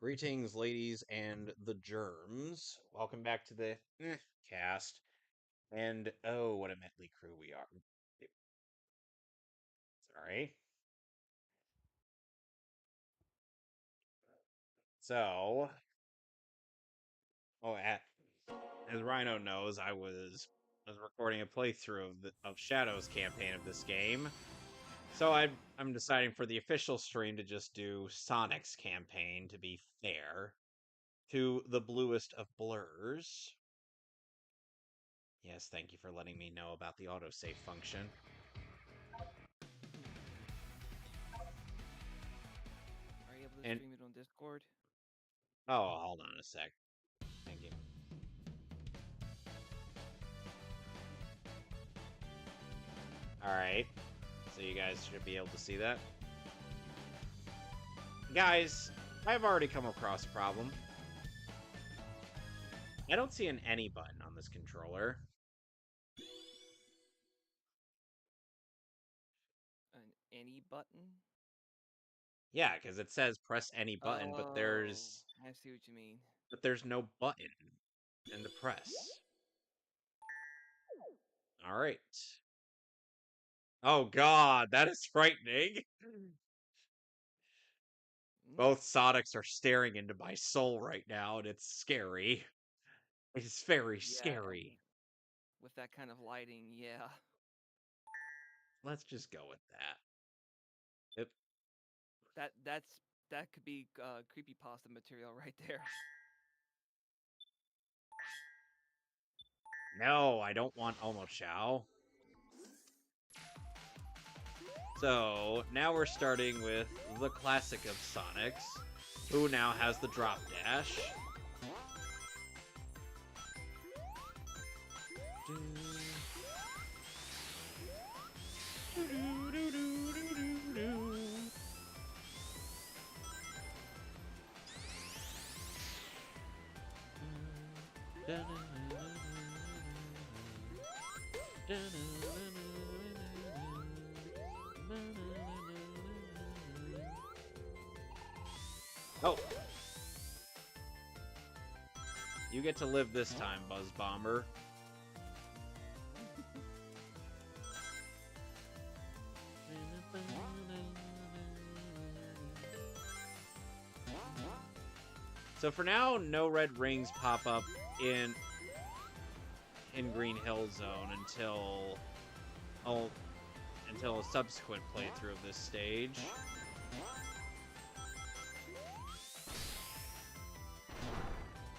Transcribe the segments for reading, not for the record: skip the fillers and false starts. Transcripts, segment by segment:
Greetings, ladies and the germs. Welcome back to the cast. And oh, what a motley crew we are. Sorry. So, as Rhino knows, I was recording a playthrough of Shadow's campaign of this game. So I'm deciding for the official stream to just do Sonic's campaign to be fair to the bluest of blurs. Yes, thank you for letting me know about the autosave function. Are you able to And stream it on Discord? oh, hold on a sec. Thank you. Alright. So you guys should be able to see that. Guys, I've already come across a problem. I don't see an any button on this controller. An any button? Yeah, because it says press any button, but Oh, there's I see what you mean. no button in the press. Alright. Oh god, that is frightening. Both Sonics are staring into my soul right now, and it's scary. It's very Yeah, scary. with that kind of lighting, yeah. Let's just go with that. Yep. That could be creepypasta material right there. No, I don't want Omoshao. So, now we're starting with the classic of Sonics, who now has the drop dash. Oh! You get to live this time, Buzz Bomber. So for now, no red rings pop up in Green Hill Zone until a subsequent playthrough of this stage.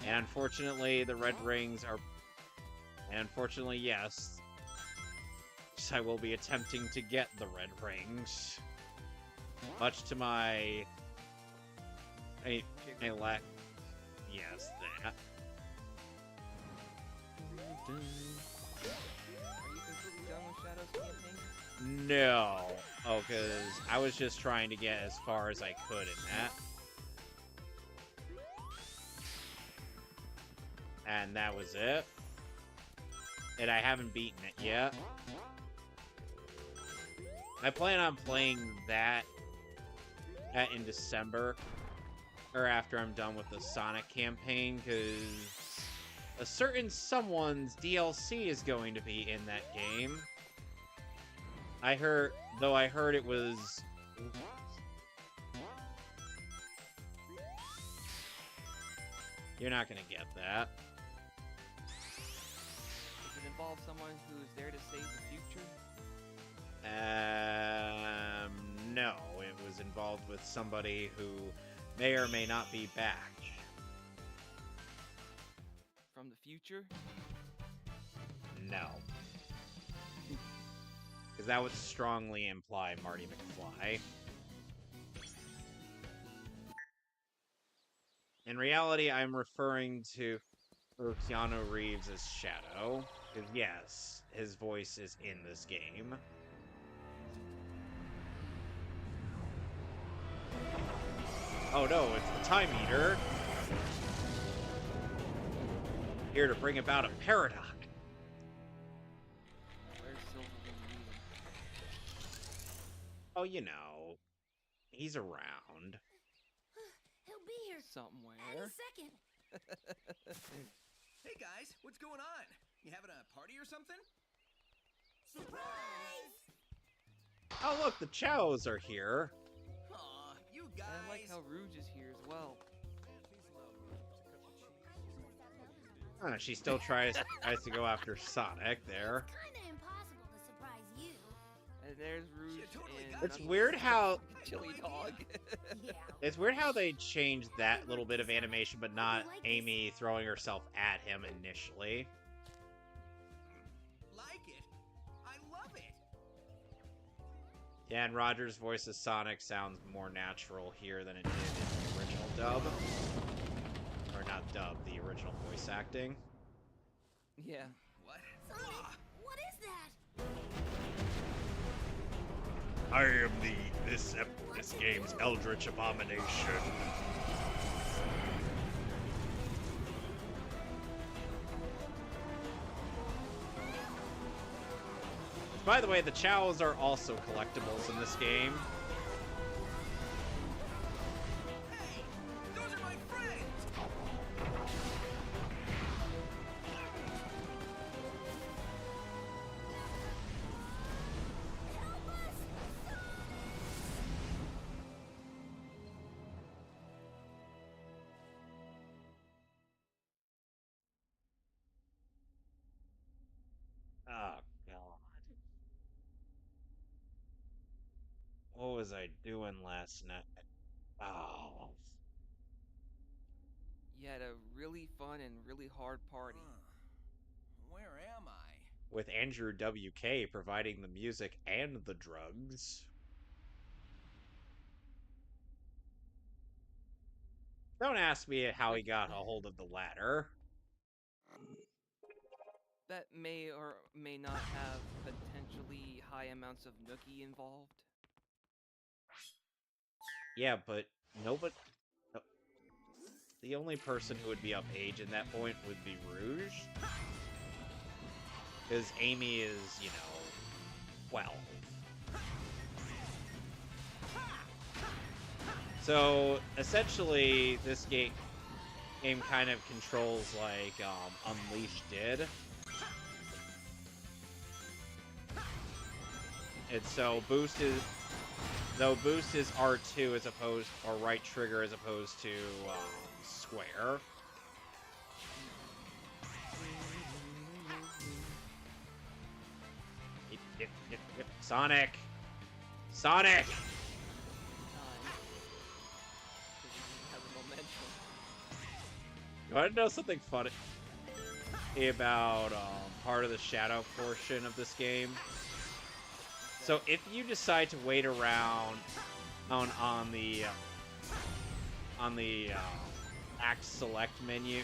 And unfortunately, the red rings are... And unfortunately, yes, I will be attempting to get the red rings. Much to my... Yes, that. Are you completely done with Shadow's campaign? No. Oh, because I was just trying to get as far as I could in that. And that was it. And I haven't beaten it yet. I plan on playing that in December. Or after I'm done with the Sonic campaign, because a certain someone's DLC is going to be in that game. I heard it was... You're not gonna get that. Does it involve someone who's there to save the future? No. It was involved with somebody who may or may not be back. From the future? No. Because that would strongly imply Marty McFly. In reality, I'm referring to Keanu Reeves as Shadow. Because yes, his voice is in this game. Oh no, it's the Time Eater. Here to bring about a paradox. Where's Silver when you need him? Oh, you know, he's around. He'll be here somewhere. Second. Hey guys, what's going on? You having a party or something? Surprise! Oh, look, the Chows are here. Aw, you guys. And I like how Rouge is here as well. She still tries to go after Sonic there. It's kind of impossible to surprise you. And there's Rouge totally and got It's you. weird how Chili Dog. Yeah. it's weird how they changed that little bit of animation, but not Amy throwing herself at him initially. Like it? I love it. Yeah, and Roger's voice as Sonic sounds more natural here than it did in the original dub. Or not dub, the original voice acting. Yeah. What? Sonic, Ah, what is that? I am this game's Eldritch Abomination. By the way, the Chows are also collectibles in this game. hey, those are my friends. Oh, God. What was I doing last night? Oh. You had a really fun and really hard party. Where am I? With Andrew WK providing the music and the drugs. Don't ask me how he got a hold of the ladder. That may or may not have potentially high amounts of nookie involved. Yeah, but nobody... The only person who would be of age in that point would be Rouge. Because Amy is, 12. So, essentially, this game kind of controls like Unleashed did. And so boost is R2 as opposed, or right trigger as opposed to square. Sonic! Sonic! Time. Because he didn't have the momentum. You want to know something funny about part of the shadow portion of this game? So if you decide to wait around on the act select menu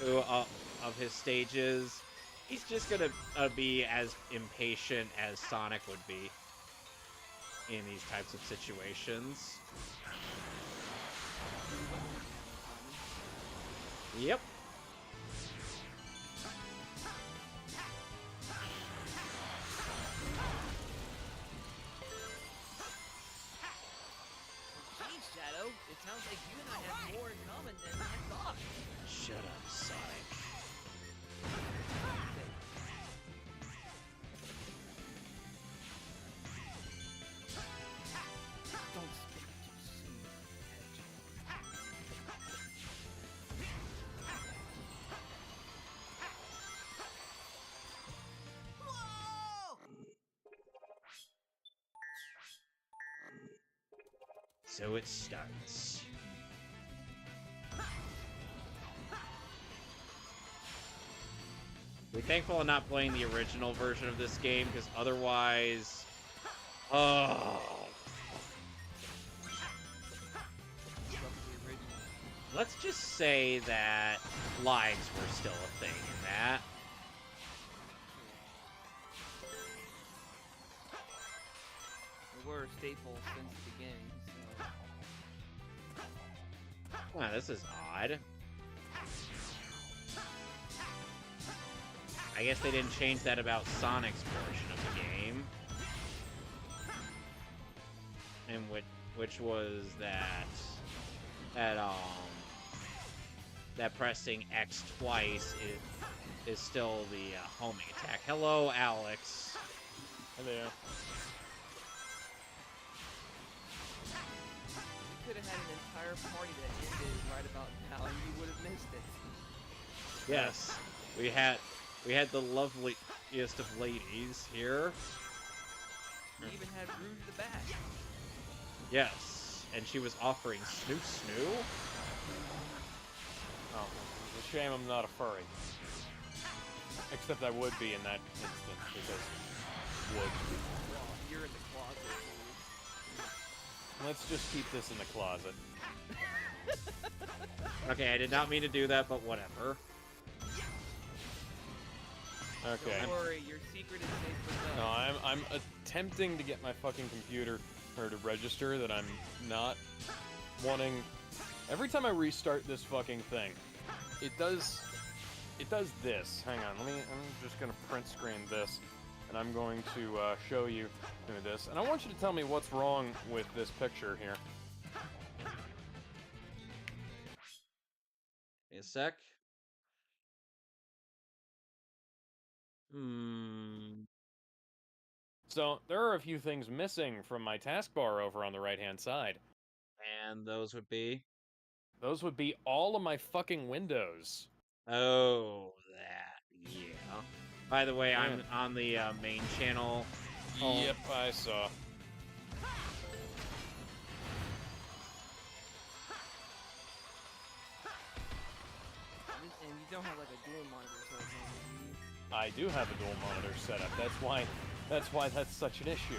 of his stages, he's just gonna be as impatient as Sonic would be in these types of situations. Yep. Geez, Shadow, it sounds like you and I have more in common than I thought. Shut up, Sonic. Don't speak too soon, Hedgehog. Whoa! So it starts. We're thankful I'm not playing the original version of this game, because otherwise... Oh... Love the original. Let's just say that lives were still a thing in that. They were a staple since the beginning, so... Wow, this is odd. I guess they didn't change that about Sonic's portion of the game. And which was that that pressing X twice is still the homing attack. Hello, Alex. Hello. We could have had an entire party that ended right about now, and you would have missed it. Yes, we had the loveliest of ladies here. You even had Rouge the Bat. Yes, and she was offering snoo snoo. Oh, it's a shame I'm not a furry. Except I would be in that instant, because would. Well, you're in the closet. Let's just keep this in the closet. Okay, I did not mean to do that, but whatever. Okay. Don't worry, your secret is safe with No, us. I'm attempting to get my fucking computer to register that I'm not wanting. Every time I restart this fucking thing, it does this. Hang on, I'm just gonna print screen this, and I'm going to show you this. And I want you to tell me what's wrong with this picture here. Wait a sec. Hmm. So there are a few things missing from my taskbar over on the right-hand side. And those would be. Those would be all of my fucking windows. Oh, that. Yeah. By the way, I'm on the main channel. Oh. Yep, I saw. And you don't have like a dual monitor, so it's I do have a dual monitor setup. That's why that's such an issue.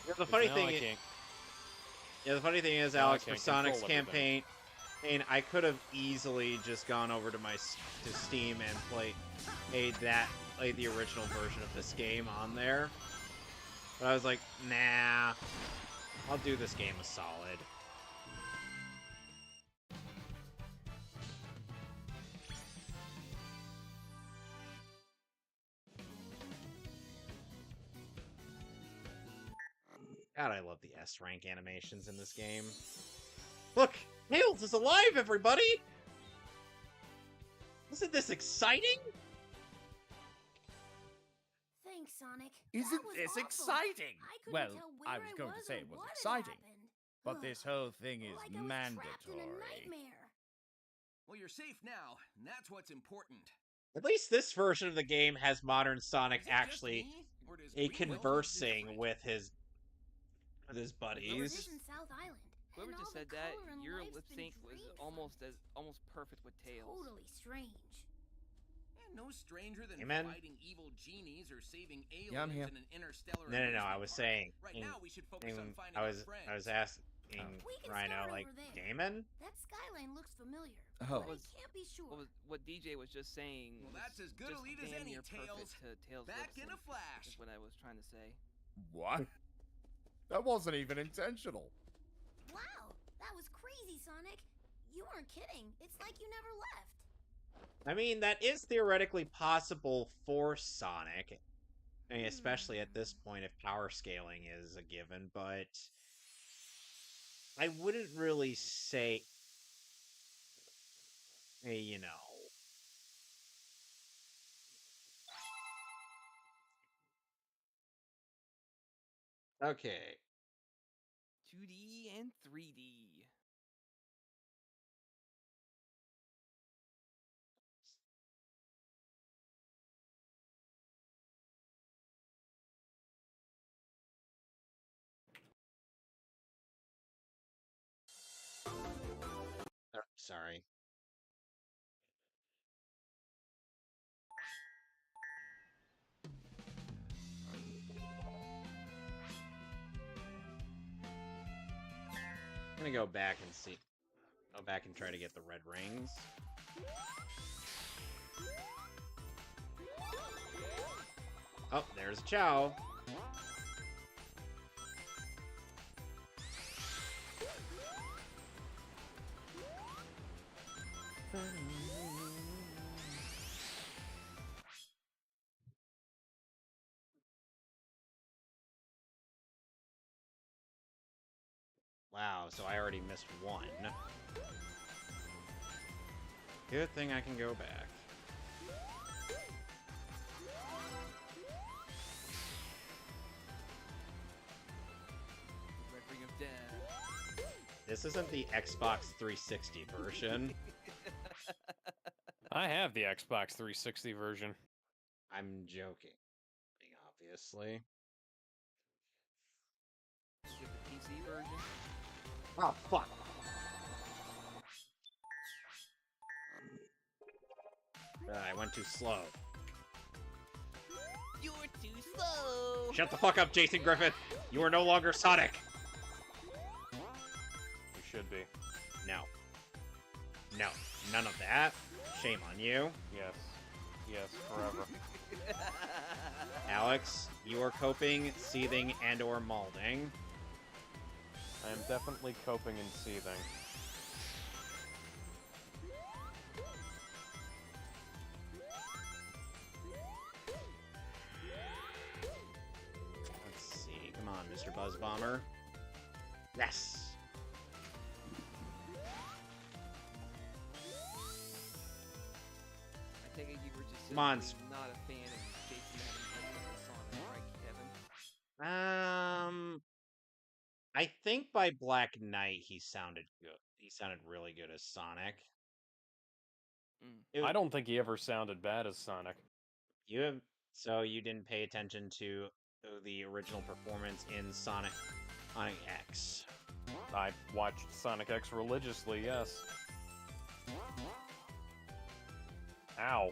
Yeah, the funny thing is, Now I Alex, for can't Sonic's control everything. campaign, I could have easily just gone over to to Steam and played the original version of this game on there. But I was like, nah, I'll do this game a solid. God, I love the S rank animations in this game. Look, Nails is alive, everybody! Isn't this exciting? Thanks, Sonic. Isn't That was this awful. exciting? I couldn't Well, tell where I was going to say or it was what had exciting, happened. but this whole thing is Like I was trapped in a mandatory. nightmare. Well, you're safe now, and that's what's important. At least this version of the game has modern Sonic Is it just actually me, or does a Green Hill look conversing different? with his This buddies. isn't South Island. Whoever and just all the said that, color and your life's lip been sync was drained from almost perfect with Tails. Totally strange. And no stranger than Amen. fighting evil genies or saving aliens Yeah, I'm here. in an interstellar. No, I amusement was park. saying, Right now we should focus on finding I our was friends. asking We can Rhino, start like, over there. Damon? That skyline looks familiar. Oh. But I can't be sure. What DJ was just saying. Well, was that's as good a just lead as damn any, near Tails. perfect to Tails' Back lip in a sync, flash. is what I was trying to say. What? That wasn't even intentional. Wow, that was crazy, Sonic. You weren't kidding. It's like you never left. I mean, that is theoretically possible for Sonic. I mean, especially at this point if power scaling is a given, but I wouldn't really say, you know. Okay. 2D and 3D. Oh, sorry. I'm gonna go back and see. Go back and try to get the red rings. Oh, there's Chow. Wow, so I already missed one. Good thing I can go back. Red Ring of Death. This isn't the Xbox 360 version. I have the Xbox 360 version. I'm joking, obviously. With the PC version. Oh, fuck. I went too slow. You're too slow. Shut the fuck up, Jason Griffith! You are no longer Sonic! You should be. No. No. None of that. Shame on you. Yes. Yes, forever. Alex, you are coping, seething, and or malding. I am definitely coping and seething. Let's see. Come on, Mr. Buzz Bomber. Yes! I take it you were just Come on, simply not a fan of Jason having Sonic, right, Kevin? I think by Black Knight he sounded good. He sounded really good as Sonic. Mm. I don't think he ever sounded bad as Sonic. So you didn't pay attention to the original performance in Sonic X. I watched Sonic X religiously, yes. Ow.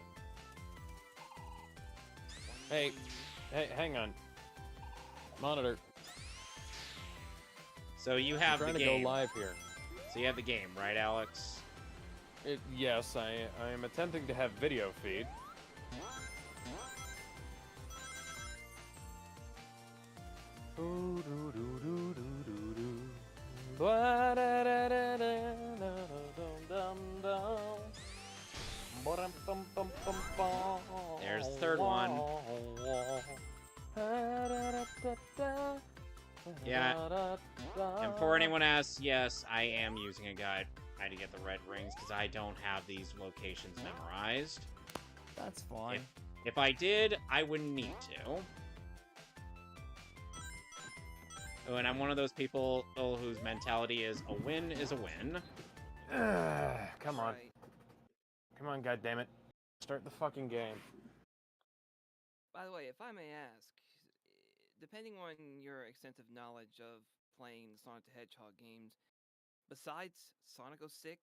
Hey, hang on. Monitor. So you I'm have the trying to game. go live here. So you have the game, right, Alex? Yes, I am attempting to have video feed. There's the third one. Yeah. And for anyone asks, yes, I am using a guide to get the red rings because I don't have these locations memorized. That's fine. If I did, I wouldn't need to. Oh, and I'm one of those people whose mentality is a win is a win. Come on. Right. Come on, goddammit. Start the fucking game. By the way, if I may ask, depending on your extensive knowledge of playing the Sonic the Hedgehog games, besides Sonic 06,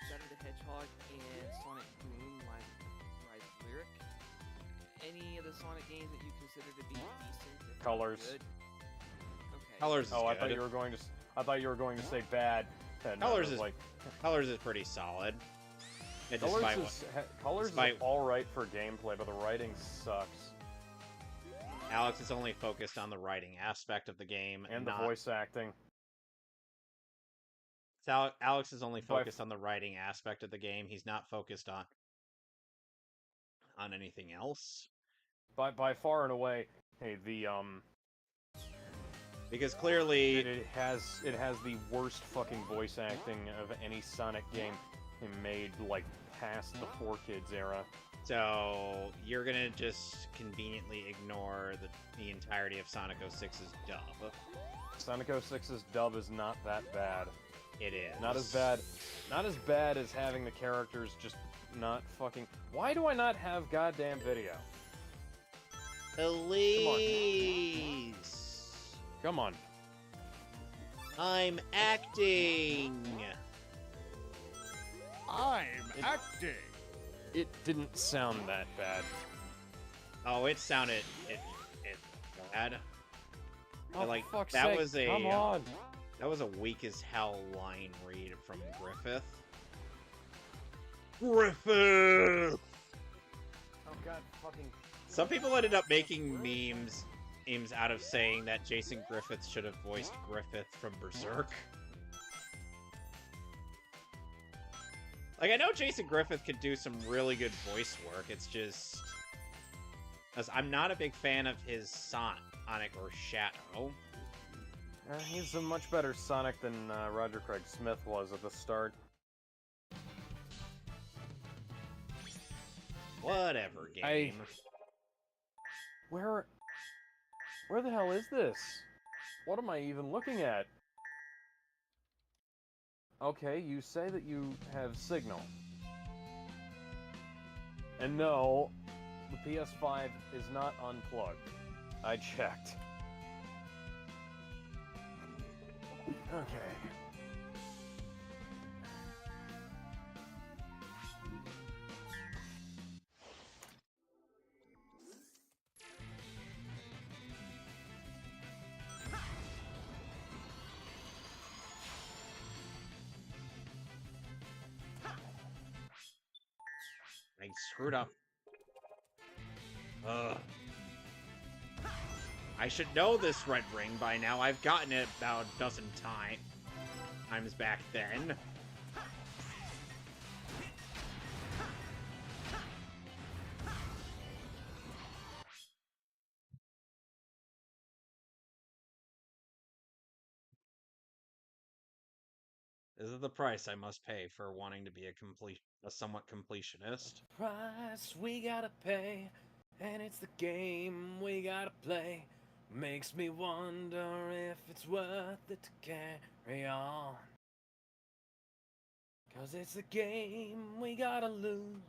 Shadow the Hedgehog, and Sonic Boom Rise of Lyric, any of the Sonic games that you consider to be decent? If not Colors. Good? Okay. Colors is Oh, I good. thought you were going to. I thought you were going to say bad. And Colors I was is like. Colors is pretty solid. It Colors despite is Colors is despite- all right for gameplay, but the writing sucks. Alex is only focused on the writing aspect of the game And the not... voice acting. Alex is only By f- focused on the writing aspect of the game. He's not focused on anything else. By far and away, hey, the Because clearly, it has the worst fucking voice acting of any Sonic game made like past the 4Kids era. so you're gonna just conveniently ignore the entirety of Sonic 06's dub. Sonic 06's dub is not that bad. It is Not as bad. Not as bad as having the characters just not fucking. Why do I not have goddamn video? Please. Come on. I'm acting. I'm acting. It didn't sound that bad. Oh, it sounded it bad. Oh, Like, for fuck's that sake, was a- come on. That was a weak as hell line read from Griffith. Griffith! Oh god, fucking. Some people ended up making memes out of saying that Jason Griffith should have voiced Griffith from Berserk. Like, I know Jason Griffith could do some really good voice work, it's just... I'm not a big fan of his Sonic or Shadow. He's a much better Sonic than Roger Craig Smith was at the start. Whatever, game. Where the hell is this? What am I even looking at? Okay, you say that you have signal. And no, the PS5 is not unplugged. I checked. Okay. I screwed up. Ugh. I should know this red ring by now. I've gotten it about a dozen times back then. This is the price I must pay for wanting to be a somewhat completionist. Price we gotta pay, and it's the game we gotta play. Makes me wonder if it's worth it to carry on. 'Cause it's the game we gotta lose.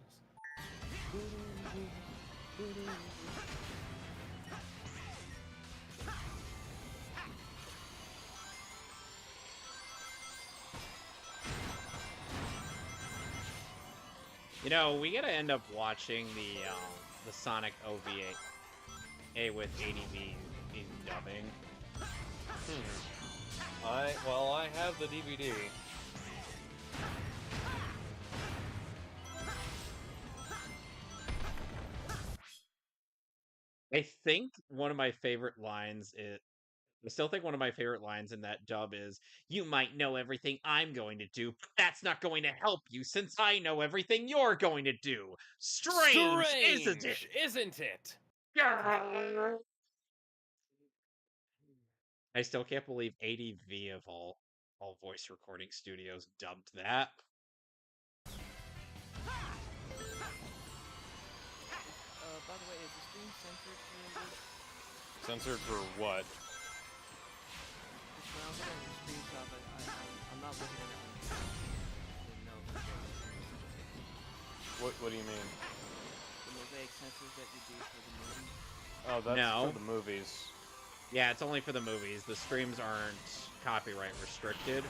You know, we gotta end up watching the Sonic OVA with ADV in dubbing. I have the DVD. I think one of my favorite lines is. I still think one of my favorite lines in that dub is, "You might know everything I'm going to do, but that's not going to help you since I know everything you're going to do. Strange, isn't it?" Isn't it? I still can't believe ADV of all voice recording studios dubbed that. By the way, is the stream censored for this? Censored for what? When I was looking at the screenshot, I'm not looking at it. Didn't know if it was What do you mean? the mosaic censors that you do for the movie. Oh, that's No. for the movies. Yeah, it's only for the movies. The streams aren't copyright restricted.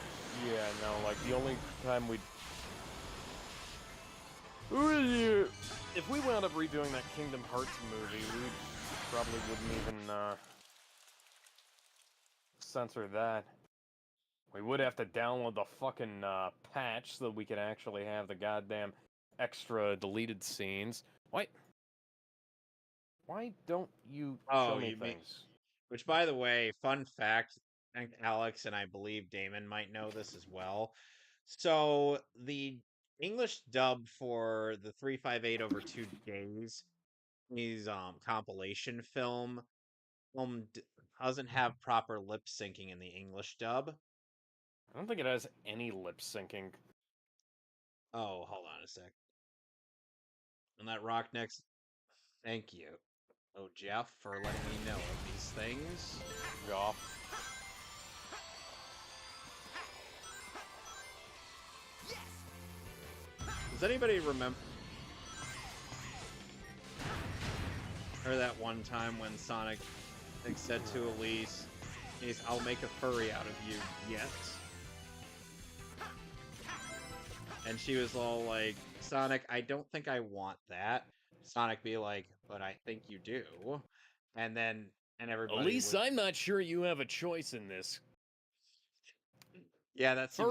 Yeah, no, like the only time we'd... If we wound up redoing that Kingdom Hearts movie, we probably wouldn't even censor that. We would have to download the fucking patch so that we could actually have the goddamn extra deleted scenes. Why don't you show me you mean- things? Which, by the way, fun fact, I think Alex and I believe Damon might know this as well. So the English dub for the 358 over 2 days, his compilation film, doesn't have proper lip syncing in the English dub. I don't think it has any lip syncing. Oh, hold on a sec. And that rock next. Thank you. Oh, Jeff, for letting me know of these things. Goff. Does anybody remember that one time when Sonic said to Elise, "I'll make a furry out of you, yet." And she was all like, "Sonic, I don't think I want that." Sonic be like, "But I think you do." And everybody Elise, would... I'm not sure you have a choice in this. Yeah, that seems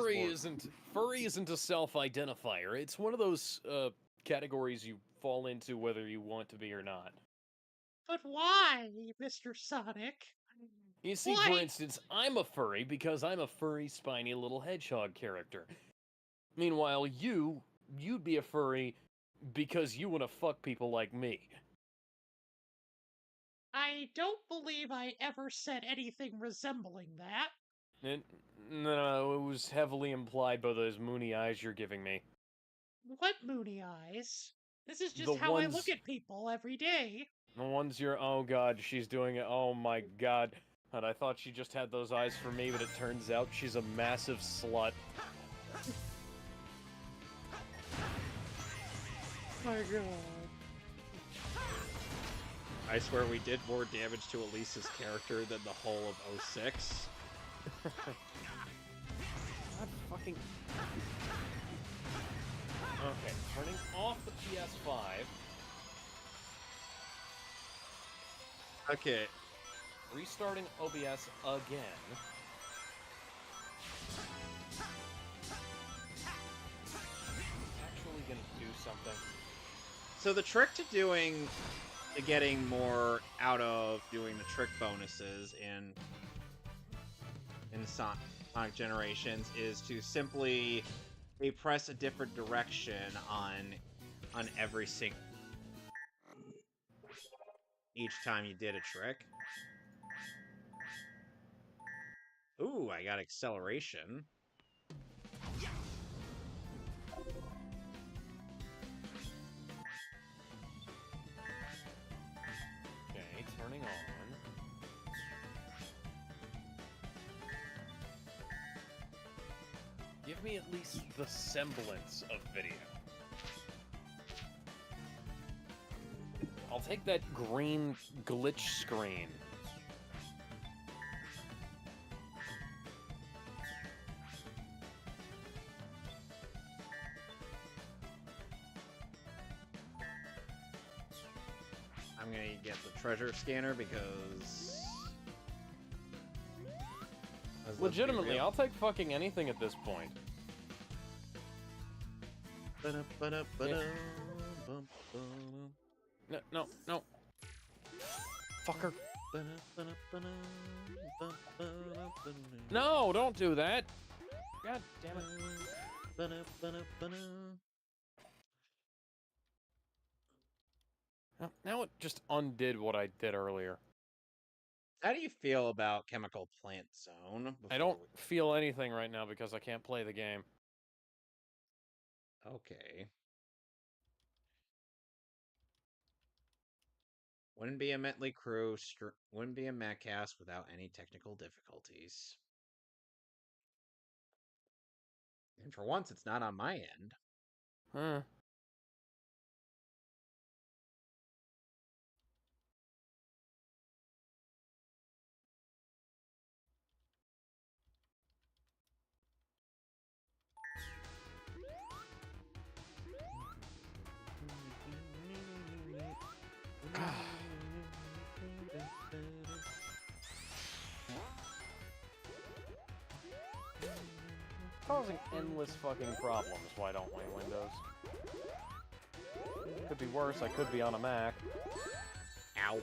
Furry isn't a self-identifier. It's one of those categories you fall into whether you want to be or not. But why, Mr. Sonic? You see, for instance, I'm a furry because I'm a furry, spiny little hedgehog character. Meanwhile, you'd be a furry because you want to fuck people like me. I don't believe I ever said anything resembling that. No, it was heavily implied by those moony eyes you're giving me. What moony eyes? This is The just how I ones- look at people every day. The ones you're, oh god, she's doing it, oh my god. And I thought she just had those eyes for me, but it turns out she's a massive slut. My god. I swear we did more damage to Elise's character than the whole of 06. God fucking... Okay, turning off the PS5. Okay. Restarting OBS again. Actually gonna do something. So the trick to getting more out of doing the trick bonuses in Sonic Generations is to simply press a different direction on every single each time you did a trick. Ooh, I got acceleration. Okay, turning on. Give me at least the semblance of video. I'll take that green glitch screen. I'm gonna get the treasure scanner because... let's be Legitimately, real. I'll take fucking anything at this point. No, no. Fucker. No, don't do that. God damn it. Now it just undid what I did earlier. How do you feel about Chemical Plant Zone? I don't feel anything right now because I can't play the game. Okay. Wouldn't be a Metley Crew, wouldn't be a Mehcast without any technical difficulties. And for once, it's not on my end. Huh. Causing endless fucking problems, why don't we, Windows? Could be worse, I could be on a Mac. Ow.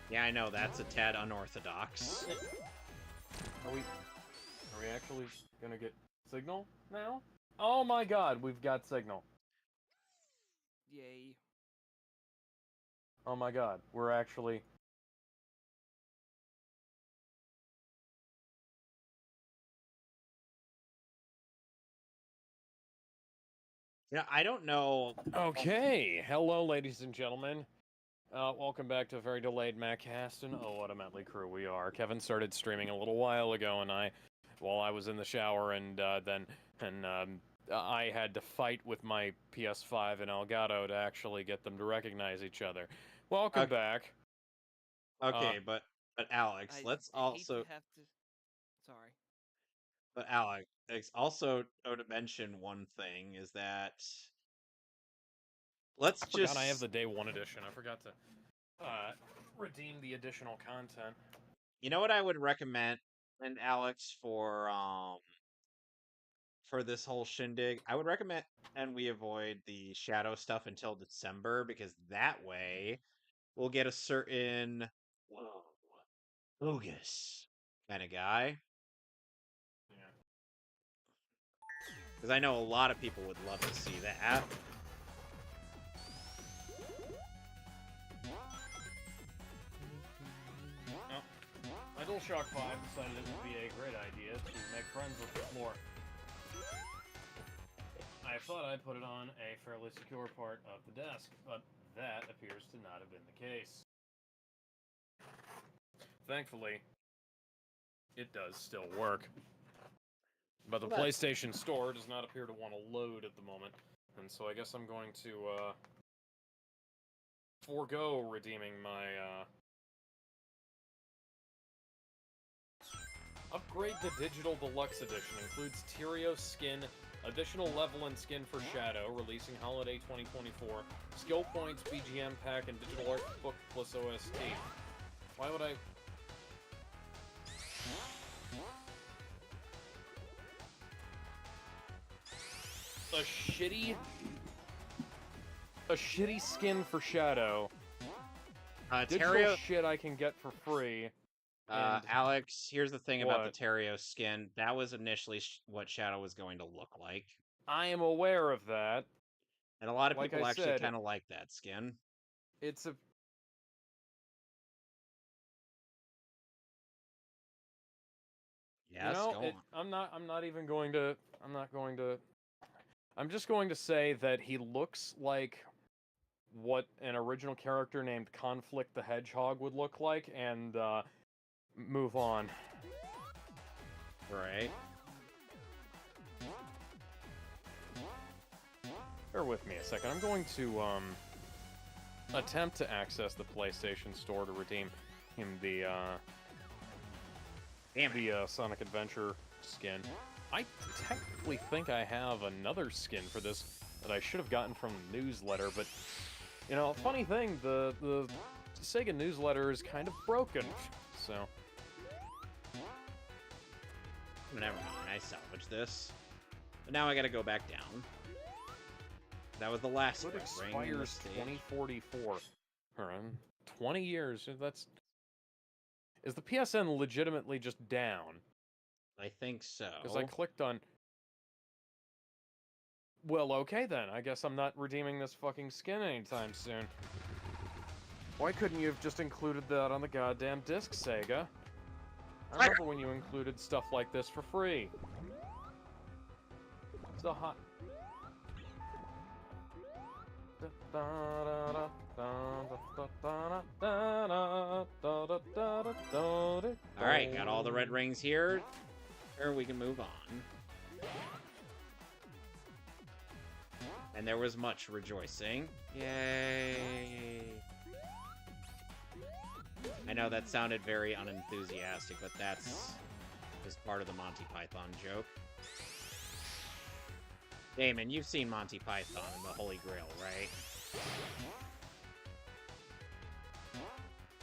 Yeah, I know, that's a tad unorthodox. Are we actually gonna get signal now? Oh my god, we've got signal. Yay. Oh my god, we're actually... I don't know. Okay, hello ladies and gentlemen. Welcome back to a very delayed Mehcast, and oh, what a motley crew we are. Kevin started streaming a little while ago, and while I was in the shower, and I had to fight with my PS5 and Elgato to actually get them to recognize each other. Welcome Okay. back. Okay, but Alex, let's hate also... to have to... Sorry. But Alex, also to mention one thing is that I let's forgot just... I have the Day 1 edition. I forgot to redeem the additional content. You know what I would recommend, Alex, for this whole shindig? I would recommend we avoid the shadow stuff until December, because that way we'll get a certain bogus kind of guy. Yeah. Because I know a lot of people would love to see that. DualShock 5 decided it would be a great idea to make friends with the floor. I thought I'd put it on a fairly secure part of the desk, but that appears to not have been the case. Thankfully, it does still work. But the PlayStation Store does not appear to want to load at the moment, and so I guess I'm going to forego redeeming my upgrade the Digital Deluxe Edition. Includes Tyrio skin, additional level and skin for Shadow, releasing Holiday 2024, skill points, BGM pack, and digital art book plus OST. Why would I... A shitty skin for Shadow. Digital Terrio shit I can get for free. Alex, here's the thing about the What? Terrio skin. That was initially what Shadow was going to look like. I am aware of that. And a lot of Like people I actually said, kind of like that skin. It's a... Yes, you know, go on. I'm not even going to... I'm just going to say that he looks like what an original character named Conflict the Hedgehog would look like, and, move on. Right. Bear with me a second. I'm going to, attempt to access the PlayStation Store to redeem him the, Sonic Adventure skin. I technically think I have another skin for this that I should have gotten from the newsletter, but, you know, funny thing, the Sega newsletter is kind of broken, so... Never mind, I salvaged this. But now I gotta go back down. That was the last It ring. expires 2044. Alright, 20 years, that's... Is the PSN legitimately just down? I think so. Because I clicked on... Well, okay then. I guess I'm not redeeming this fucking skin anytime soon. Why couldn't you have just included that on the goddamn disc, Sega? I remember when you included stuff like this for free. It's a hot... Alright, got all the red rings here. Or we can move on. And there was much rejoicing. Yay! I know that sounded very unenthusiastic, but that's just part of the Monty Python joke. Damon, you've seen Monty Python and the Holy Grail, right?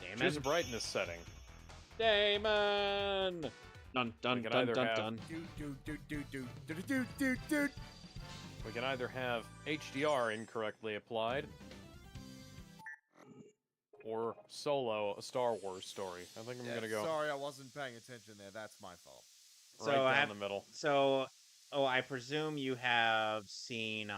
Damon? Choose a brightness setting. Damon! Dun dun dun dun dun. We can either have HDR incorrectly applied, or Solo, a Star Wars story. I think I'm gonna go Sorry, I wasn't paying attention there. That's my fault. right down the middle. So, I presume you have seen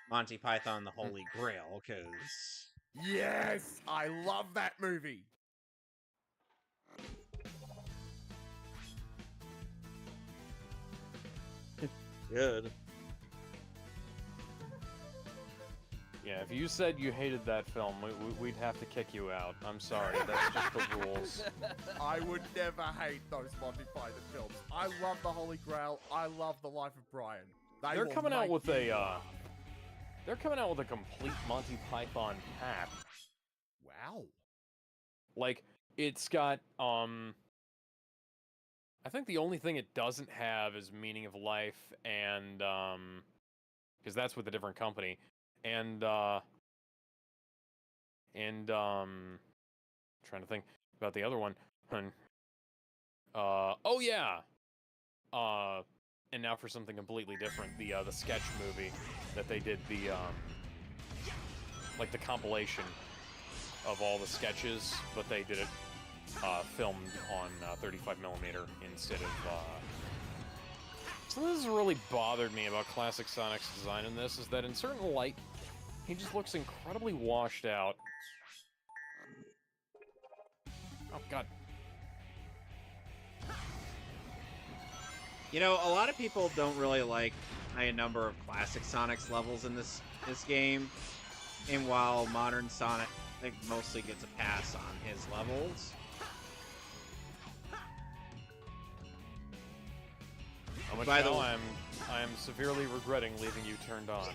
Monty Python and the Holy Grail, because Yes, I love that movie. good. Yeah, if you said you hated that film, we'd have to kick you out. I'm sorry, that's just the rules. I would never hate those Monty Python films. I love The Holy Grail. I love The Life of Brian. They're coming out with they're coming out with a complete Monty Python pack. Wow. Like, it's got, I think the only thing it doesn't have is Meaning of Life and, because that's with a different company. And trying to think about the other one. Oh yeah! And now for something completely different, the sketch movie that they did, like the compilation of all the sketches, but they did it, filmed on 35mm instead of, So this has really bothered me about Classic Sonic's design in this, is that in certain light, he just looks incredibly washed out. Oh god. You know, a lot of people don't really like a number of classic Sonic's levels in this game, and while modern Sonic, I think, mostly gets a pass on his levels. How much By the now way- I am severely regretting leaving you turned on.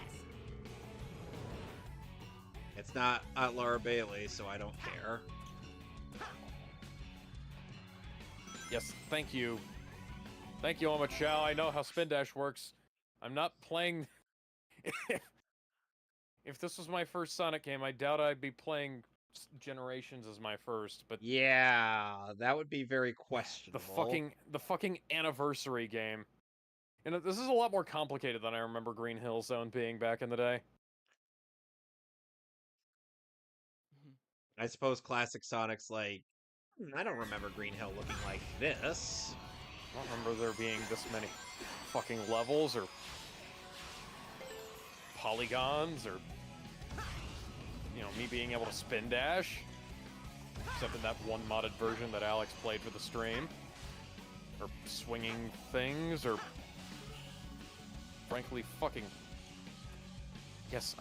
It's not at Laura Bailey, so I don't care. Yes, thank you. Thank you, Oma Chow. I know how Spin Dash works. I'm not playing... If this was my first Sonic game, I doubt I'd be playing Generations as my first, but Yeah, that would be very the questionable. fucking anniversary game. And this is a lot more complicated than I remember Green Hill Zone being back in the day. I suppose classic Sonic's like, I don't remember Green Hill looking like this. I don't remember there being this many fucking levels or polygons or, you know, me being able to spin dash. Except in that one modded version that Alex played for the stream. Or swinging things, or frankly fucking... Yes,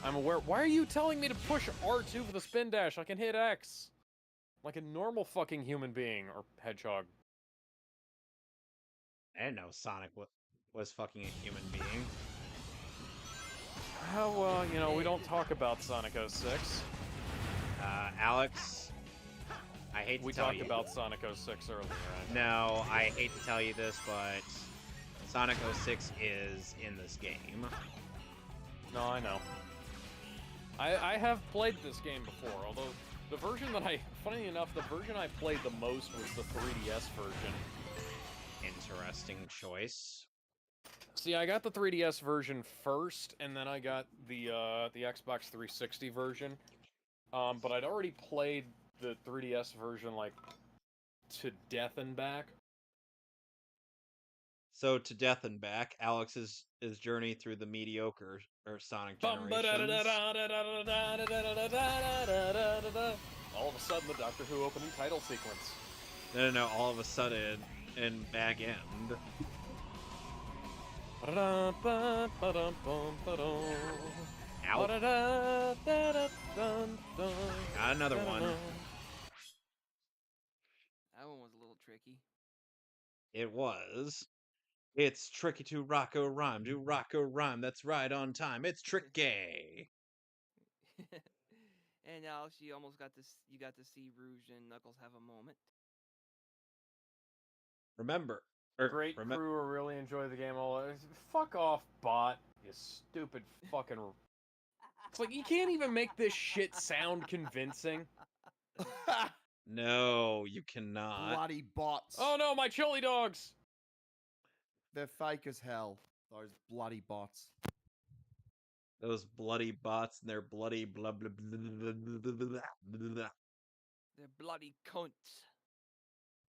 I'm aware. Why are you telling me to push R2 for the spin dash? I can hit X. Like a normal fucking human being, or hedgehog. I didn't know Sonic was fucking a human being. Well, you know, we don't talk about Sonic 06. Alex, I hate to We tell talked you. about Sonic 06 earlier. I know. No, I hate to tell you this, but Sonic 06 is in this game. No, I know. I have played this game before, although the version that funny enough, the version I played the most was the 3DS version. Interesting choice. See, I got the 3DS version first, and then I got the Xbox 360 version. But I'd already played the 3DS version, like, to death and back. So, to death and back, Alex's journey through the mediocre Sonic generations. All of a sudden, the Doctor Who opening title sequence. No, all of a sudden, in back end. Ow. Got another one. That one was a little tricky. It was. It's tricky to Rocco rhyme. Do Rocco rhyme. That's right on time. It's tricky. And now you almost got to you got to see Rouge and Knuckles have a moment. Remember. Great crew will really enjoy the game. Fuck off, bot. You stupid fucking... It's like, you can't even make this shit sound convincing. No, you cannot. Bloody bots. Oh no, my chili dogs! They're fake as hell. Those bloody bots. Those bloody bots and their bloody blah blah blah blah blah blah blah. They're bloody cunts.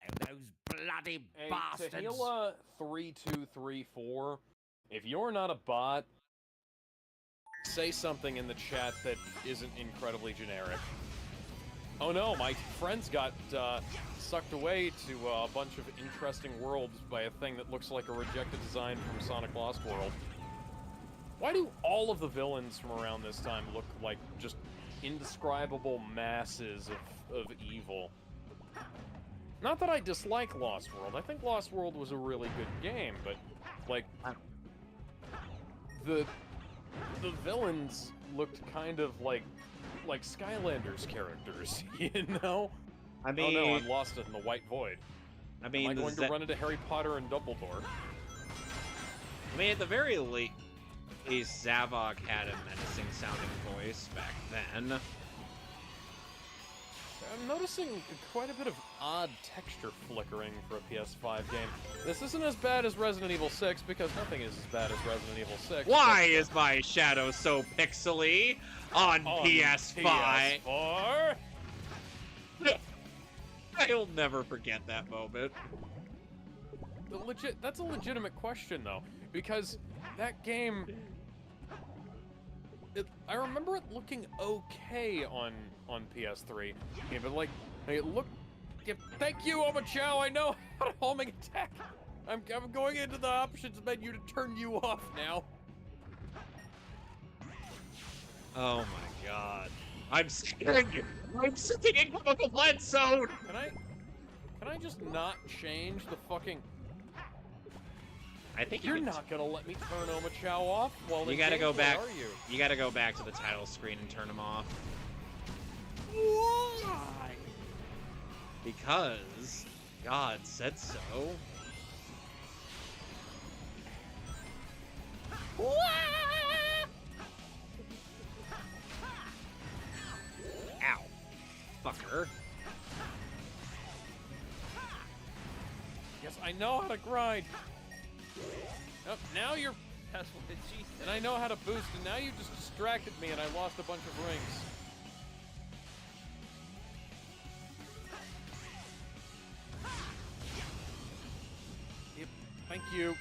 And those bloody Hey, bastards. Tahila3234, if you're not a bot, say something in the chat that isn't incredibly generic. Oh no, my friends got sucked away to a bunch of interesting worlds by a thing that looks like a rejected design from Sonic Lost World. Why do all of the villains from around this time look like just indescribable masses of evil? Not that I dislike Lost World. I think Lost World was a really good game, but, like, the villains looked kind of like Skylanders characters, you know? I mean, oh no, I'm lost in the white void. I mean, Am I going to run into Harry Potter and Dumbledore? I mean, at the very least, Zavok had a menacing sounding voice back then. I'm noticing quite a bit of odd texture flickering for a PS5 game. This isn't as bad as Resident Evil 6, because nothing is as bad as Resident Evil 6. Why is my shadow so pixely on PS5? PS4? I'll never forget that moment. That's a legitimate question, though, because that game... I remember it looking okay on PS3, yeah, but like it looked Thank you, Omachow. I know how to homing attack. I'm going into the options menu to turn you off now. Oh my god. I'm scared. I'm sitting in chemical plant zone. Can I just not change the fucking? I think You're you not gonna let me turn Omachow off while You in gotta go gameplay, back. are you? You gotta go back to the title screen and turn them off. Why? Because God said so. Ow. Fucker. Yes, I know how to grind. Oh, now you're... That's what she said. And I know how to boost, and now you just distracted me and I lost a bunch of rings. Yep, thank you.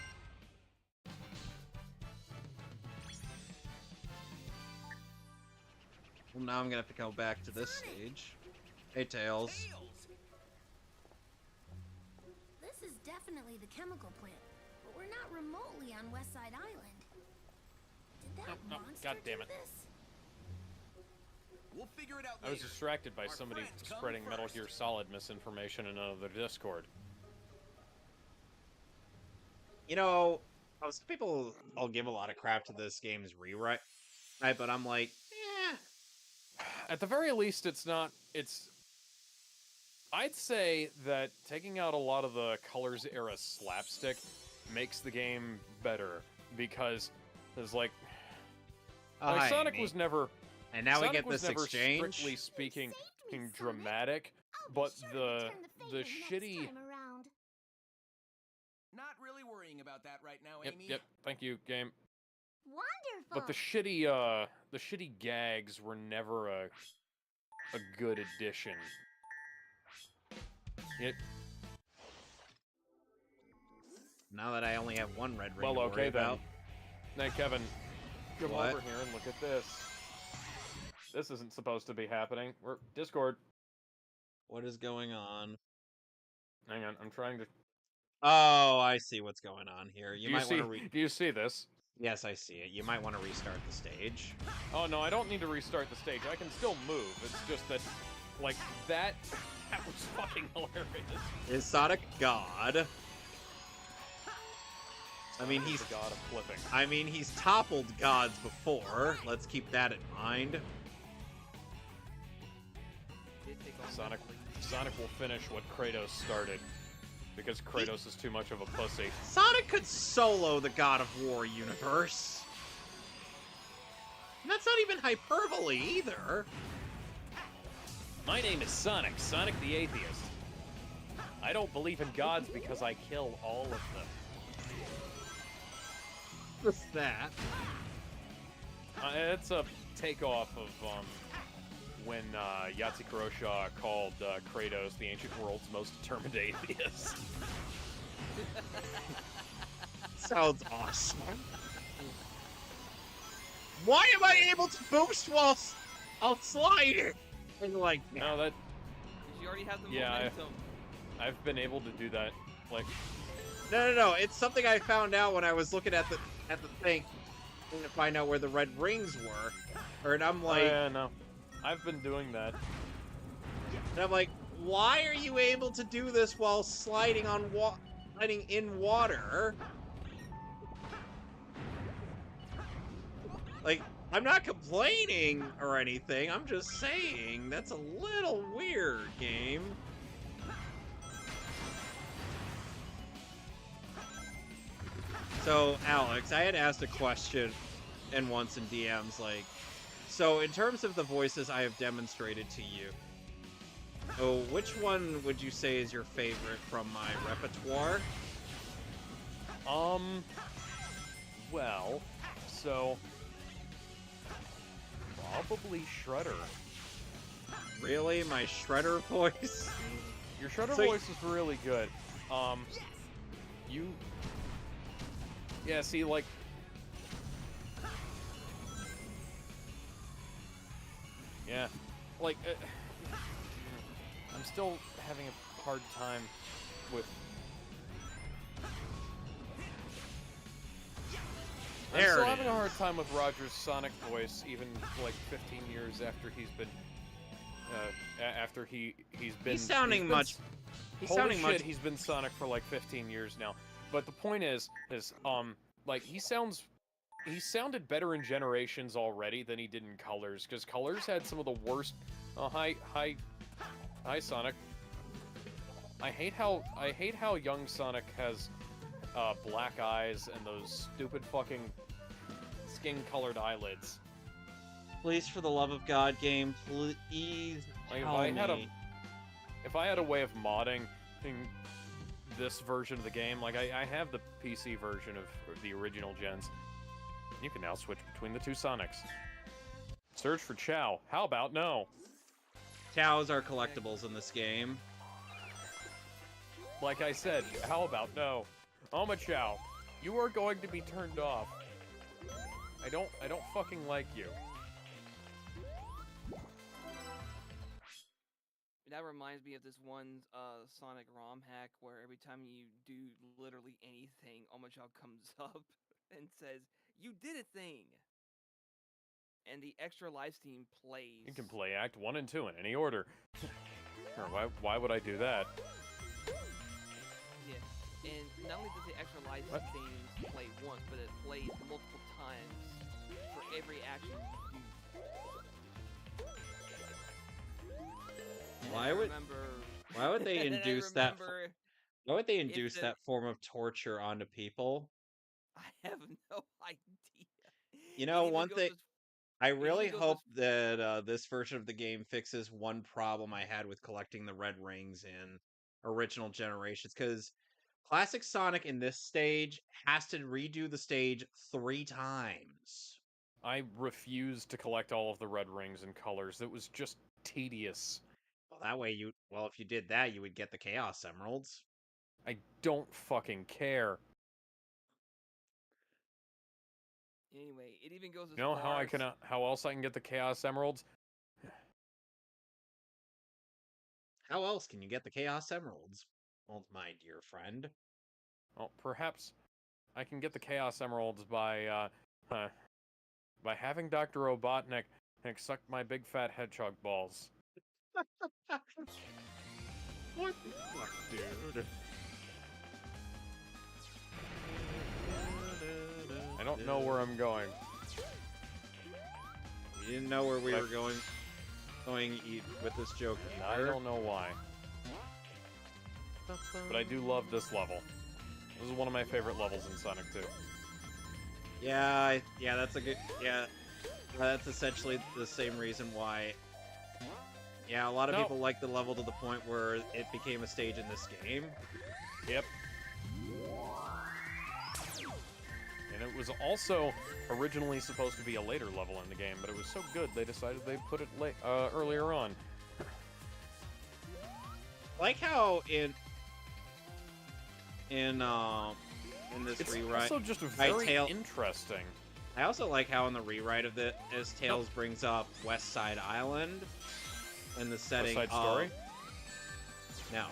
Well, now I'm gonna have to go back to this stage. Hey, Tails. This is definitely the chemical plant, but we're not remotely on West Side Island. Did that Oh, monster God damn do it. this? We'll figure it out I was later. distracted by Our somebody friends come spreading Metal first. Gear Solid misinformation in another Discord. You know, some people I'll give a lot of crap to this game's rewrite, right? But I'm like, At the very least, it's not... I'd say that taking out a lot of the Colors-era slapstick makes the game better, because there's like... oh, like hi, Sonic Amy. was never... And now Sonic we get was this never exchange. strictly speaking me, Sonic. dramatic, I'll be but sure to the return the favor shitty... next time around. Not really worrying about that right now, Yep, Amy. yep, thank you, game. Wonderful. But the shitty gags were never a good addition. It, Now that I only have one red ring well, to worry okay then. about. Now, Kevin, come What? over here and look at this. This isn't supposed to be happening. We're Discord. What is going on? Hang on, I'm trying to... Oh, I see what's going on here. You do might want to do you see this? Yes, I see it. You might want to restart the stage. Oh no, I don't need to restart the stage. I can still move. It's just that, like, that was fucking hilarious. Is Sonic God? I mean, He's the god of flipping. I mean, he's toppled gods before. Let's keep that in mind. Did take on Sonic will finish what Kratos started, because Kratos is too much of a pussy. Sonic could solo the God of War universe. And that's not even hyperbole either. My name is Sonic, Sonic the Atheist. I don't believe in gods because I kill all of them. What's that? It's a takeoff of when Yahtzee Kuroshaw called Kratos the ancient world's most determined atheist. Sounds awesome. Why am I able to boost while I'll slide it? And like, No, that You already have the Yeah, momentum. I've been able to do that. Like, no. It's something I found out when I was looking at the thing to find out where the red rings were. And I'm like, oh, yeah, no, I've been doing that. and I'm like, why are you able to do this while sliding in water? Like, I'm not complaining or anything. I'm just saying that's a little weird, game. So, Alex, I had asked a question and once in DMs, like, so in terms of the voices I have demonstrated to you, oh, which one would you say is your favorite from my repertoire? Well, so probably Shredder. Really? My Shredder voice? Your Shredder So voice is really good. Yeah, see, like... Yeah. Like, I'm still having a hard time with... I'm There still it having a hard is. time with Roger's Sonic voice, even like 15 years after he's been, He's sounding much. He's Holy sounding shit, much. he's been Sonic for like 15 years now. But the point is, like he sounded better in Generations already than he did in Colors, because Colors had some of the worst. Hi Sonic. I hate how young Sonic has black eyes and those stupid fucking skin-colored eyelids. Please, for the love of God, game, please Like, tell me. If I had a way of modding this version of the game, like I have the PC version of the original gens, you can now switch between the two Sonics. Search for Chow. How about no? Cows are collectibles in this game. Like I said, how about no? Oma Chow, you are going to be turned off. I don't fucking like you. That reminds me of this one Sonic ROM hack where every time you do literally anything, Omochao comes up and says, "You did a thing!" And the extra live stream plays. You can play Act 1 and 2 in any order. Or why would I do that? Yeah, and not only does the extra live stream play once, but it plays multiple times for every action you do. Why would they and induce I that? remember, Why would they if induce the- that form of torture onto people? I have no idea. You know, It even one goes thing. as- I really goes hope that this version of the game fixes one problem I had with collecting the red rings in original generations, because classic Sonic in this stage has to redo the stage 3 times. I refused to collect all of the red rings and colors. It was just tedious. Well, that way if you did that, you would get the Chaos Emeralds. I don't fucking care. Anyway, it even goes as You know far how else I can get the Chaos Emeralds? How else can you get the Chaos Emeralds? Well, my dear friend. Well, perhaps I can get the Chaos Emeralds by having Dr. Robotnik suck my big fat hedgehog balls. What the fuck, dude? I don't know where I'm going. You didn't know where we were going with this joke. I don't know why. But I do love this level. This is one of my favorite levels in Sonic 2. Yeah, that's a good. Yeah, that's essentially the same reason why. Yeah, a lot of people like the level to the point where it became a stage in this game. Yep. And it was also originally supposed to be a later level in the game, but it was so good they decided they'd put it earlier on. Like how in this It's rewrite, also just very interesting. I also like how in the rewrite of it, as Tails brings up West Side Island and the setting West Side Story? No.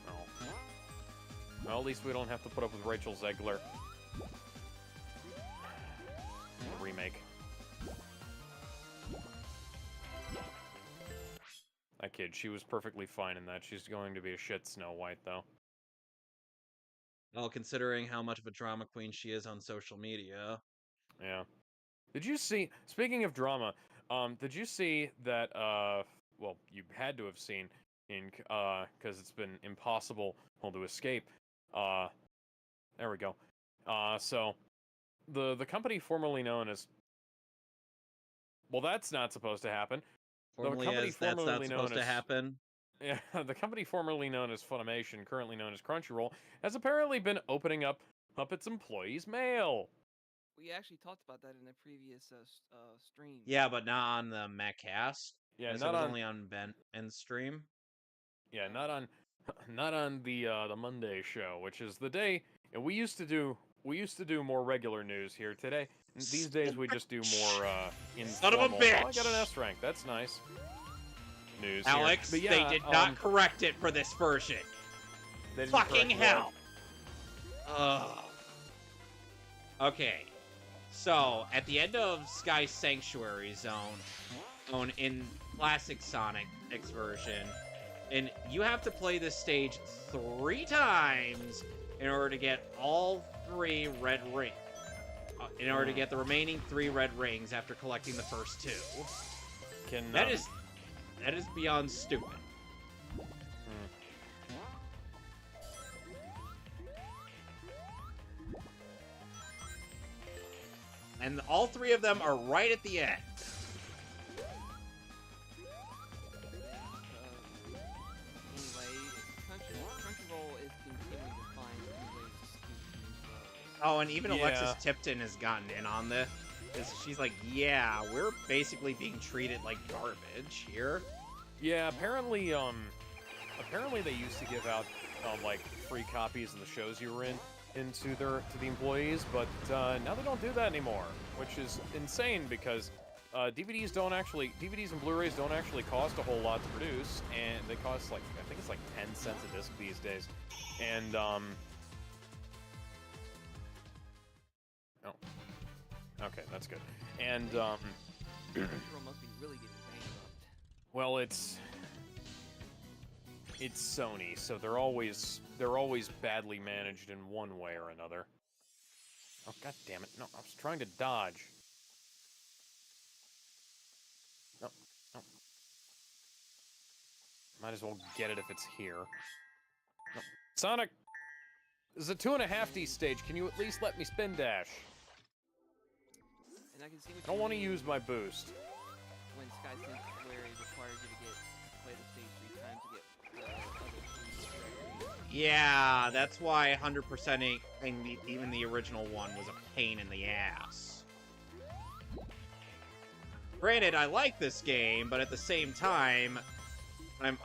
Oh. Well, at least we don't have to put up with Rachel Zegler. The remake. That kid, she was perfectly fine in that. She's going to be a shit Snow White, though. Well, considering how much of a drama queen she is on social media. Yeah. Did you see, speaking of drama, did you see that, well, you had to have seen, because it's been impossible, to escape, there we go. So, the company formerly known as, well, that's not supposed to happen. Formerly as that's not supposed to happen. Yeah, the company formerly known as Funimation, currently known as Crunchyroll, has apparently been opening up its employees' mail. We actually talked about that in a previous stream. Yeah, but not on the Mehcast. Yeah, as not it was on only on Ben's stream. Yeah, not on the Monday show, which is the day. And we used to do more regular news here. Today, these days we just do more informal. Son of a bitch! Oh, I got an S rank. That's nice. news Alex, here. But they yeah, did not correct it for this version. they didn't Fucking correct hell. Ugh. Okay. So, at the end of Sky Sanctuary Zone in classic Sonic X version, and you have to play this stage 3 times in order to get all 3 red rings. In order to get the remaining 3 red rings after collecting the first 2. That is beyond stupid. And all 3 of them are right at the end. Anyway, Crunchyroll is continuing to find new ways to scoop these rows. Oh, and even Yeah. Alexis Tipton has gotten in on this. She's like, yeah, we're basically being treated like garbage here. Yeah, apparently they used to give out like free copies of the shows you were in to the employees, but now they don't do that anymore, which is insane because DVDs and Blu-rays don't actually cost a whole lot to produce, and they cost like, I think it's like 10 cents a disc these days, and oh, okay, that's good, and Crunchyroll must be really getting bankrupt. well, it's Sony, so they're always badly managed in one way or another. Oh, god damn it. No, I was trying to dodge. No, no. Might as well get it if it's here. No. Sonic! This is a 2.5D stage. Can you at least let me spin dash? And I can see what I don't you want to mean use my boost. when Sky Sanctuary requires you to play the stage 3 times to get the other 3 red rings. Yeah, that's why 100%ing even the original one was a pain in the ass. Granted, I like this game, but at the same time,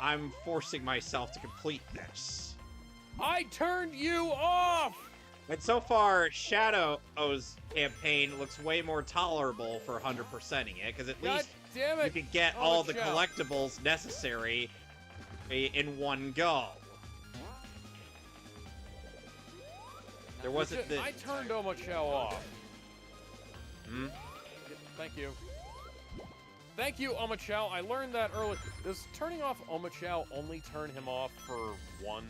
I'm forcing myself to complete this. I turned you off! And so far, Shadow's campaign looks way more tolerable for 100%ing it, because at God least damn you it! can get Oh, all the Michelle. collectibles necessary in one go. There wasn't the... I turned Omochao off. Hmm? Thank you. Thank you, Omochao. I learned that early. Does turning off Omochao only turn him off for one?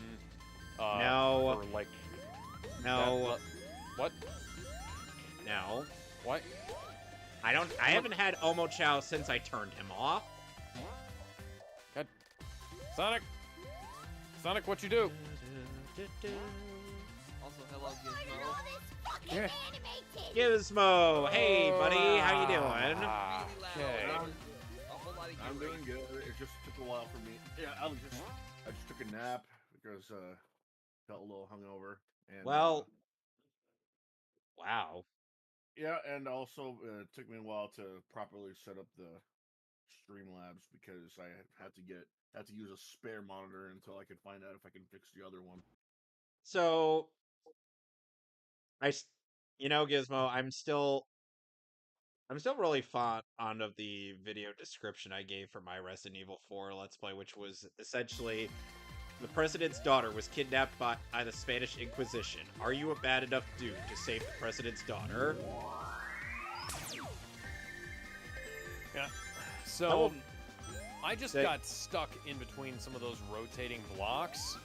No. For like. No. What? No. What? I haven't had Omochao since I turned him off. God. Sonic. Sonic, what you do? Also, hello, Gizmo. Yeah. Gizmo, hey buddy, how you doing? Really loud. Okay. A whole lot of I'm gibberish. doing good. It just took a while for me. Yeah, I just took a nap because felt a little hungover. And Well, wow. yeah, and also it took me a while to properly set up the Streamlabs because I had to use a spare monitor until I could find out if I can fix the other one. So, Gizmo, I'm still really fond of the video description I gave for my Resident Evil 4 Let's Play, which was essentially the president's daughter was kidnapped by the Spanish Inquisition. Are you a bad enough dude to save the president's daughter? Yeah. So, I just got stuck in between some of those rotating blocks,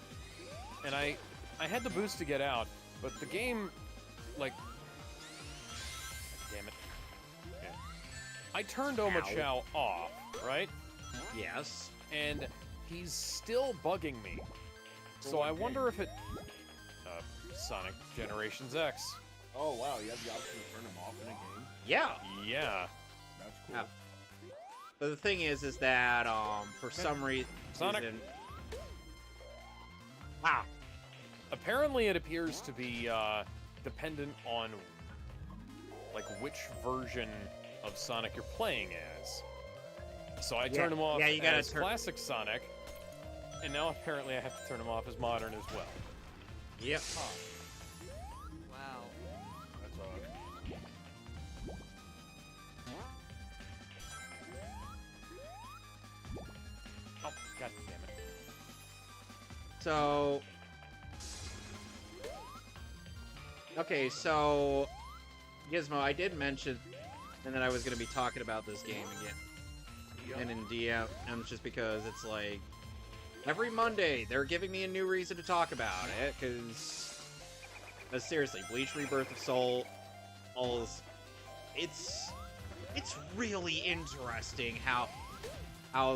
and I had the boost to get out, but the game, like, damn it. Okay. I turned Omochao off, right? Yes. And he's still bugging me. So I wonder if it... Sonic Generations X. Oh wow, you have the option to turn them off in a game. Yeah. Yeah. That's cool. Yeah. But the thing is that for some reason, Sonic. Wow. Apparently it appears to be dependent on like which version of Sonic you're playing as. So I turned him off you gotta as classic Sonic, and now apparently I have to turn him off as modern as well. Yep. Wow. That's So... Okay, so... Gizmo, I did mention and that I was going to be talking about this game again. And in DM, just because it's like... Every Monday, they're giving me a new reason to talk about it, because... seriously, Bleach Rebirth of Soul... It's really interesting how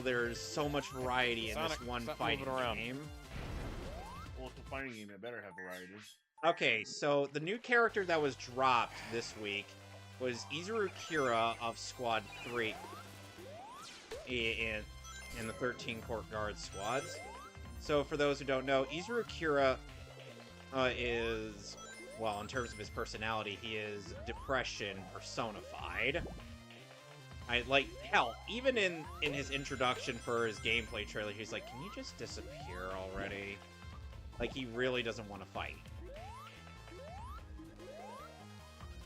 there's so much variety in Sonic, this one stop fighting moving around. game. Well, it's a fighting game. It better have variety. Okay, so the new character that was dropped this week was Izuru Kira of Squad 3 in the 13 Court Guard squads. So for those who don't know, Izuru Kira is, well, in terms of his personality, he is depression personified. Hell, even in his introduction for his gameplay trailer, he's like, can you just disappear already? Like, he really doesn't want to fight.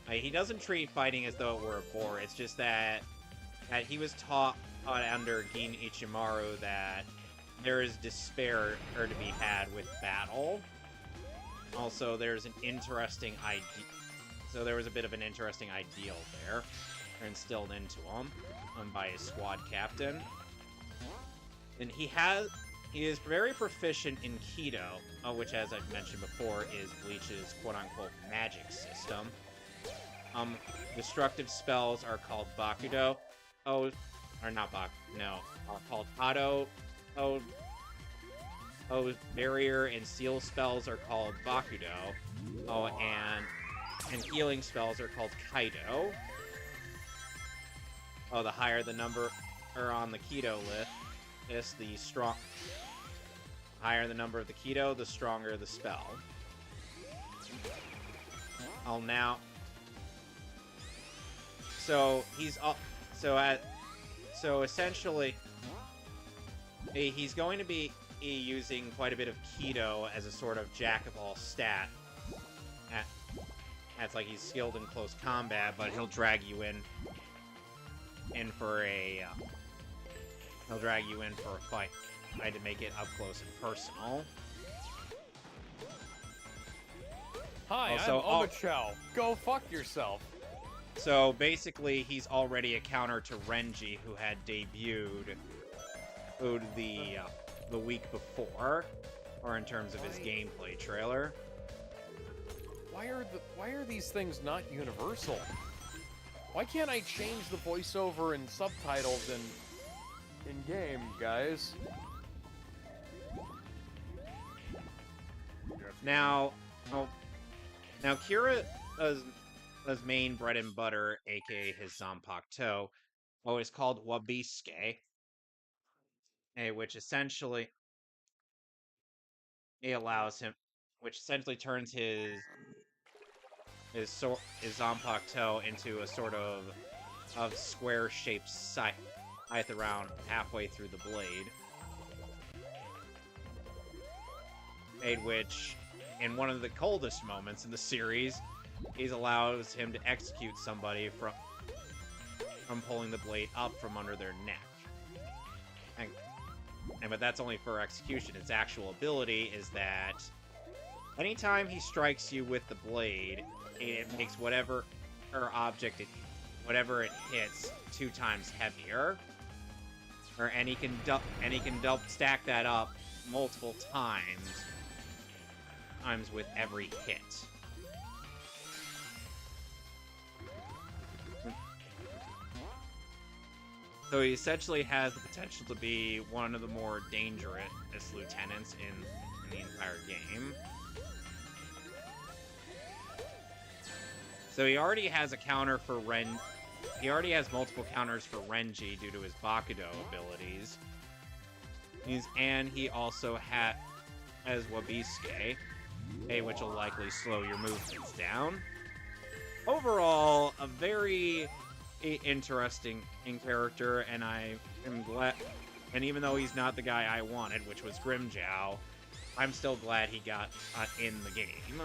He doesn't treat fighting as though it were a bore. It's just that he was taught under Gin Ichimaru that there is despair to be had with battle. Also, there's an interesting idea. So there was a bit of an interesting ideal there instilled into him by his squad captain. And he is very proficient in Kido, which, as I've mentioned before, is Bleach's quote-unquote magic system. Destructive spells are called Bakudo. Are called Hado. Barrier and seal spells are called Bakudo. And healing spells are called Kaido. The higher the number on the Kido list, the higher the number of the Kido, the stronger the spell. So essentially, he's going to be using quite a bit of Kido as a sort of jack of all stat. That's like he's skilled in close combat, but he'll drag you in for a fight. I had to make it up close and personal. Hi, Also, I'm Omachow. Go fuck yourself. So basically, he's already a counter to Renji, who had debuted the week before, or in terms of his gameplay trailer. Why are these things not universal? Why can't I change the voiceover and subtitles in game, guys? Now Kira's main bread and butter, aka his Zanpakuto, is called Wabisuke, which essentially turns his Zanpakuto into a sort of square-shaped scythe around halfway through the blade. Which, in one of the coldest moments in the series, allows him to execute somebody from pulling the blade up from under their neck. But that's only for execution. Its actual ability is that anytime he strikes you with the blade, it makes whatever object it hits 2 times heavier. And he can stack that up multiple times with every hit. So he essentially has the potential to be one of the more dangerous lieutenants in the entire game. So he already has a counter for he already has multiple counters for Renji due to his Bakudo abilities. And he also has Wabisuke, which will likely slow your movements down. Overall, a very interesting character, and I am glad. And even though he's not the guy I wanted, which was Grimmjow, I'm still glad he got in the game.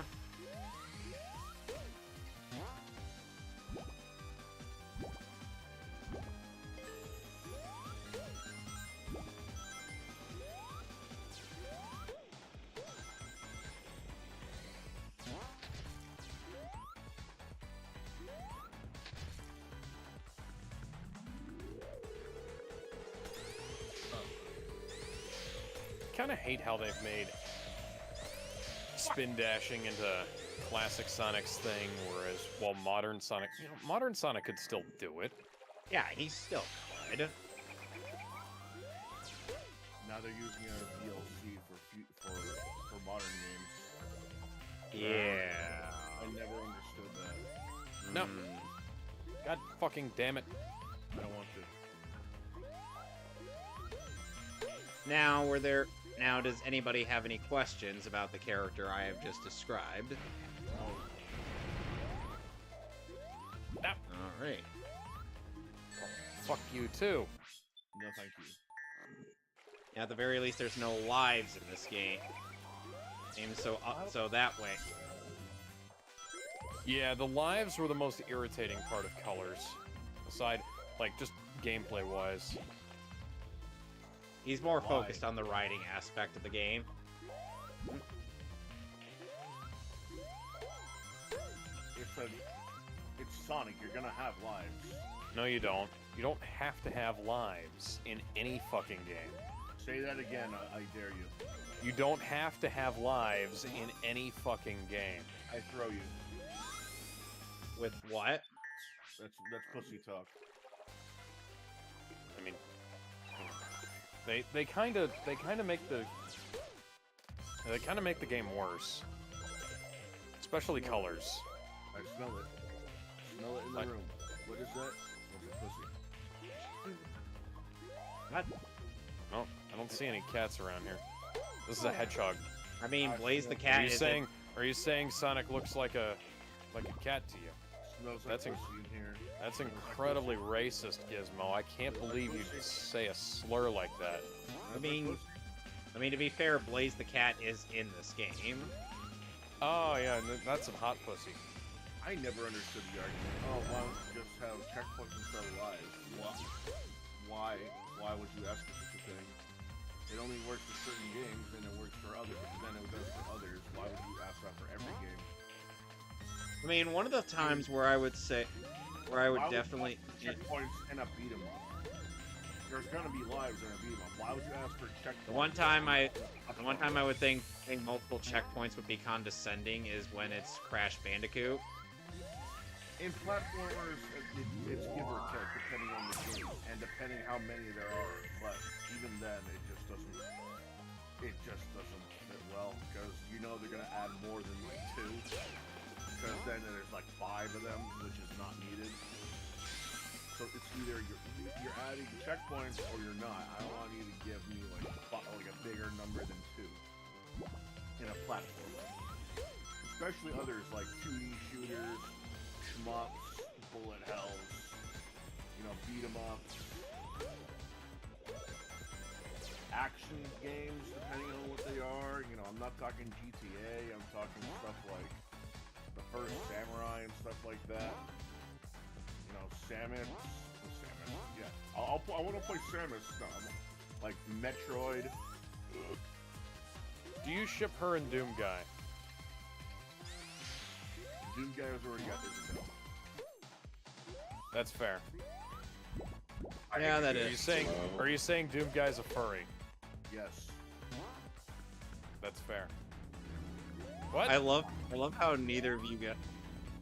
kind of hate how they've made spin dashing into classic Sonic's thing, whereas while modern Sonic, modern Sonic could still do it. Yeah, he's still good. Now they're using it as DLC for modern games. Yeah. I never understood that. No. God fucking damn it. I don't want to. Now, does anybody have any questions about the character I have just described? No. All right. Fuck you too. No, thank you. At the very least, there's no lives in this game. So that way. Yeah, the lives were the most irritating part of Colors. Aside, like, just gameplay-wise. He's more Why? focused on the writing aspect of the game. It's Sonic. You're gonna have lives. No, you don't. You don't have to have lives in any fucking game. Say that again. I dare you. You don't have to have lives in any fucking game. I throw you. With what? That's pussy talk. I mean, they kind of make the game worse, especially Colors. I smell it. Smell it in the room. What is that? Smells like pussy. What? No, I don't see any cats around here. This is a hedgehog. I mean, Blaze the cat is Are you saying Sonic looks like a cat to you? Smells like That's pussy in here. That's incredibly racist, Gizmo. I can't believe you'd say a slur like that. I mean, to be fair, Blaze the cat is in this game. Oh yeah, that's some hot pussy. I never understood the argument. Oh, why don't you just have checkpoints instead of lives? Why? Why would you ask for such a thing? It only works for certain games, and it works for others. Then it does for others. Why would you ask that for every game? I mean, one of the times where I would definitely checkpoints in a beat 'em up. There's gonna be lives in a beat 'em up. Why would you ask for checkpoints? the one time I would think multiple checkpoints would be condescending is when it's Crash Bandicoot. In platformers, it's give or take depending on the game and depending how many there are. But even then, it just doesn't fit well because you know they're gonna add more than like 2. Because then there's like 5 of them, which is not needed. So it's either you're adding checkpoints or you're not. I don't want you to give me like a bigger number than 2 in a platform. Especially others like 2D shooters, shmups, bullet hells, beat 'em ups, action games, depending on what they are. I'm not talking GTA. I'm talking stuff like the first Samurai and stuff like that. Samus. Yeah, I want to play Samus stuff, like Metroid. Do you ship her and Doom Guy? Doom Guy has already got Isabel. That's fair. Yeah, that Are you saying Doom Guy's a furry? Yes. That's fair. What? I love how neither of you guys.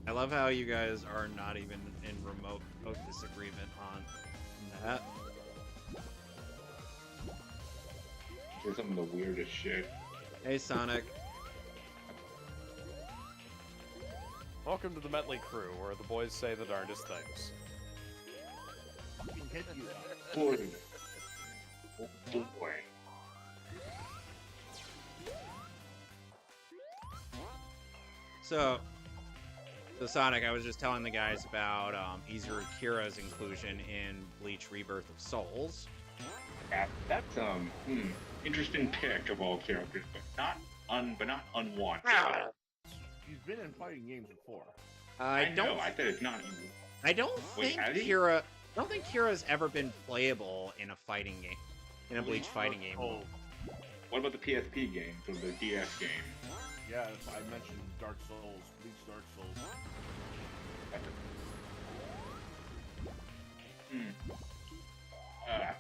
I love how you guys are not even in remote disagreement on that. Say some of the weirdest shit. Hey, Sonic. Welcome to the Metley Crew, where the boys say the darndest things. Fucking hit you. Boy. Oh boy. So Sonic, I was just telling the guys about Izuru Kira's inclusion in Bleach Rebirth of Souls. That's interesting pick of all characters, but not unwanted. He's been in fighting games before. I know. I said it's not. I don't Wait, think has he? Kira. I don't think Kira's ever been playable in a fighting game, in a Bleach fighting game. Oh, What about the PSP games or the DS game? yeah, I mentioned Dark Souls, Bleach Dark Souls.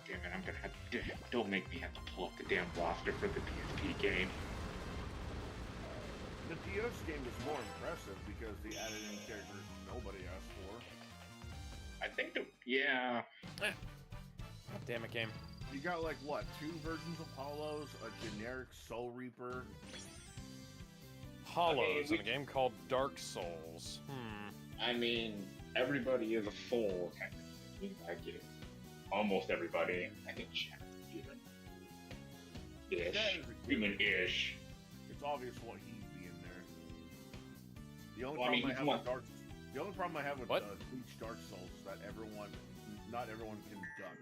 Damn it, I'm gonna have to don't make me have to pull up the damn roster for the PSP game. The DS game is more impressive because they added in characters nobody asked for. I think yeah. God damn it, game. You got like what, 2 versions of Hollows, a generic Soul Reaper. Hollows in a game called Dark Souls. I mean, everybody is a soul, technically. I get it. Almost everybody. I think Chad even. Ish. Human-ish. It's obvious what he'd be in there. The only Well, I mean, problem I have he's with Dark The only problem I have with What? Bleach Dark Souls is that not everyone can duck.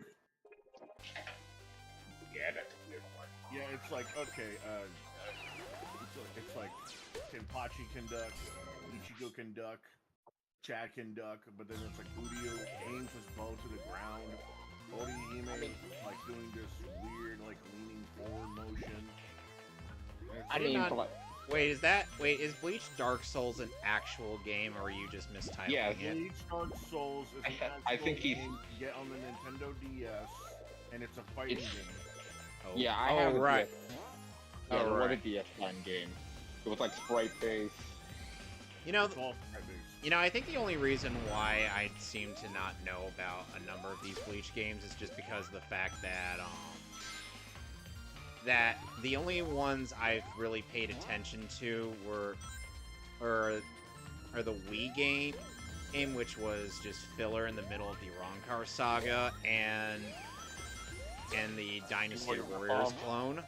Yeah, that's a weird one. Yeah, it's like, okay, it's like Kenpachi can duck, Ichigo can duck, Chad can duck, but then it's like Udio aims his bow to the ground, Orihime like doing this weird like leaning forward motion. I did not... Wait, is Bleach Dark Souls an actual game, or are you just mistitling Yeah, it? Bleach Dark Souls is an actual I think he's... game you get on the Nintendo DS, and it's a fighting game. Oh. Yeah, I oh, have right. Yeah, Oh, it was a right. DS1 game. It was like sprite-based. You know, It's all sprite-based. I think the only reason why I seem to not know about a number of these Bleach games is just because of the fact that that the only ones I've really paid attention to are the Wii game, which was just filler in the middle of the Roncar saga, and the Dynasty Warriors clone.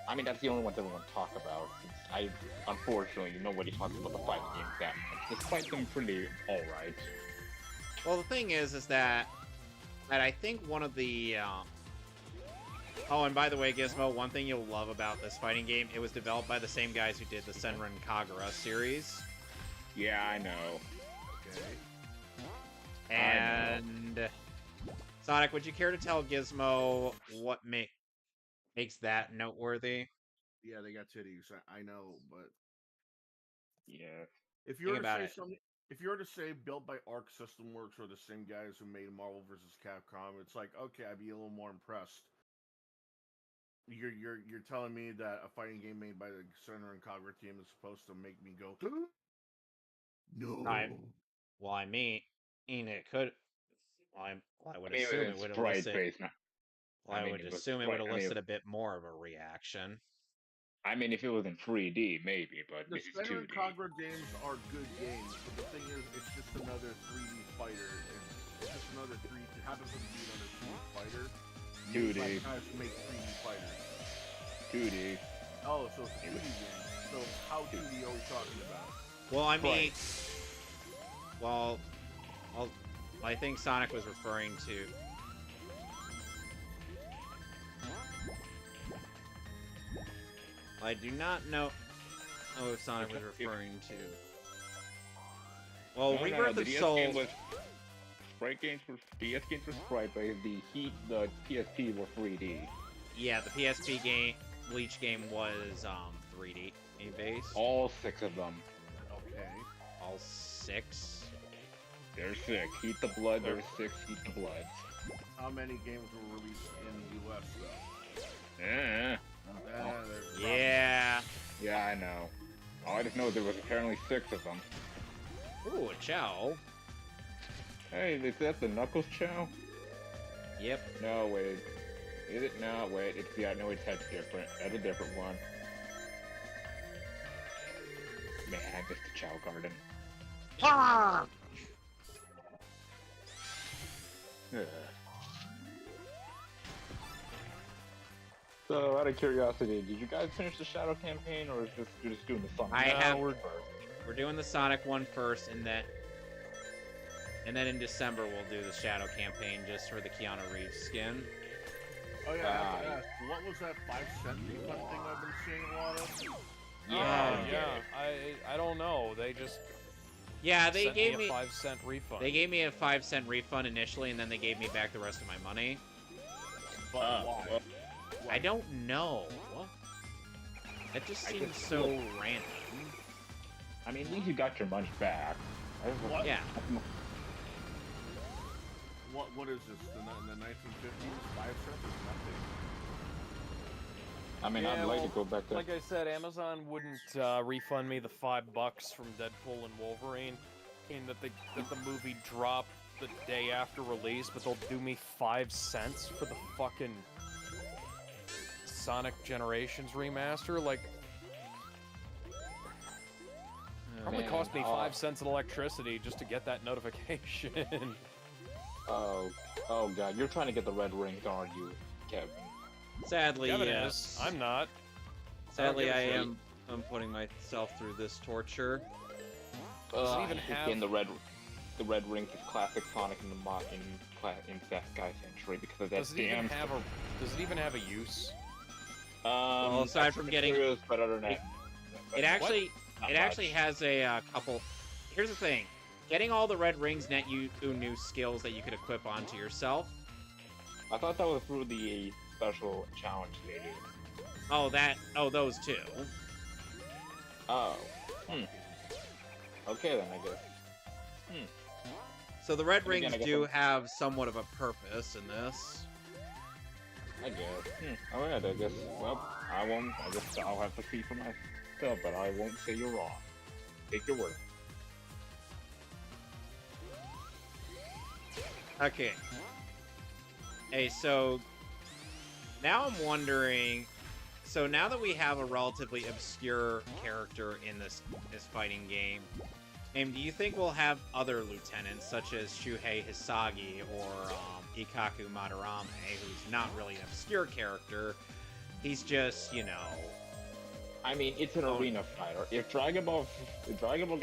I mean, that's the only one that everyone talk about. Unfortunately, nobody talks about the fighting games that much. Despite them pretty alright. Well, the thing is that I think one of the oh, and by the way, Gizmo, one thing you'll love about this fighting game, it was developed by the same guys who did the Senran Kagura series. Yeah, I know. Okay. And Sonic, would you care to tell Gizmo what makes that noteworthy? Yeah, they got titties. I know, but Yeah. if you were to about say it. something, if you were to say built by Arc System Works or the same guys who made Marvel vs. Capcom, it's like, okay, I'd be a little more impressed. You're telling me that a fighting game made by the Senran and Kagura team is supposed to make me go no. Well, I mean, it could. I would I mean, assume it it's would elicit. sprite-based. I would assume it would elicit a bit more of a reaction. I mean, if it was in 3D, maybe, but The this is Senran 2D. Kagura games are good games, but the thing is, it's just another 3D fighter. It's just another 3D. It happens to be another 3D fighter. 2D. Like guys who make 3D fighters. 2D. Oh, so it's a 2D game. So how 2D are we talking about? Well, I mean, well, I think Sonic was referring to. I do not know if Sonic was referring to. Well, Rebirth the of DS Soul. game was sprite games for DS games were sprite based. The PSP were 3D. Yeah, the PSP game, Bleach game was 3D based. All 6 of them. Okay. All 6. There's 6. Heat the blood. There's 6. Heat the blood. How many games were released in the US though? Yeah. There's Yeah. Yeah, I know. All I just know there was apparently 6 of them. Ooh, a Chow. Hey, is that the Knuckles Chow? Yep. No, wait. Is it? No, wait. It's no, it's that's different. That's a different one. Man, I missed the Chow Garden. Ah! Ugh. So, out of curiosity, did you guys finish the Shadow campaign, or is this you're just doing the Sonic? We're doing the Sonic one first, and then in December we'll do the Shadow campaign just for the Keanu Reeves skin. Oh yeah, I have to ask, what was that 5-cent refund thing I've been seeing a lot of? I don't know. They just They sent gave me me a 5-cent refund. They gave me a 5-cent refund initially, and then they gave me back the rest of my money. But why? I don't know. That just seems so random. I mean, at least you got your money back. What? Yeah. What what is this? In the 1950s, 5 cents is nothing. I mean, Yeah, I'd like well, to go back to. Like I said, Amazon wouldn't refund me the $5 from Deadpool and Wolverine, in that the movie dropped the day after release, but they'll do me 5 cents for the fucking Sonic Generations remaster. Like, probably Man, cost me 5 cents in electricity just to get that notification. Oh god, you're trying to get the red rings, aren't you, Kevin? Sadly, Kevin yes. is. I'm not. Sadly, give a I shit. am. I'm putting myself through this torture. Does it even I have- think in the red rings is classic Sonic in the in Sky Century because of that Does it even damn. have a? Does it even have a use? Well, aside from getting- materials, but other than that, It actually not it actually much. has a couple. Here's the thing: getting all the red rings net you new skills that you could equip onto yourself. I thought that was through the special challenge they did. Oh, those two. Oh. Okay then, I guess. So the red And again, rings I guess do I'm- have somewhat of a purpose in this. I guess. Alright, I guess. Well, I won't. I guess I'll have to see for myself, but I won't say you're wrong. Take your word. Okay. Hey, so now I'm wondering. So now that we have a relatively obscure character in this fighting game, do you think we'll have other lieutenants such as Shuhei Hisagi or Ikaku Madarame, who's not really an obscure character? He's just, you know. I mean, it's an arena fighter. If Dragon Ball can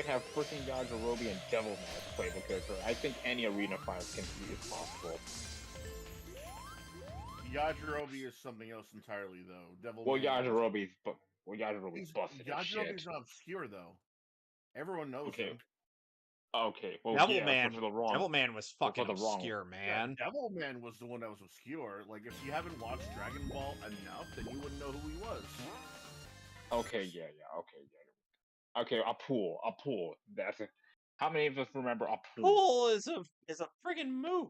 have freaking Yajirobe and Devilman as playable character, I think any arena fighter can be as possible. Yajirobe is something else entirely, though. Well, Yajirobe's busted as shit. Yajirobe's not obscure, though. Everyone knows Okay. him. Okay, well, Devilman, but for the wrong. Devilman was fucking the wrong- obscure, man. Yeah, Devilman was the one that was obscure. Like, if you haven't watched Dragon Ball enough, then you wouldn't know who he was. Okay, okay, Apul. That's it. How many of us remember Apul? Pool is a friggin' moot.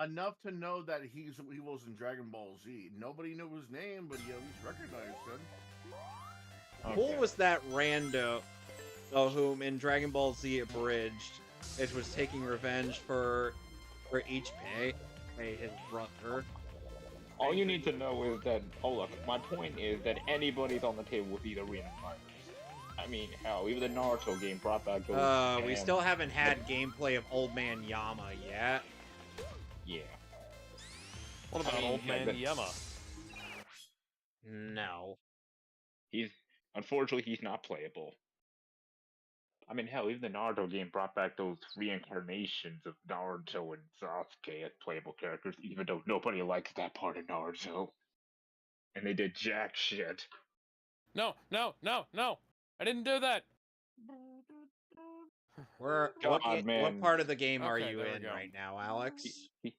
Enough to know that he was in Dragon Ball Z. Nobody knew his name, but you at least recognized him. Pool was that rando whom in Dragon Ball Z Abridged, it was taking revenge for Ichibei, his brother. All you need to know is that. Oh look, my point is that anybody's on the table with these arena fighters. I mean, hell, even the Naruto game brought back those. We still haven't had gameplay of Old Man Yama yet. Yeah. What about mean, Old Man yeah, Yama? No. Unfortunately, he's not playable. I mean, hell, even the Naruto game brought back those reincarnations of Naruto and Sasuke as playable characters, even though nobody likes that part of Naruto. And they did jack shit. No! I didn't do that! What part of the game are Okay, you there we in go. right now, Alex?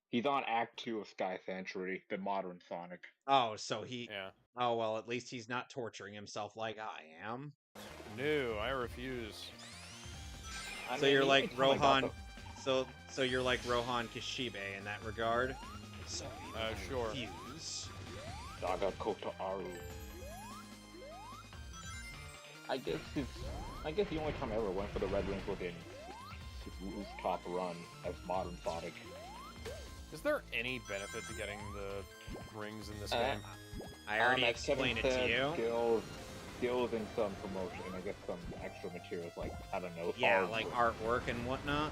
He's on Act 2 of Sky Sanctuary, the modern Sonic. Oh, so he... Yeah. Oh, well, at least he's not torturing himself like I am. No, I refuse. I So mean, you're he like ain't talking about Rohan... So you're like Rohan Kishibe in that regard? So you Sure. refuse. the Daga Koto Aru. I guess the only time I ever went for the Red Rings was in his top run as modern Sonic. Is there any benefit to getting the rings in this game? I already As Kevin explained it to said, you. Skills and some promotion, and I guess some extra materials like, I don't know, Yeah, artwork. like artwork and whatnot.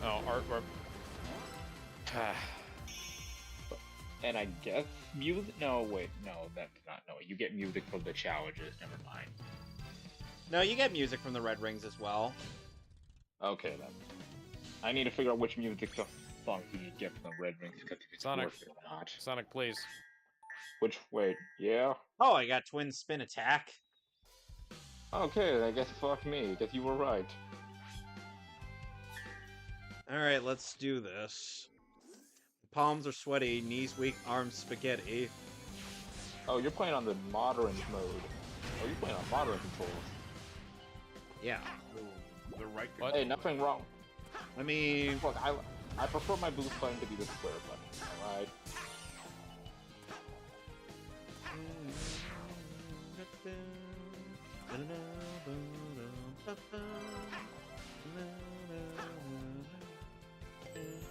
Oh, artwork. And I guess music. No, wait, no, that's not. No, you get music from the challenges. Never mind. No, you get music from the Red Rings as well. Okay then. I need to figure out which music songs you need to get from the Red Rings because if it's Sonic. worth it or not. Sonic, please. Wait, yeah. Oh, I got Twin Spin Attack. Okay, I guess fuck me. Guess you were right. Alright, let's do this. Palms are sweaty, knees weak, arms spaghetti. Oh, you're playing on the modern mode. Oh, you're playing on modern controls. Yeah. The right What? Hey, nothing wrong. I mean, Look, I prefer my boost button to be the square button. Alright.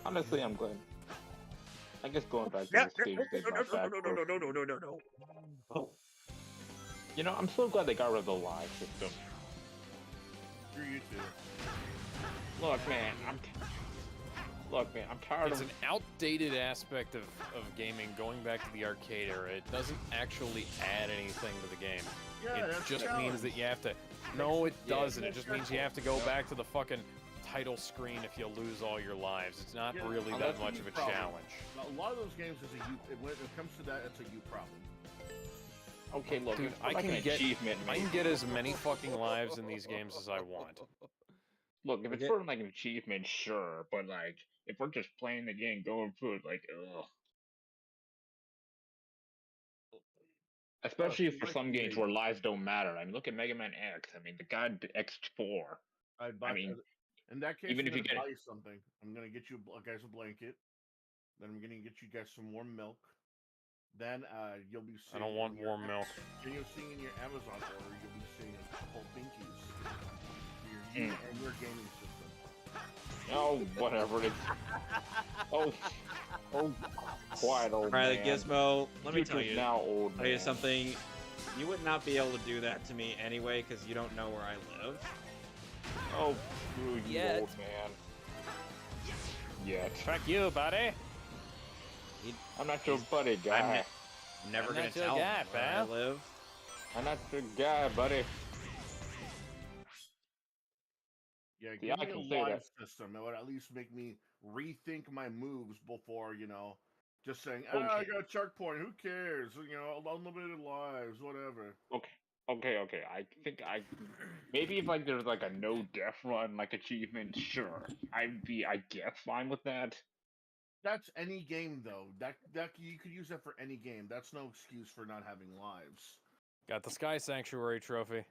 Honestly, I'm glad. I guess going back to the stage they brought back. You know, I'm so glad they got rid of the live system. Screw you too. Look, man, I'm tired It's of. an outdated aspect of gaming going back to the arcade era. It doesn't actually add anything to the game. Yeah, It that's just the means challenge. that you have to... No, it Yeah, doesn't. It just means you have to go Yeah. back to the fucking title screen if you lose all your lives. It's not Yeah, really well, that that's a much you of a problem. challenge. A lot of those games is a you. When it comes to that, it's a you problem. Okay, look, Dude, it's I like can an get achievement. I can maybe. get as many fucking lives in these games as I want. Look, if it's Okay. for like an achievement, sure, but like if we're just playing the game, going through it, like, ugh. Especially See, for like some the games where lives don't matter. I mean, look at Mega Man X. I mean, the guy X4. I'd buy. I mean, In that case, even I'm if you gonna get buy it, you something. I'm gonna get you guys a blanket. Then I'm gonna get you guys some warm milk. Then you'll be I seeing. don't want in your warm milk. Then you'll see in your Amazon order, you'll be seeing a couple binkies for you and your gaming system. oh, whatever. It's oh, quiet, old Riley man. Gizmo, let me You're tell just you, now old tell you man. something. You would not be able to do that to me anyway, because you don't know where I live. Oh, screw you, Yet. old man. Yet. Fuck you, buddy. I'm not your buddy, guy. I'm never I'm gonna not your tell guy, him where I pal. live. I'm not your guy, buddy. Yeah, Yeah, give I me a can say live that. system. It would at least make me rethink my moves before, just saying, I Okay. got a checkpoint. Who cares? Unlimited lives, whatever. Okay. I think maybe if like there's like a no death run like achievement, sure. I'd be, I guess, fine with that. That's any game though. That you could use that for any game. That's no excuse for not having lives. Got the Sky Sanctuary trophy.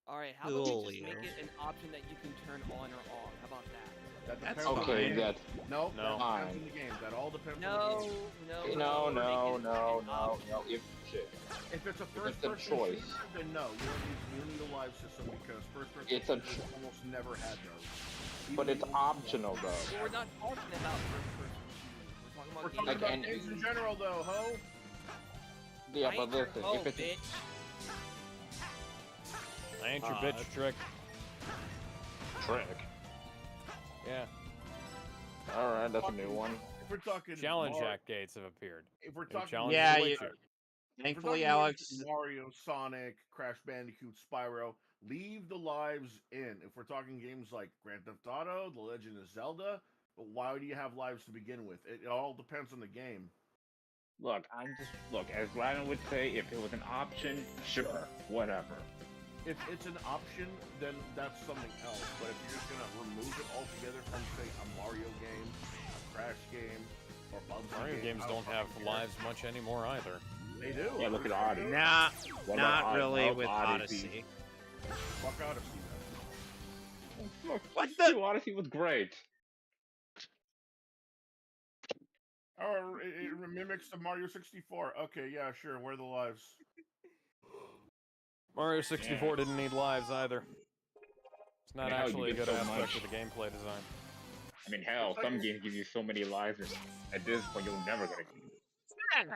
Alright, how about we just Coolio. make it an option that you can turn on or off? How about that? That That's depends on the Okay, game. that. No, No. that depends on the game. That all depends on the No, game. No. make it an option. If it's a If first it's a person choice. shooter, then no, you don't need a live system because first person It's a shooters almost never had those. But Even it's the old optional ones. though. But we're not talking about first-person shooters. We're We're talking talking about about Like, games and- in general though, ho. Yeah, I but ain't your listen, hoe, if it's bitch. I ain't your bitch trick. trick. Yeah. All right, that's a new one. If we're talking Challenge Mar- Jack gates have appeared. if we're New talking challenges Yeah, await you- you. if we're Thankfully, talking Alex. games like Mario, Sonic, Crash Bandicoot, Spyro, leave the lives in. If we're talking games like Grand Theft Auto, The Legend of Zelda, but why do you have lives to begin with? It all depends on the game. Look, look, as Ryan would say, if it was an option, sure, whatever. If it's an option, then that's something else. But if you're just gonna remove it altogether from, say, a Mario game, a Crash game, or Bubsy Mario game, games I don't have care. lives much anymore either. They do. Yeah, look at They Odyssey. do. Nah, What not about really Odyssey? with Odyssey? Odyssey. Fuck Odyssey. Look, What Dude, the? Odyssey was great. Oh, it mimics the Mario 64. Okay, yeah, sure. Where are the lives? Mario 64 didn't need lives either. It's not I mean, hell, you actually a get good so aspect much. of the gameplay design. I mean, hell, It's like some it's- games give you so many lives, and at this point, you'll never get a game.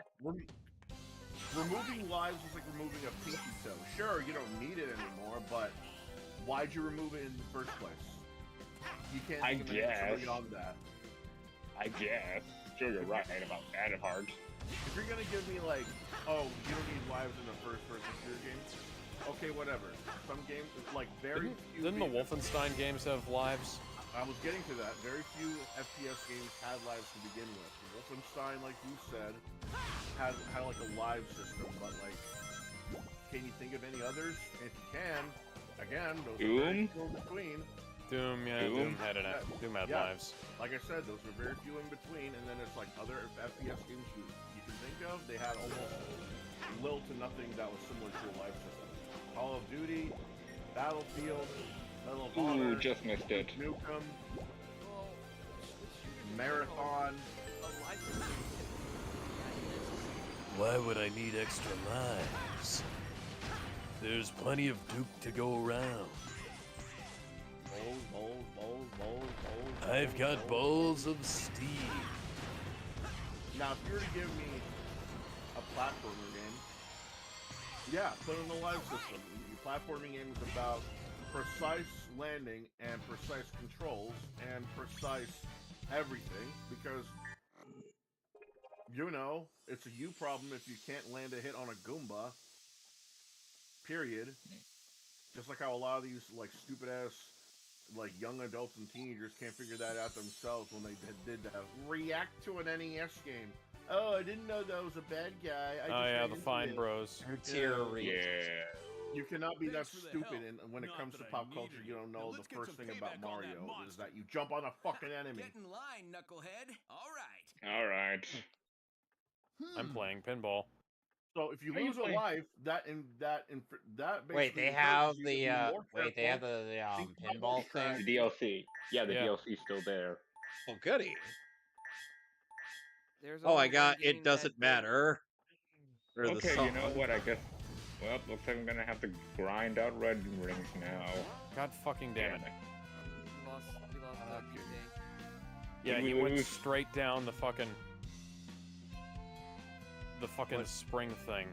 Removing lives is like removing a pinky toe. Sure, you don't need it anymore, but why'd you remove it in the first place? You can't I think of an answer guess. beyond that. I guess. Sure, you're right about that part. If you're gonna give me like, oh, you don't need lives in the first-person shooter games, okay, whatever. Some games, like very few. Didn't the games- Wolfenstein games have lives? I was getting to that. Very few FPS games had lives to begin with. Wolfenstein, like you said, had like a live system, but like, can you think of any others? If you can, again, those are very Doom? few in between. Doom, yeah, Doom had Doom had Yeah. lives. Like I said, those are very few in between, and then it's like other FPS games you can think of. They had almost little to nothing that was similar to a live system. Call of Duty, Battlefield, Medal of Honor, Ooh, just missed it. Nukem, Well, which shooter Why would I need extra lives? There's plenty of Duke to go around. Bowls. I've got balls of steel. Now, if you were to give me a platformer game, yeah, put in the live system. Your platforming game is about precise landing and precise controls and precise everything, because you know it's a you problem if you can't land a hit on a Goomba. Period. Just like how a lot of these like stupid ass like young adults and teenagers can't figure that out themselves when they did that react to an NES game. Oh, I didn't know that was a bad guy. I just got the into Fine it. Bros. Yeah. You cannot be that Thanks for the stupid, help. and when it Not comes to that I pop needed culture, you it. don't Now know let's the get first some thing about payback on that Mario is monster. that you jump on a fucking enemy. Get in line, knucklehead. All right. All right. I'm playing pinball. So if you Are you lose a playing? life, that basically Wait, they encourages have you to the be more wait, they careful. have the Think about pinball voice crack. thing. The DLC. Yeah, the Yeah. DLC's still there. Oh, goody. There's Oh, I only got one game it doesn't that matter. Or the Okay, you know song. what? I guess. Well, looks like I'm gonna have to grind out red rings now. God fucking damn it. we lost DJ. Yeah, We he went lose. straight down the fucking What? spring thing.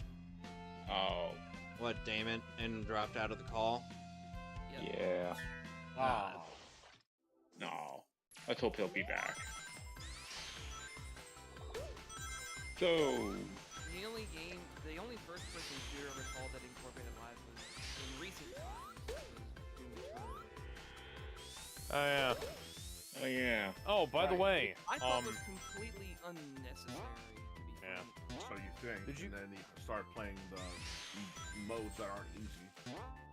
Oh, What, Damon? And dropped out of the call? Yep. yeah. Oh. No. Let's hope he'll be back. So, The only first-person shooter I recall that incorporated live was in recent times was Doom Eternal. Oh yeah. oh yeah. Oh, by the Right. way, I thought it was completely unnecessary, to be Yeah. frank. So you think, Did you- and then you start playing the modes that aren't easy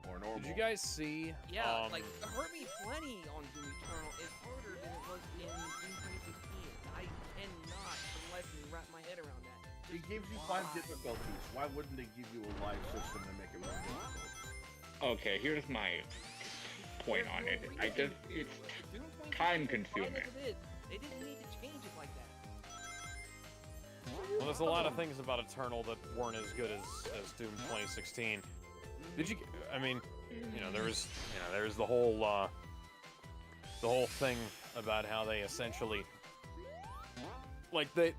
or normal. did you guys see? Yeah, like, it hurt me plenty on Doom Eternal is harder than it was in Doom 2016. I cannot, for the life of me, wrap my head around that. It gives you 5 difficulties. Why wouldn't they give you a live system to make it more difficult? Okay, here's my point on it. I just, it's Doom 2016 time was fine consuming. as it is. They didn't need to change it like that. Well, there's a lot of things about Eternal that weren't as good as Doom 2016. Did you? I mean, you know, there was the whole thing about how they essentially, like, they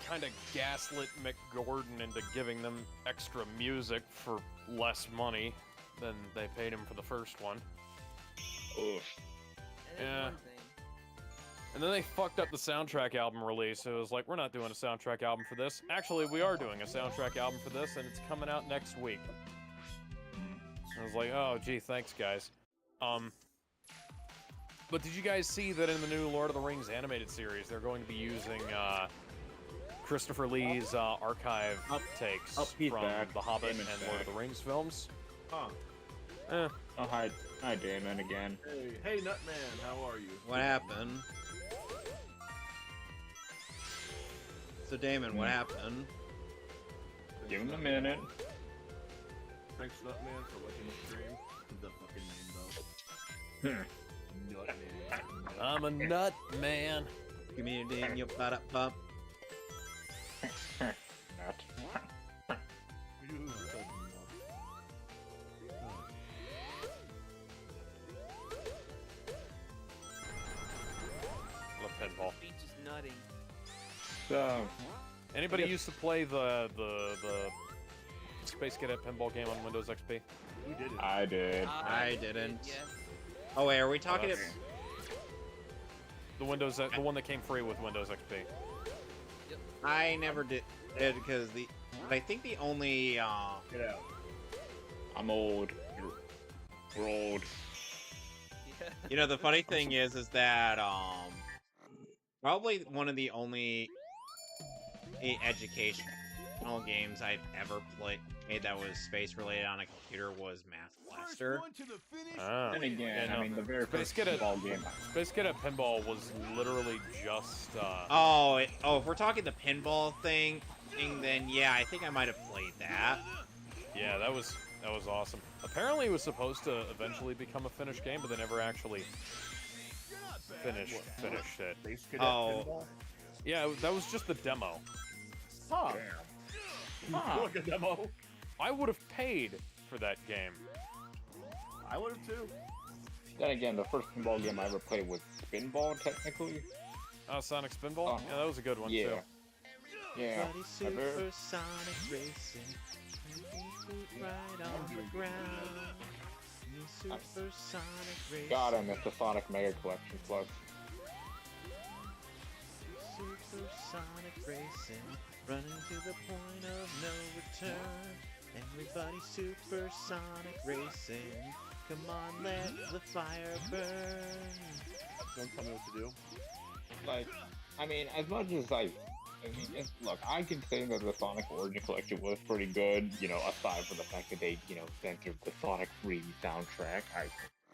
kind of gaslit Mick Gordon into giving them extra music for less money than they paid him for the first one. Oof. And that's Yeah. one thing. And then they fucked up the soundtrack album release. It was like, we're not doing a soundtrack album for this. Actually, we are doing a soundtrack album for this, and it's coming out next week. I was like, oh, gee, thanks, guys. But did you guys see that in the new Lord of the Rings animated series, they're going to be using Christopher Lee's archive takes he's from back. The Hobbit Damon's and Lord of back. the Rings films? Huh. Eh. Oh, hi Damon again. Hey, Nutman, how are you? What happened? So, Damon, what happened? Give him a minute. Thanks, Nutman, for letting me stream. The fucking name, though. Nutman. I'm a nut man. Give me your ding, your butt up bump. Not. You said no. Love pinball. Beach is nutty. So, Anybody used to play the Space Cadet pinball game on Windows XP? Who did it? I did. I didn't. Yes. Oh, wait, are we talking that's- The one that came free with Windows XP. I never did because I think the only Get out. I'm old. We're old. Yeah. you know, the funny thing is that probably one of the only educational games I've ever played that was space related on a computer was Math Blaster. Ah. Then again, Yeah, no. I mean, the very Space first Cadet- ball game. Space Cadet pinball was literally just If we're talking the pinball thing, then yeah, I think I might have played that. yeah, that was awesome. Apparently it was supposed to eventually become a finished game, but they never actually finished it. Space Cadet Oh. Pinball? Yeah, that was just the demo. Huh. Damn. Huh. Look, a demo. I would have paid for that game. I would have too. Then again, the first pinball game I ever played was Spinball, technically. Oh, Sonic Spinball? Yeah, that was a good one, Yeah. too. Yeah. Everybody I ver- supersonic racing. Right on the ground. Supersonic racing. God, I missed the Sonic Mega Collection Plus. Supersonic racing. Running to the point of no return. Everybody supersonic racing. Come on, let the fire burn. Don't tell me what to do. Like, I mean, as much as look, I can say that the Sonic Origin Collection was pretty good, you know, aside from the fact that they, you know, censored the Sonic 3 soundtrack. I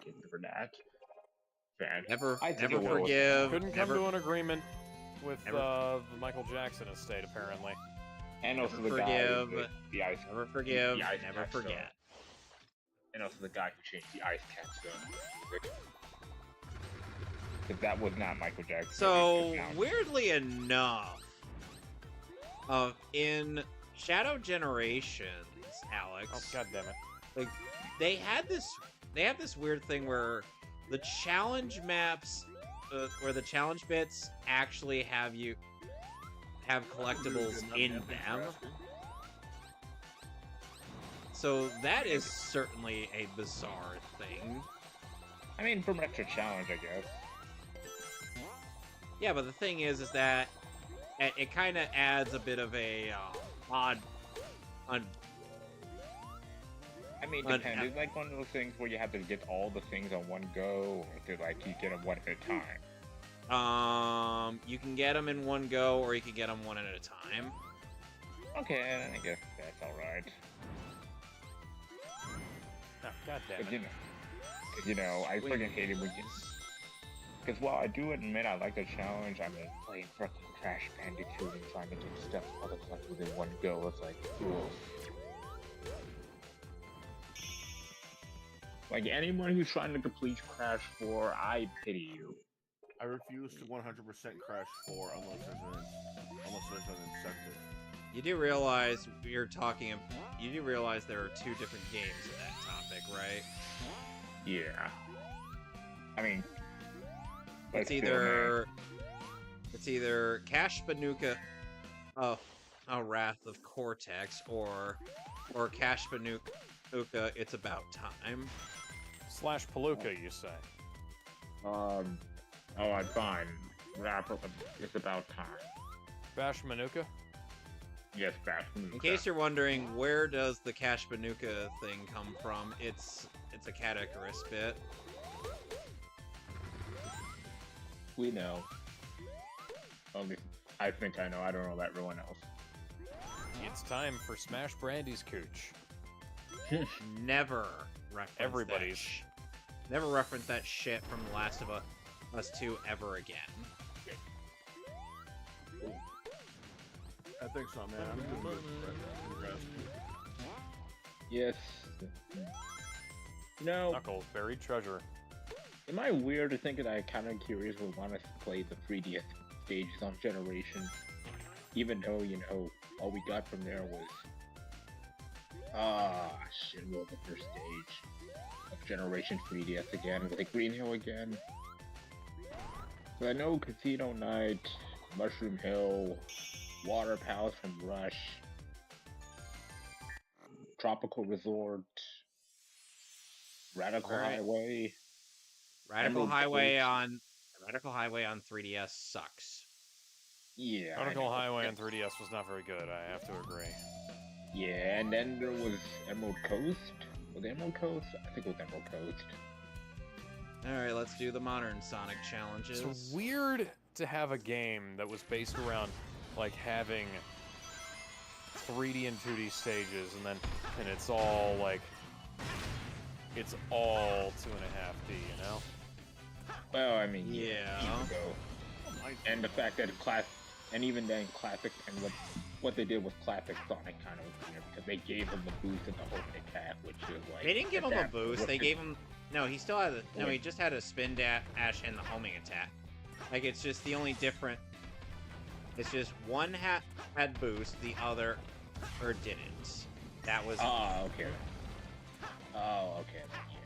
give them for that. Fan. Never I think it was. forgive. Couldn't come never, to an agreement with Never- the Michael Jackson estate, apparently. And also Never the guy forgive. with the ice. never forgive. the ice Never capstone. forget. And also the guy who changed the ice capstone. Because that was not Michael Jackson. So Now- weirdly enough, in Shadow Generations, Alex, Oh, god damn it. like they have this weird thing where the challenge maps, where the challenge bits actually have collectibles in them. So that is certainly a bizarre thing. I mean, from an extra challenge, I guess. Yeah, but the thing is that it kind of adds a bit of a odd. I mean, Un- depends. It's like one of those things where you have to get all the things on one go, or to like you get them one at a time. You can get them in one go, or you can get them one at a time. Okay, I guess that's all right. Oh, god damn But it. you know, I freaking hate it when you. Because while I do admit I like the challenge, I mean, playing freaking Crash Bandicoot and trying to get stuff all the collectibles in one go, it's like, oof. Like, anyone who's trying to complete Crash 4, I pity you. I refuse to 100% Crash 4 unless there's an incentive. You do realize you do realize there are two different games in that topic, right? Yeah. I mean, It's but still, man. either Cash Banuka, Wrath of Cortex, or Cash Banuka, It's About Time. Slash Palooka, you say. Oh, I'm fine. Wrap up. It's about time. Bash Manuka? Yes, Bash. In case you're wondering, where does the Cash Banuka thing come from? It's a Catacrys bit. We know. Only I think I know. I don't know about everyone else. It's time for Smash Brandy's Cooch. Never reference Everybody's. Never reference that shit from The Last of Us 2 ever again. I think so, man. I'm doing good. Yes. No. Knuckles, buried treasure. Am I weird to think that I kind of curious would want to play the 3DS stages on Generation, even though you know all we got from there was shit, well, the first stage of Generation 3DS again with the Green Hill again. So I know Casino Night, Mushroom Hill, Water Palace from Rush, Tropical Resort, Radical Alright. Highway. Radical Emerald Highway on 3DS sucks. Yeah. I Radical know. Highway on 3DS was not very good, I have to agree. Yeah, and then there was Emerald Coast. Was it Emerald Coast? I think it was Emerald Coast. Alright, let's do the modern Sonic challenges. It's weird to have a game that was based around, like, having 3D and 2D stages, and it's all, like, it's all 2.5D, you know? Well, I mean, Yeah. even though- and the fact that And even then, classic and what they did with classic Sonic kind of was weird because they gave him a boost in the homing attack, which is like They didn't give him a boost. They gave him no. He still had no. Wait. He just had a spin dash and the homing attack. Like it's just the only different. It's just one had boost, the other or didn't. That was. Oh, okay. Oh, okay. Yeah.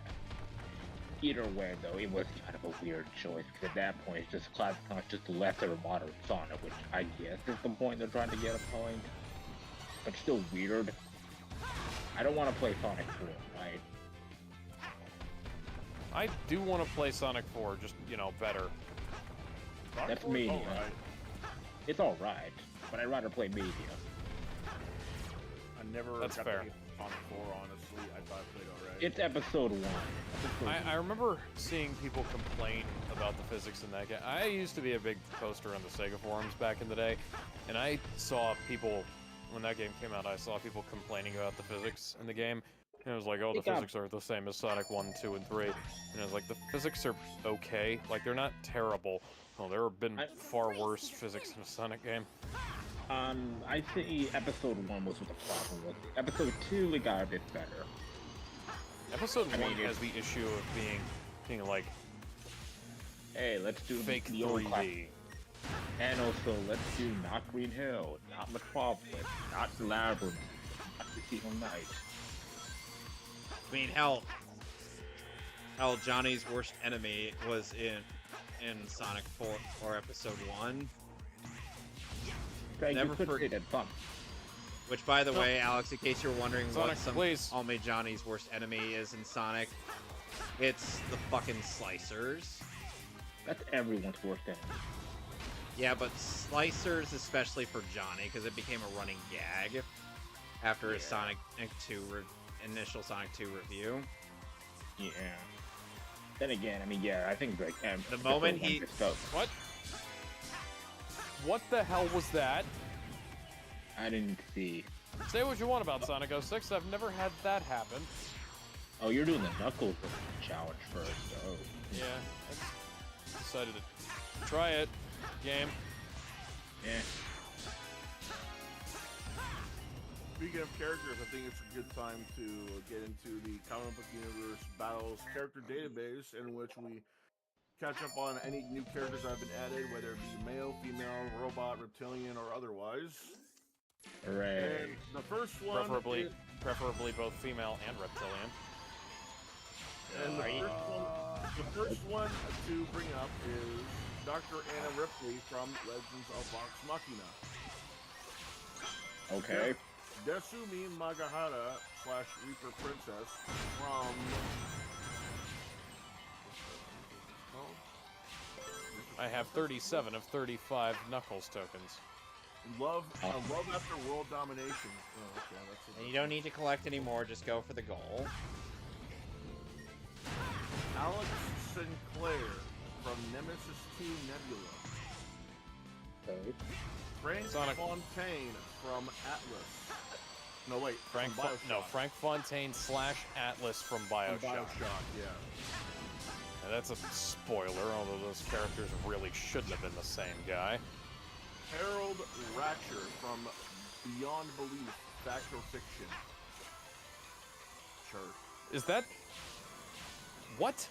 Either way, though, it was kind of a weird choice because at that point, it's just classic Sonic, just lesser modern Sonic, which I guess is the point they're trying to get a point. But still weird. I don't want to play Sonic 4, right? I do want to play Sonic 4, just, you know, better. That's Sonic 4's Mania. alright. It's alright, but I'd rather play Mania. I never That's got fair. to get Sonic 4, honestly. I thought I played alright. It's episode 1. I remember seeing people complain about the physics in that game. I used to be a big poster on the Sega forums back in the day, and I saw people, when that game came out, I saw people complaining about the physics in the game. And it was like, oh, the physics are the same as Sonic 1, 2, and 3. And I was like, the physics are okay. Like, they're not terrible. Well, there have been far worse physics in a Sonic game. I think episode 1 was what the problem was. Episode 2, it got a bit better. Episode I 1 mean, has the issue of being like, Hey, let's do fake the old 3D. And also, let's do not Green Hill, not Metropolis, not Labyrinth, not Casino Night. I mean, hell, Johnny's worst enemy was in Sonic 4 or Episode 1. Craig, Never you could forget- say that fun. Which, by the way, Alex, in case you're wondering Sonic, please. Almay Johnny's worst enemy is in Sonic, it's the fucking Slicers. That's everyone's worst enemy. Yeah, but Slicers, especially for Johnny, because it became a running gag after his Sonic 2 initial Sonic 2 review. Yeah. Then again, I mean, yeah, I think like The moment he- What? What the hell was that? I didn't see. Say what you want about Sonic 06, I've never had that happen. Oh, you're doing the Knuckles challenge first. Oh. Yeah, I just decided to try it. Game. Yeah. Speaking of characters, I think it's a good time to get into the Comic Book Universe Battles character database, in which we catch up on any new characters that have been added, whether it be male, female, robot, reptilian, or otherwise. Hooray. And the first one, Preferably both female and reptilian. and the first one to bring up is Dr. Anna Ripley from Legends of Vox Machina. Okay. Desumi Magahara / Reaper Princess from. I have 37 of 35 Knuckles tokens. Love After World Domination. Oh, okay, that's And you don't need to collect anymore, just go for the goal. Alex Sinclair from Nemesis 2 Nebula. Okay. Frank Sonic. Fontaine from Atlas. No, wait. Frank from Bioshock. Frank Fontaine / Atlas from Bioshock. From Bioshock, yeah. Now, that's a spoiler, although those characters really shouldn't have been the same guy. Harold Ratcher from Beyond Belief, Fact or Fiction. Sure. Is that... What?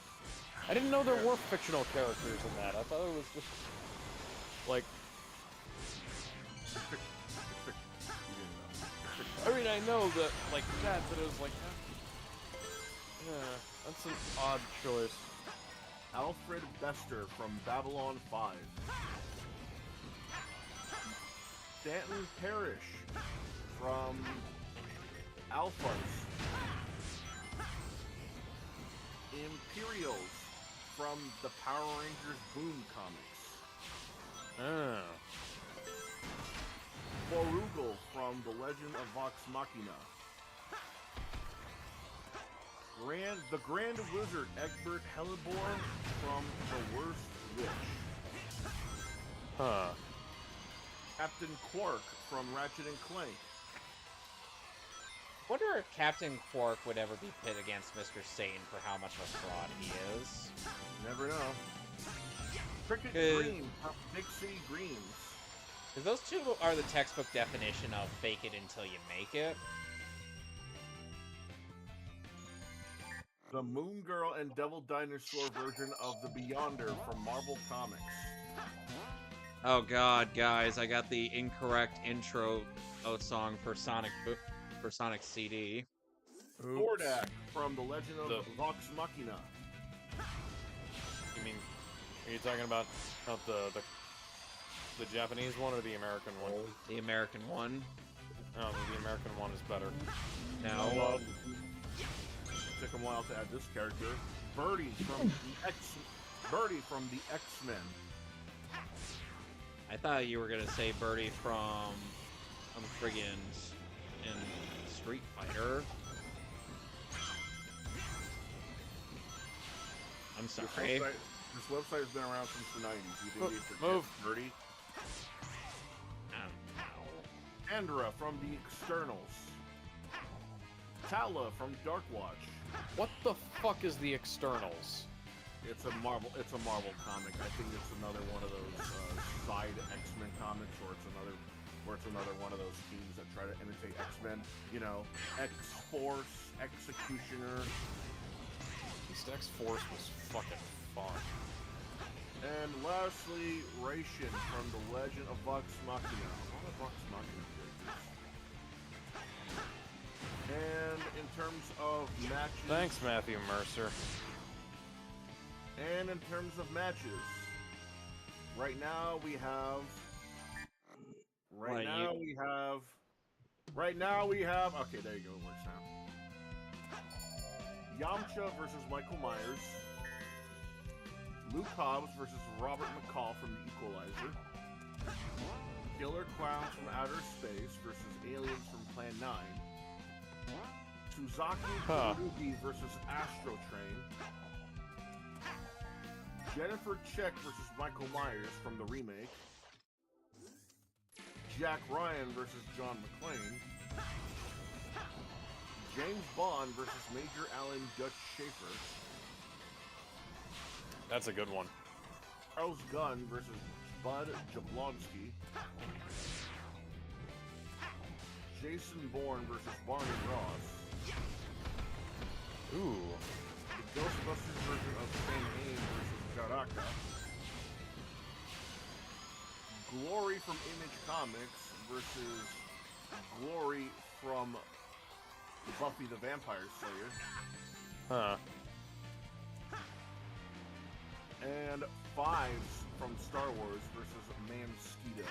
I didn't know there were fictional characters in that. I thought it was just... Like... I mean, I know that, like, that, but it was like... Yeah, that's an odd choice. Alfred Bester from Babylon 5. Stanton Parrish from Alphas. Imperials from the Power Rangers Boom comics. Oh. Borugal from The Legend of Vox Machina. The Grand Wizard Egbert Hellebor from The Worst Witch. Huh. Captain Quark from Ratchet and Clank. Wonder if Captain Quark would ever be pit against Mr. Satan for how much of a fraud he is. Never know. Cricket Good. Green from Big City Greens. Because those two are the textbook definition of fake it until you make it. The Moon Girl and Devil Dinosaur version of the Beyonder from Marvel Comics. Oh god, guys, I got the incorrect intro song for Sonic CD. Thordak from The Legend of Vox Machina. You mean, are you talking about the Japanese one or the American one? The American one. Oh, the American one is better. No. Took a while to add this character. Birdie from the X-Men. I thought you were gonna say Birdie from friggin' in Street Fighter. I'm sorry. This website has been around since the 90s. You think you forget Move. Birdie? Andra from the Externals. Tala from Darkwatch. What the fuck is the Externals? It's a Marvel comic. I think it's another one of those side X-Men comics, or it's another one of those teams that try to imitate X-Men. You know, X-Force, Executioner. At least X-Force was fucking fun. And lastly, Ration from The Legend of Vox Machina. A lot of Vox Machina characters. And in terms of matches... Thanks, Matthew Mercer. And in terms of matches, right now we have... Right now we have... Okay, there you go, it works now. Yamcha versus Michael Myers. Luke Hobbs versus Robert McCall from The Equalizer. Killer Clowns from Outer Space versus Aliens from Plan 9. Suzaki Karugi versus Astro Train. Jennifer Check versus Michael Myers from the remake. Jack Ryan versus John McClane. James Bond versus Major Alan Dutch Schaefer. That's a good one. Charles Gunn versus Bud Jablonski. Jason Bourne versus Barney Ross. Ooh. The Ghostbusters version of Sam Hain versus Garaka. Glory from Image Comics versus Glory from Buffy the Vampire Slayer. Huh. And Fives from Star Wars versus Mansquito.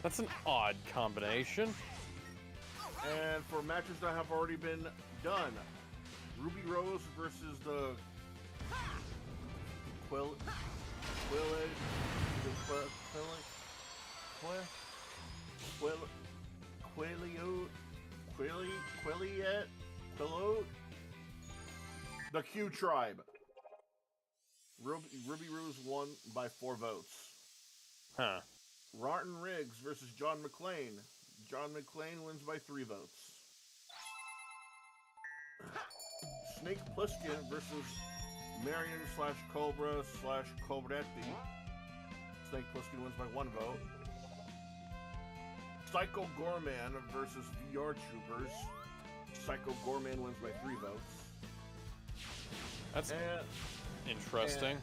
That's an odd combination. And for matches that have already been done, Ruby Rose versus the the Q Tribe. Ruby Rose won by 4 votes. Huh. Martin Riggs versus John McClane. John McClane wins by 3 votes. Snake Plissken versus Marion / Cobra / Cobretti. Snake Plissken wins by 1 vote. Psycho Gorman versus VR Troopers. Psycho Gorman wins by 3 votes. That's interesting.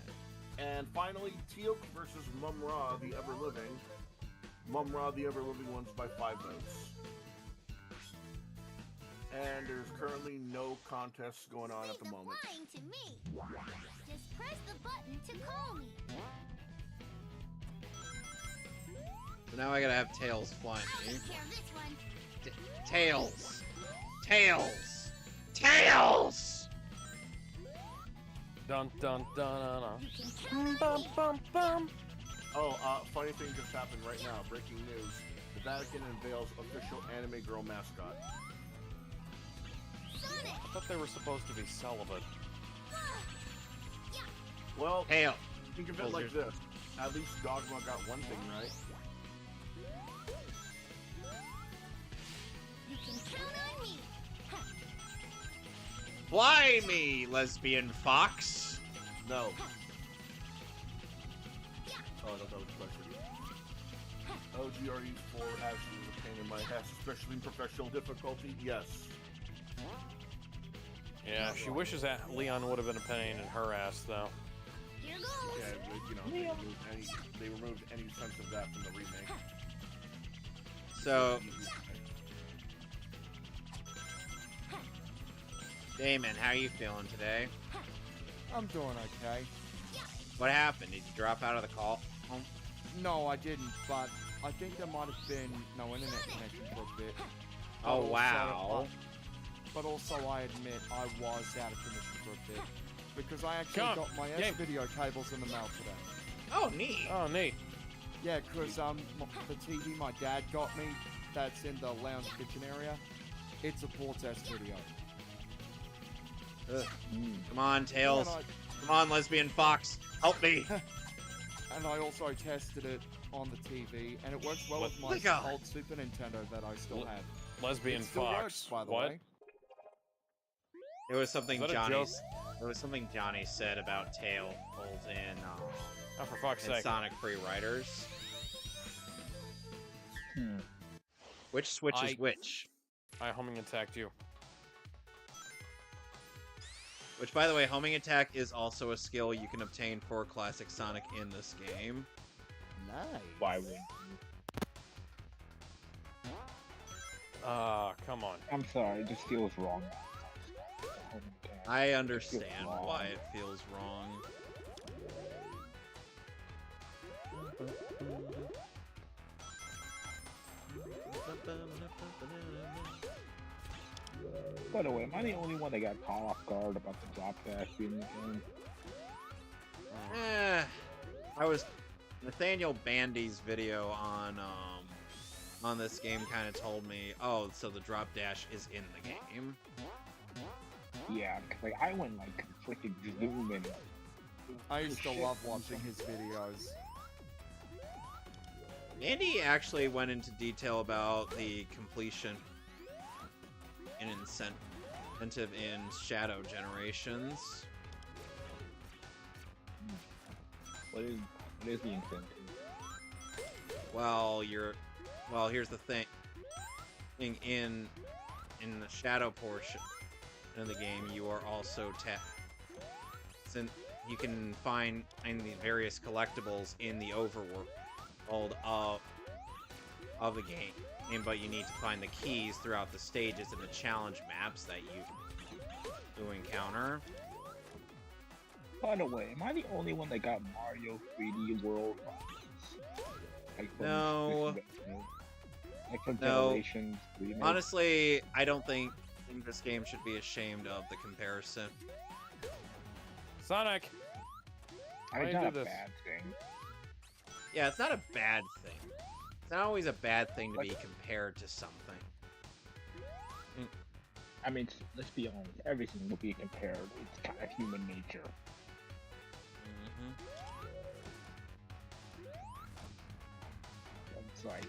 And finally, Teal'c versus Mum-Ra, the Ever-Living. Mum-Ra, the Ever-Living wins by 5 votes. And there's currently no contests going on at the moment. Applying to me. Just press the button to call me. So now I gotta have Tails flying. I'll take care of this one. Tails! Tails! Tails! Dun dun dun dun dun. You can count on me. Bum bum. Oh, funny thing just happened right now. Breaking news. The Vatican unveils official anime girl mascot. Sonic. I thought they were supposed to be celibate. Well, Tail! think of it like this. At least Dogma got one thing right. You can count on me. Fly me, lesbian fox! No. Oh, I thought that was question. LGRE 4 actually was a pain in my ass, especially in professional difficulty. Yes. Yeah, she wishes that Leon would have been a pain in her ass, though. Here goes. Yeah, but, you know, they removed any sense of that from the remake. So, Damon, how you feeling today? I'm doing okay. What happened? Did you drop out of the call? No, I didn't, but I think there might have been no internet connection for a bit. But Oh, also, wow. But also, I admit I was out of commission for a bit because I actually Come on, got my game. S-video cables in the mail today. Oh, neat. Oh, neat. Yeah, because the TV my dad got me, that's in the lounge kitchen area, it supports S-video. Ugh. Come on, Tails. And Come on, lesbian fox. Help me. and I also tested it on the TV, and it works well What? with Oh my my God. old Super Nintendo that I still have. Lesbian It still fox. works, by the What? way. There was something Is that a Johnny. joke? There was something Johnny said about Tails Oh, for fuck's in sake. Sonic Free Riders. Hmm. Which switch is I- which? I homing attacked you. Which, by the way, homing attack is also a skill you can obtain for classic Sonic in this game. Nice. Why wouldn't you? Ah, come on. I'm sorry, it just feels wrong. I understand wrong. why it feels wrong. By the way, am I the only one that got caught off guard about the drop dash being in the game? I was Nathaniel Bandy's video on this game kind of told me, oh, so the drop dash is in the game. Yeah, because like I went like freaking zooming. I used to love watching his videos. Bandy actually went into detail about the completion and incentive in Shadow Generations. What is the incentive? Well, here's the thing. In the Shadow portion of the game, you are also since you can find the various collectibles in the overworld of the game, but you need to find the keys throughout the stages and the challenge maps that you encounter. By the way, am I the only one that got Mario 3D World? Like from No. Like from No. Generations remake? Honestly, I don't think this game should be ashamed of the comparison. Sonic! I mean, why it's not do a this? bad thing. Yeah, it's not a bad thing. It's not always a bad thing to be compared to something. I mean, let's be honest, everything will be compared. It's kind of human nature. It's like,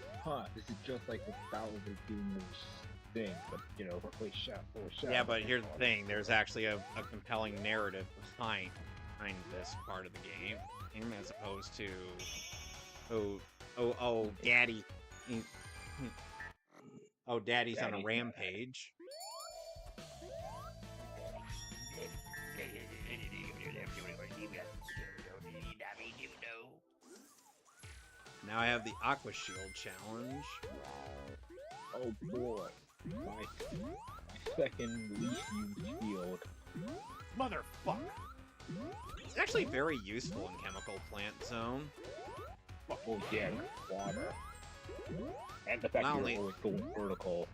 this is just like the Bowser Jr.'s thing, but you know, replace Shadow. Yeah, but here's the thing. There's actually a compelling narrative behind this part of the game, as opposed to, daddy. Oh, daddy's on a Daddy's rampage. Now I have the Aqua Shield challenge. Oh boy, my second least used shield. Motherfucker! It's actually very useful in Chemical Plant Zone. Oh yeah, water. And the fact Not that only- you're always going vertical.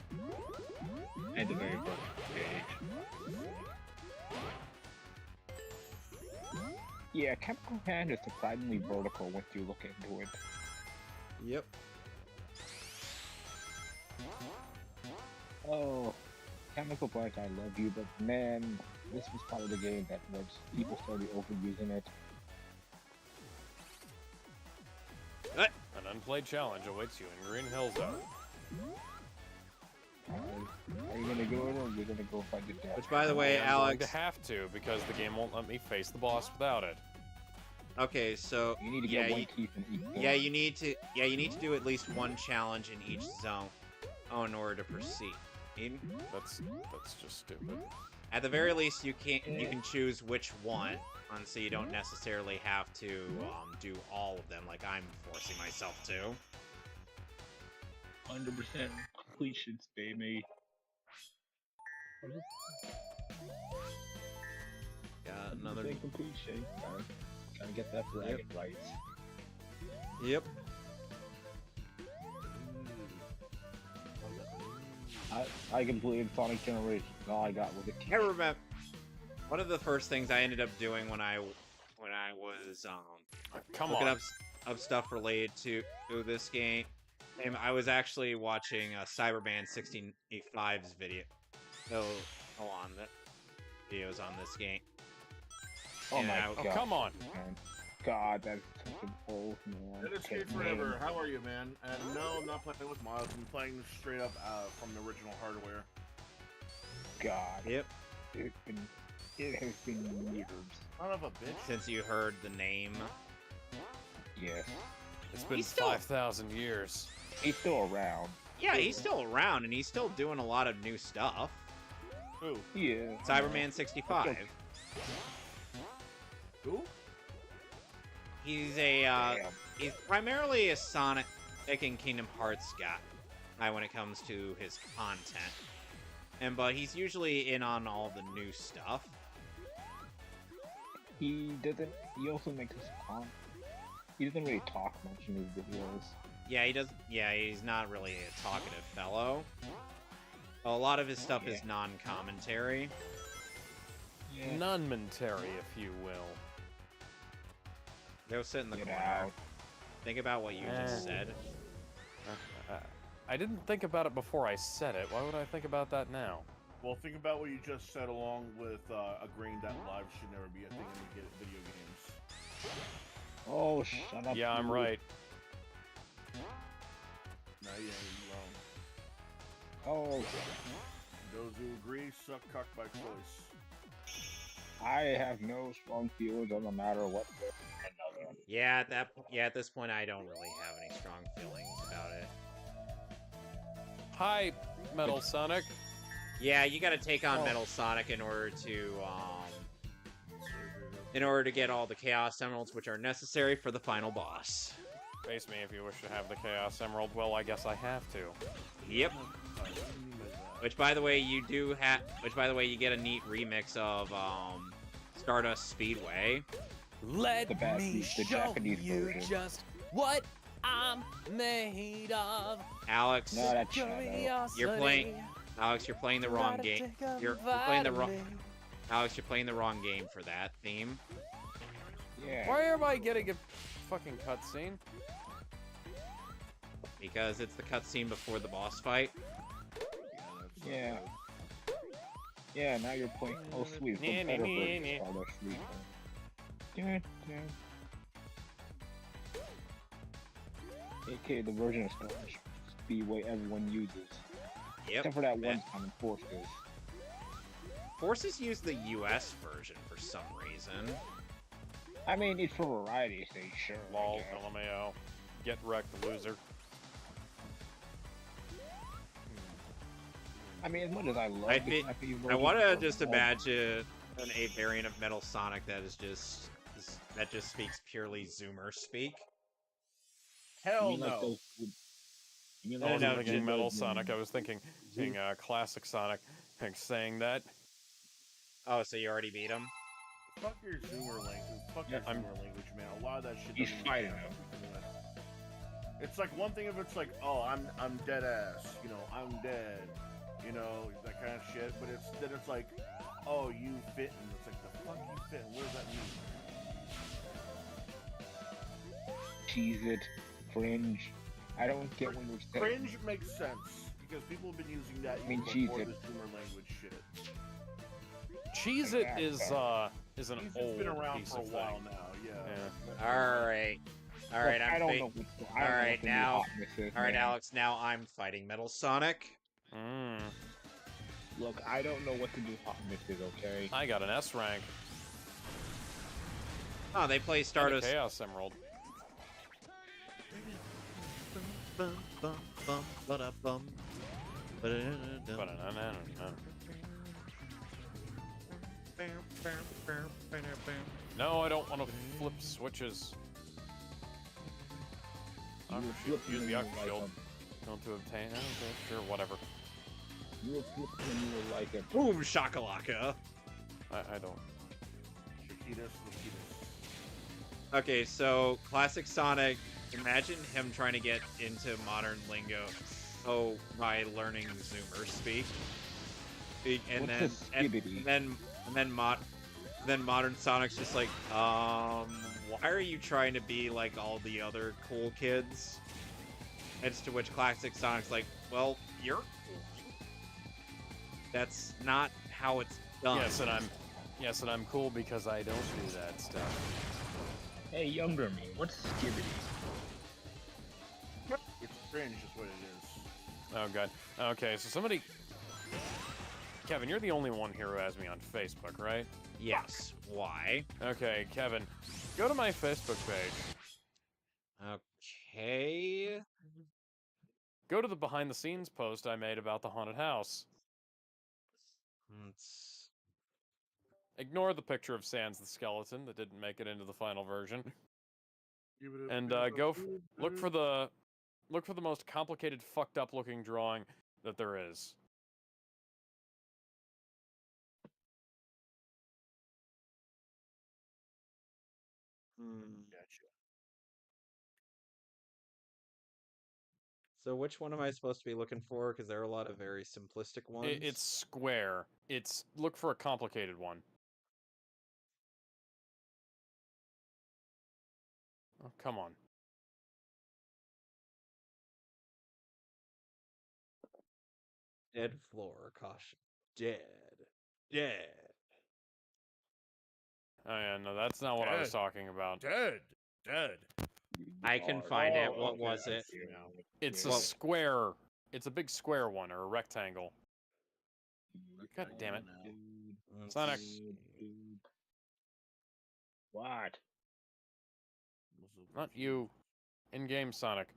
And the very first stage. Yeah, Chemical Hand is surprisingly vertical once you look into it. Yep. Oh, Chemical Plant, I love you, but man, this was part of the game that once people started overusing it. An unplayed challenge awaits you in Green Hill Zone. Are you gonna go or are you gonna go find the death? Which, by the way, I'm going Alex, to have to, because the game won't let me face the boss without it. Okay, so You need to yeah, get white teeth in each yeah, zone. you need to do at least one challenge in each zone, in order to proceed. That's just stupid. At the very least, you can choose which one, so you don't necessarily have to do all of them like I'm forcing myself to. 100% completions, baby. Got another. Completion. Gotta get that flag right. Yep. I completed Sonic Generation. All I got was a I remember one of the first things I ended up doing when I was Come looking on. up stuff related to this game. And I was actually watching Cyberman 65's video. So, that videos on this game. Oh And my I- god. Come on. Man. God, that's such a bull, man. Let it skate forever. How are you, man? And no, I'm not playing with mods. I'm playing straight up from the original hardware. God. Yep. It has been years. Son of a bitch. Since you heard the name. Yes. It's been He's still- 5,000 years. He's still around. Yeah, he's still around and he's still doing a lot of new stuff. Who? Yeah. Cyberman 65. Who? He's Damn. he's primarily a Sonic and Kingdom Hearts guy when it comes to his content. But he's usually in on all the new stuff. He also makes us talk. He doesn't really talk much in his videos. Yeah, he does. Yeah, he's not really a talkative fellow. A lot of his stuff is non-commentary. Yeah. Non-mentary, if you will. Go sit in the Get corner. out. Think about what you just said. I didn't think about it before I said it. Why would I think about that now? Well, think about what you just said, along with agreeing that live should never be a thing in video games. Oh, shut up. Yeah, I'm you. right. No, you ain't wrong. Oh, Those who agree suck cock by choice. I have no strong feelings on the matter whatsoever. Yeah, at this point, I don't really have any strong feelings about it. Hi, Metal Sonic. Yeah, you got to take on Oh. Metal Sonic in order to get all the Chaos Emeralds, which are necessary for the final boss. Face me if you wish to have the Chaos Emerald. Well, I guess I have to. Yep. Which, by the way, you get a neat remix of Stardust Speedway. Let the Japanese version. just what I'm made of. Alex, No, that's Shadow. you're playing the wrong game. You're playing the wrong. Alex, you're playing the wrong game for that theme. Yeah. Why am I getting a fucking cutscene? Because it's the cutscene before the boss fight. Yeah. Yeah, now you're playing. Oh, sweet. Nah, The nah, better nah, version nah. of Stardust Speedway. Dun, dun. AKA the version of Stardust Speedway everyone uses. Yep. Except for that one time in Forces. Forces use the US version for some reason. I mean, it's for variety's sake, sure. I Lol, guess. LMAO. Get wrecked, loser. I mean, as much as I love I the think- crappy I version want to of just all- imagine a variant of Metal Sonic that just speaks purely Zoomer speak. You Hell mean like no. those- you mean I like wasn't no, thinking Metal those- Sonic. I was thinking Classic Sonic. Like, saying that. Oh, so you already beat him? Fuck your Zoomer language. Fuck your Yeah, Zoomer language, man. A lot of that shit. He's doesn't fighting even him. have It's like one thing if it's like, oh, I'm dead ass, you know, I'm dead, you know, that kind of shit. But it's like, oh, you fit, and it's like, the fuck you fit, and what does that mean? Cheese it, cringe. I don't get what you're saying. Cringe makes sense because people have been using that mean, even cheese before it. this Zoomer language shit. Cheese It is an It's old been around piece for a of while thing. now, yeah. All right. All right, Look, I don't know All what right, the new now- hotness is, right, man. Alex. Now I'm fighting Metal Sonic. Look, I don't know what the new hotness is, okay? I got an S rank. Oh, they play And a Stardust. Chaos Emerald. No, I don't want to flip switches. I'm You use the flip Aqua Shield. Don't to obtain. Okay, sure, whatever. You were flipping you were like a Boom shakalaka. I don't. Chiquitas, Chiquitas. Okay, so classic Sonic. Imagine him trying to get into modern lingo. Oh, by learning Zoomer speak. And What's a skibbity? then modern Sonic's just like, why are you trying to be like all the other cool kids? It's to which classic Sonic's like, well, you're cool. That's not how it's done. Yes, and I'm cool because I don't do that stuff. Hey, younger me, what's skibbity? It's cringe, is what it is. Oh god. Okay, so somebody. Kevin, you're the only one here who has me on Facebook, right? Yes. Why? Okay, Kevin, go to my Facebook page. Okay. Go to the behind the scenes post I made about the haunted house. Let's... Ignore the picture of Sans the skeleton that didn't make it into the final version, and look for the most complicated, fucked up looking drawing that there is. Gotcha. So which one am I supposed to be looking for? Because there are a lot of very simplistic ones. It's square. Look for a complicated one. Oh, come on. Dead floor, caution. Dead. Dead. Oh yeah, no, that's not what I was talking about. Dead. I can find it. What was it? It's a Well- square. It's a big square one, or a rectangle. God damn it. Let's Sonic. see. What? Not you. In-game Sonic.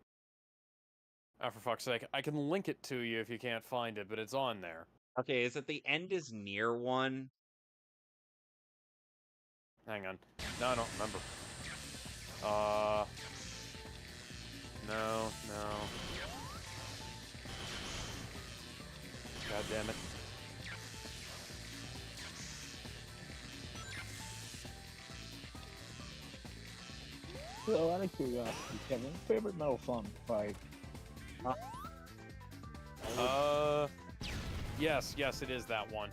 Ah, for fuck's sake. I can link it to you if you can't find it, but it's on there. Okay, is it the end is near one? Hang on. No, I don't remember. No. God damn it. So, out of curiosity, Kevin, favorite Metal Sonic fight? Yes, it is that one.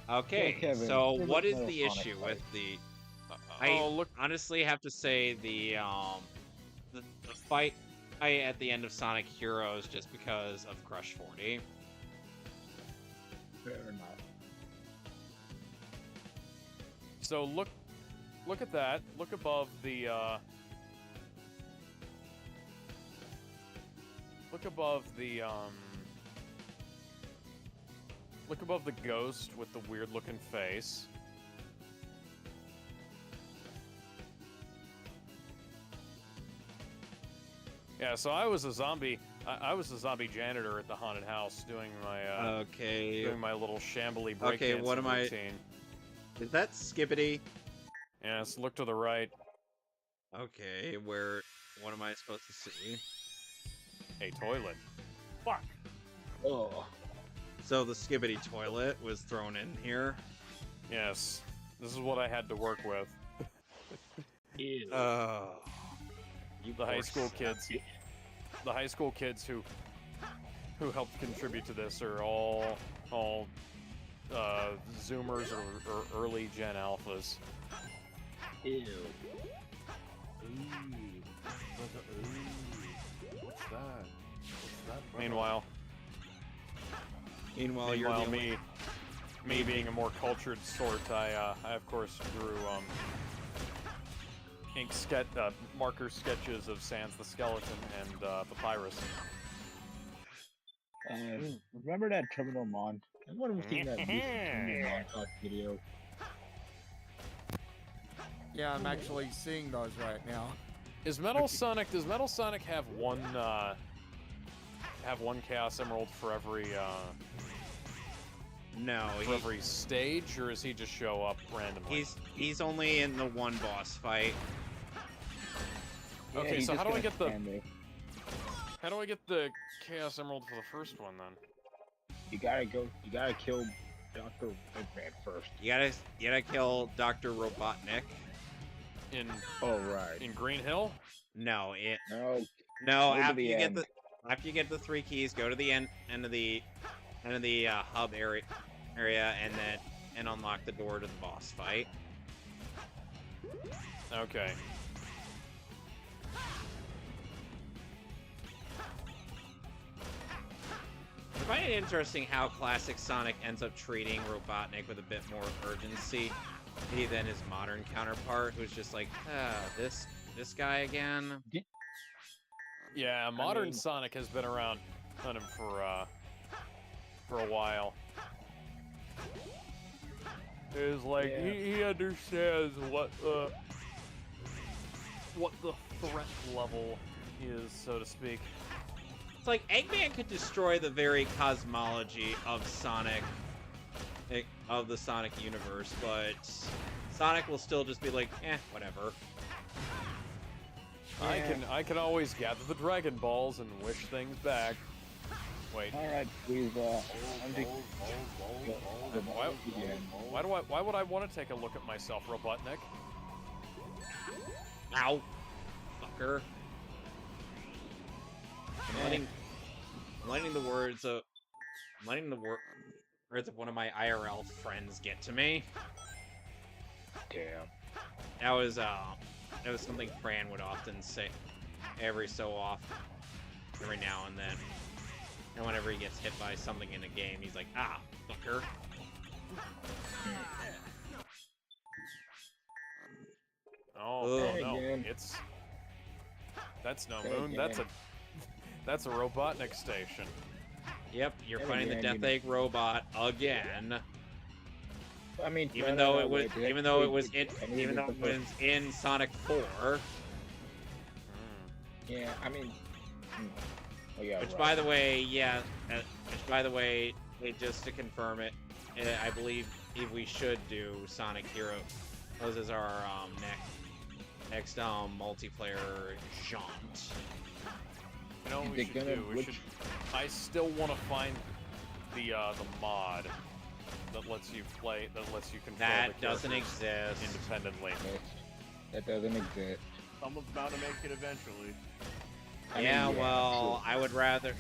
Okay, Kevin, so favorite what is Metal the Sonic issue fight? with the... I look. honestly have to say the fight at the end of Sonic Heroes just because of Crush 40. Fair enough. So look at that. Look above the look above the ghost with the weird looking face. Yeah, so I was a zombie. I was a zombie janitor at the haunted house doing my little shambly breakdancing Okay, what am I- routine. Is that Skippity? Yes, look to the right. Okay, what am I supposed to see? A toilet. Fuck. Oh. So the Skibbity toilet was thrown in here. Yes, this is what I had to work with. Ew. You The high poor school sap. kids. The high school kids who helped contribute to this are all Zoomers or early Gen Alphas. Ew. What's that? Meanwhile, Meanwhile, you're the only... me being a more cultured sort, I of course drew marker sketches of Sans the skeleton and Papyrus. Remember that Terminal Mon? Everyone was seeing that recent Terminal Montage video. Yeah, I'm actually seeing those right now. Does Metal Sonic have one Chaos Emerald for every No, for every stage, or does he just show up randomly? he's only in the one boss fight. Okay, he's so just how do I gonna get the stand there. Chaos Emerald for the first one then? You gotta kill Dr. Eggman first. You gotta kill Dr. Robotnik. In Oh, right. in Green Hill? No, No, no. Go to After the you end. get the 3 keys, go to the end of the hub area, and unlock the door to the boss fight. Okay. I find it interesting how classic Sonic ends up treating Robotnik with a bit more urgency than his modern counterpart, who's just like, this guy again. Yeah, modern mean- Sonic has been around on him for a while. It's like Yeah. he understands what the threat level is, so to speak. It's like Eggman could destroy the very cosmology of the Sonic universe, but Sonic will still just be like, whatever. I can always gather the Dragon Balls and wish things back. Wait, Alright, please, why would I want to take a look at myself, Robotnik? Ow, fucker. I'm letting the words of one of my IRL friends get to me. Damn. That was something Fran would often say every so often, every now and then. And whenever he gets hit by something in a game, he's like, fucker. Oh Hey, no, again. that's no Hey, moon. again. That's a Robotnik station. Yep, you're Hey, fighting the again, Death Egg robot again. I mean, Even no, though no, it was, wait, even though it was I mean, in Sonic 4, Yeah, I mean, oh, yeah, which right. by the way, just to confirm it, I believe we should do Sonic Heroes as our next multiplayer jaunt. You know what we They're should gonna- do? which- I still want to find the mod that lets you control That the doesn't characters exist. independently. That doesn't exist. Someone's bound to make it eventually. I mean, Yeah, yeah, well, true. I would rather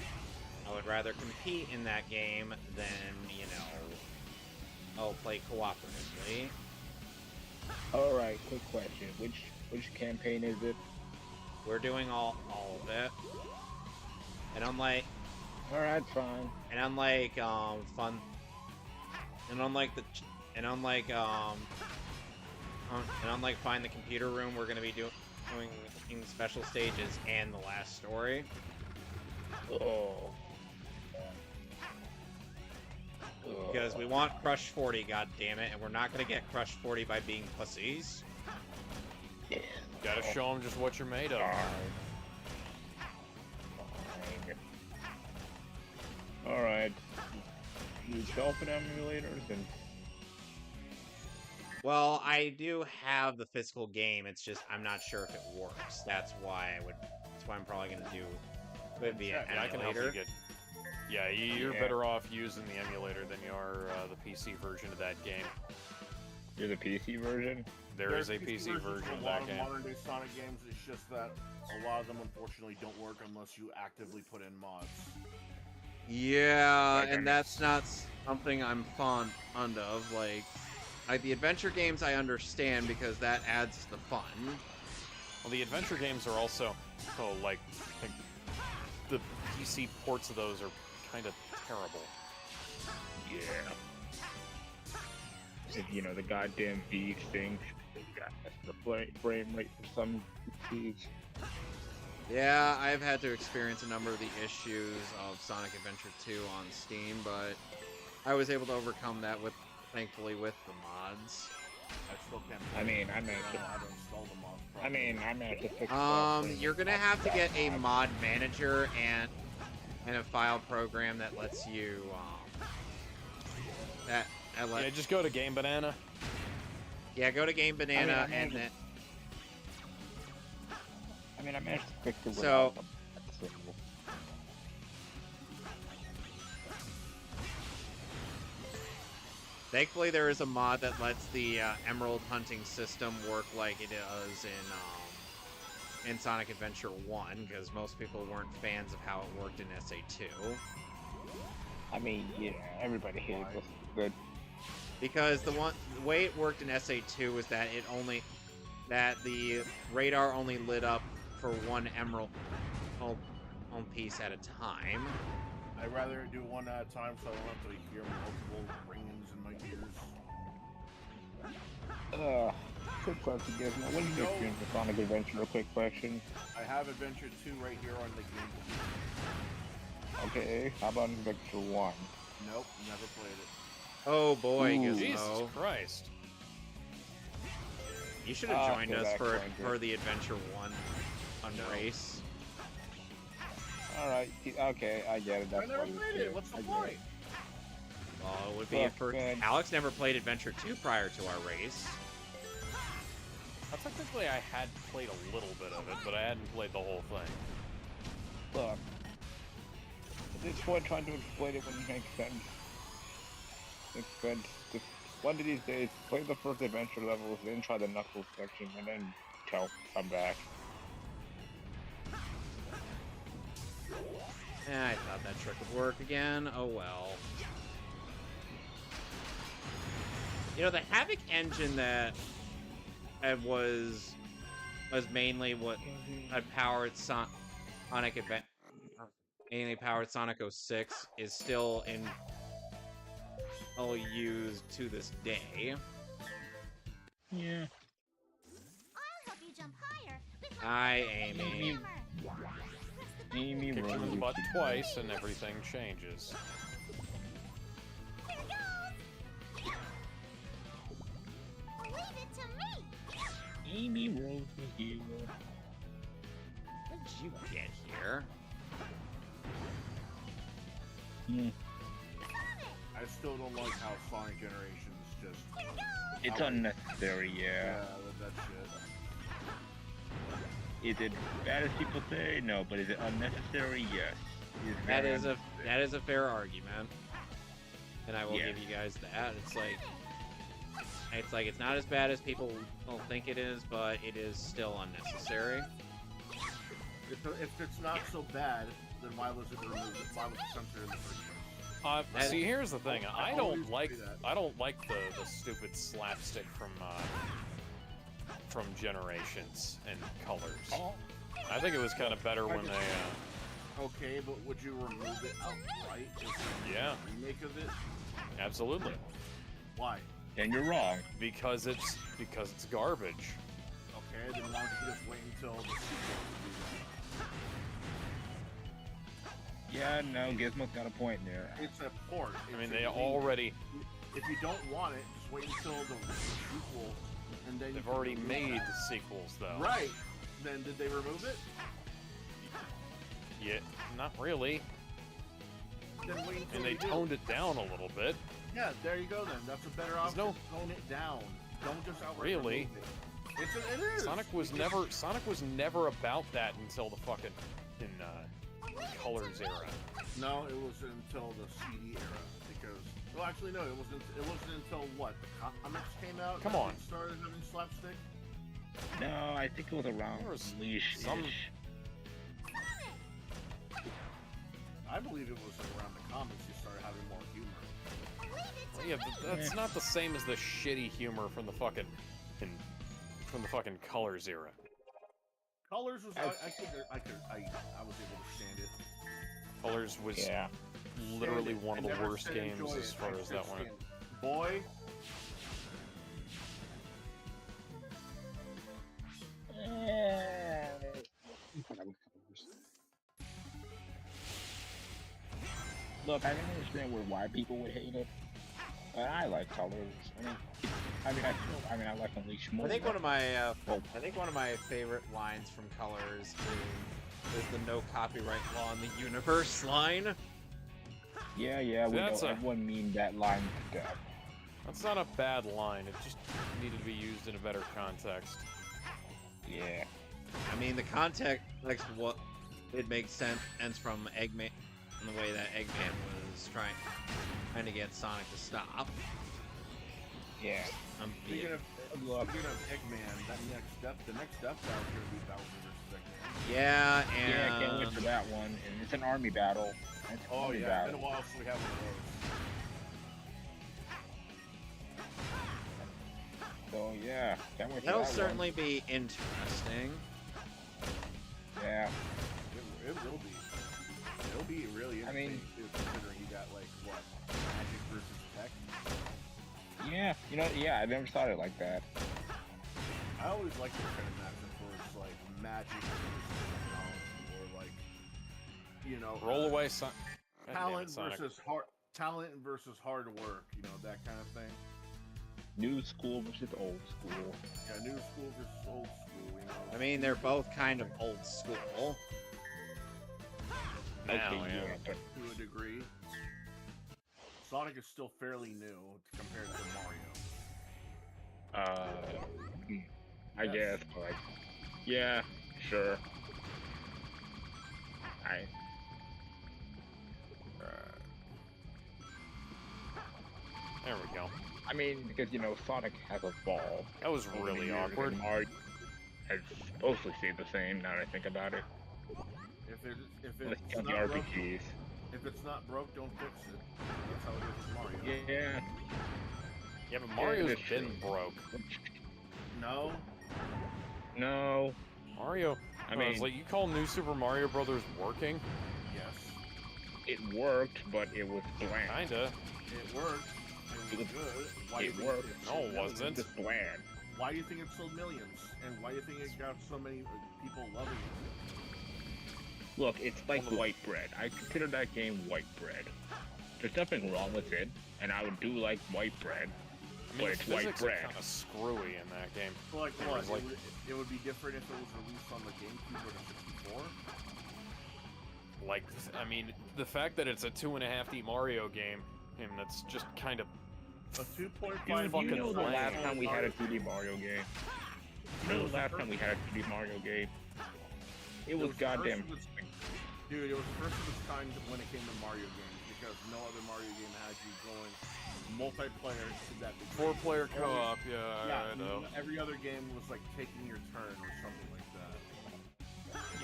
compete in that game than, play cooperatively. Alright, quick question. Which campaign is it? We're doing all of it. And unlike Alright, fine. unlike Find the Computer Room, we're gonna be doing special stages and the last story. Oh. Because we want Crush 40, goddammit, and we're not gonna get Crush 40 by being pussies. Gotta show them just what you're made of. Alright. You dolphin emulators and Well, I do have the physical game. It's just I'm not sure if it works. That's why I'm probably gonna do it via Yeah, I can help you emulator. get. Yeah, you're Yeah. better off using the emulator than you are the PC version of that game. you're the PC version? There is a There's PC versions version for of a lot that of game. modern day Sonic games. It's just that a lot of them unfortunately don't work unless you actively put in mods. Yeah, Like, and that's not something I'm fond of. Like the adventure games, I understand because that adds the fun. Well, the adventure games are also, like the PC ports of those are kind of terrible. Yeah. You know, the goddamn V thing. That's the frame rate for some PCs. Yeah, I've had to experience a number of the issues of Sonic Adventure 2 on Steam, but I was able to overcome that thankfully with the mods. I still can't. I mean, I I managed don't to. know how to install the mods. I mean, I managed to fix. You're gonna have to get a mod manager and a file program that lets you that Yeah, just go to Game Banana. yeah, go to Game Banana I and then I managed to fix it So- without them. thankfully there is a mod that lets the emerald hunting system work like it does in Sonic Adventure 1, because most people weren't fans of how it worked in SA2. I mean, yeah, everybody hated this. Good. Because the way it worked in SA2 was that the radar only lit up for one emerald piece at a time. I'd rather do one at a time so I don't have to hear multiple ringings in my ears. Quick question, guys. Now, when did you No. experience the Sonic Adventure? A quick question. I have Adventure 2 right here on the game. Okay, how about Adventure 1? Nope, never played it. Oh boy, Ooh. Gizmo. Jesus Christ. You should have joined Okay, us that for explains it. the Adventure 1 race. Alright, okay, I get it. I That's never what played is. it. What's the I get point? it. Well, it would be Look, for man. Alex never played Adventure 2 prior to our race. Technically, I had played a little bit of it, but I hadn't played the whole thing. Look, at this point, trying to explain it wouldn't make sense. Makes sense. Just one of these days, play the first adventure levels, then try the Knuckles section, and then come back. I thought that trick would work again. Oh well. You know, the Havoc engine that was mainly what had powered Sonic Adventure, mainly powered Sonic 06, is still used to this day. Yeah. I'll help you jump higher with my Hi, Amy. hammer. Amy Kick her in the Rose. butt twice, and everything changes. Here goes. Leave it to me. Amy Rose is here. How did you get here? I still don't like how Sonic Generations just... It's unnecessary, yeah. That shit. Is it bad as people say? No, but is it unnecessary? Yes. It is That very is unnecessary. a fair argument, and I will Yeah. give you guys that. It's like it's not as bad as people will think it is, but it is still unnecessary. If it's not so bad, then why was it removed? Why was it censored in the first place? See, here's the thing. I always don't like do that. the stupid slapstick from Generations and Colors. I think it was kind of better when they Okay, but would you remove it outright? If you Yeah. made a remake of it? absolutely, Why? Then you're wrong. because it's garbage. Okay, then why don't you just wait until the sequel to do Yeah, no, Gizmo's got a point there. that? It's a port. I mean, It's they a already If you don't want it, just wait until the sequel, and then you they've can already remove made that. the sequels though. Right. Then did they remove it? Yeah, not really. Then wait until And they do. toned it down a little bit. Yeah, there you go then. That's a better There's option. no- Tone it down. Don't just outright Really? remove it. It is. Sonic was never about that until the fucking Colors era. No, it was until the CD era because. Well, actually, no. It wasn't until what the comics came out. Come that on. it started having slapstick. No, I think it was around There was Leash. some- I believe it was around the comics you started having more humor. Well, yeah, but that's not the same as the shitty humor from the fucking Colors era. Colors was I was able to stand it. Colors was Yeah. literally Stand it. one of I the never worst said games enjoy as it. far I as said that went. stand it. Boy, Look, I can understand why people would hate it, but I like Colors. I mean, I mean, I like Unleash more. I think one of my Well- I think one of my favorite lines from Colors is the no copyright law in the universe line. Yeah, we know That's everyone mean that line to death. That's not a bad line. It just needed to be used in a better context. Yeah. I mean, the context, like what it makes sense from Eggman, and the way that Eggman was trying to get Sonic to stop. Yeah. Speaking of Eggman, the next step battle is going to be Bowser versus Eggman. Yeah, and Yeah, I can't wait for that one. And it's an army battle. It's an Oh army yeah, battle. it's been a while since we have one of those. So yeah, can't wait for that'll that certainly be interesting. one. Yeah. It will be. It'll be really I mean- interesting too, considering you got like what, Magic versus Tech. Yeah, you know, yeah, I never thought it like that. I always like this kind of matchup where it's like Magic versus technology, or like, you know, Roll away, Son. God damn it, talent Sonic. versus hard work. You know, that kind of thing. New school versus old school. Yeah, new school versus old school. You know. I mean, they're both kind of old school. Now, Okay, yeah. but To a degree. Sonic is still fairly new compared to Mario. I Yes. guess, but like, yeah, sure. There we go. I mean, because you know, Sonic has evolved. That was over the really years, awkward. and Mario has mostly stayed the same. Now that I think about it, If like it's the not broke, RPGs. if it's not broke, don't fix it. That's how it is with Mario. Yeah. Yeah, but Mario's that's been true. broke. No. No. Mario, I it's mean, like you call New Super Mario Brothers working? Yes. it worked, but it was bland. Kinda. It worked. It was good. Why do you It think worked. it No, sold it millions? wasn't. Just bland. Why do you think it sold millions? And why do you think it got so many people loving it? Look, it's like white bread. I consider that game white bread. There's nothing wrong with it, and I would do like white bread. I mean, But the it's white physics bread. are kind of screwy in that game. Like It what? was like- It would be different if it was released on the GameCube or the 64. Like, I mean, the fact that it's a 2.5D Mario game, and that's just kind of A 2.5 Dude, fucking you know the lame. last time we had a 2D Mario game? You know the last first- time we had a 2D Mario game? It was the goddamn... first of its- Dude, it was first of its kind when it came to Mario games because no other Mario game had you going multiplayer to that degree. 4-player co-op, yeah, I know. Every other game was like taking your turn or something like that.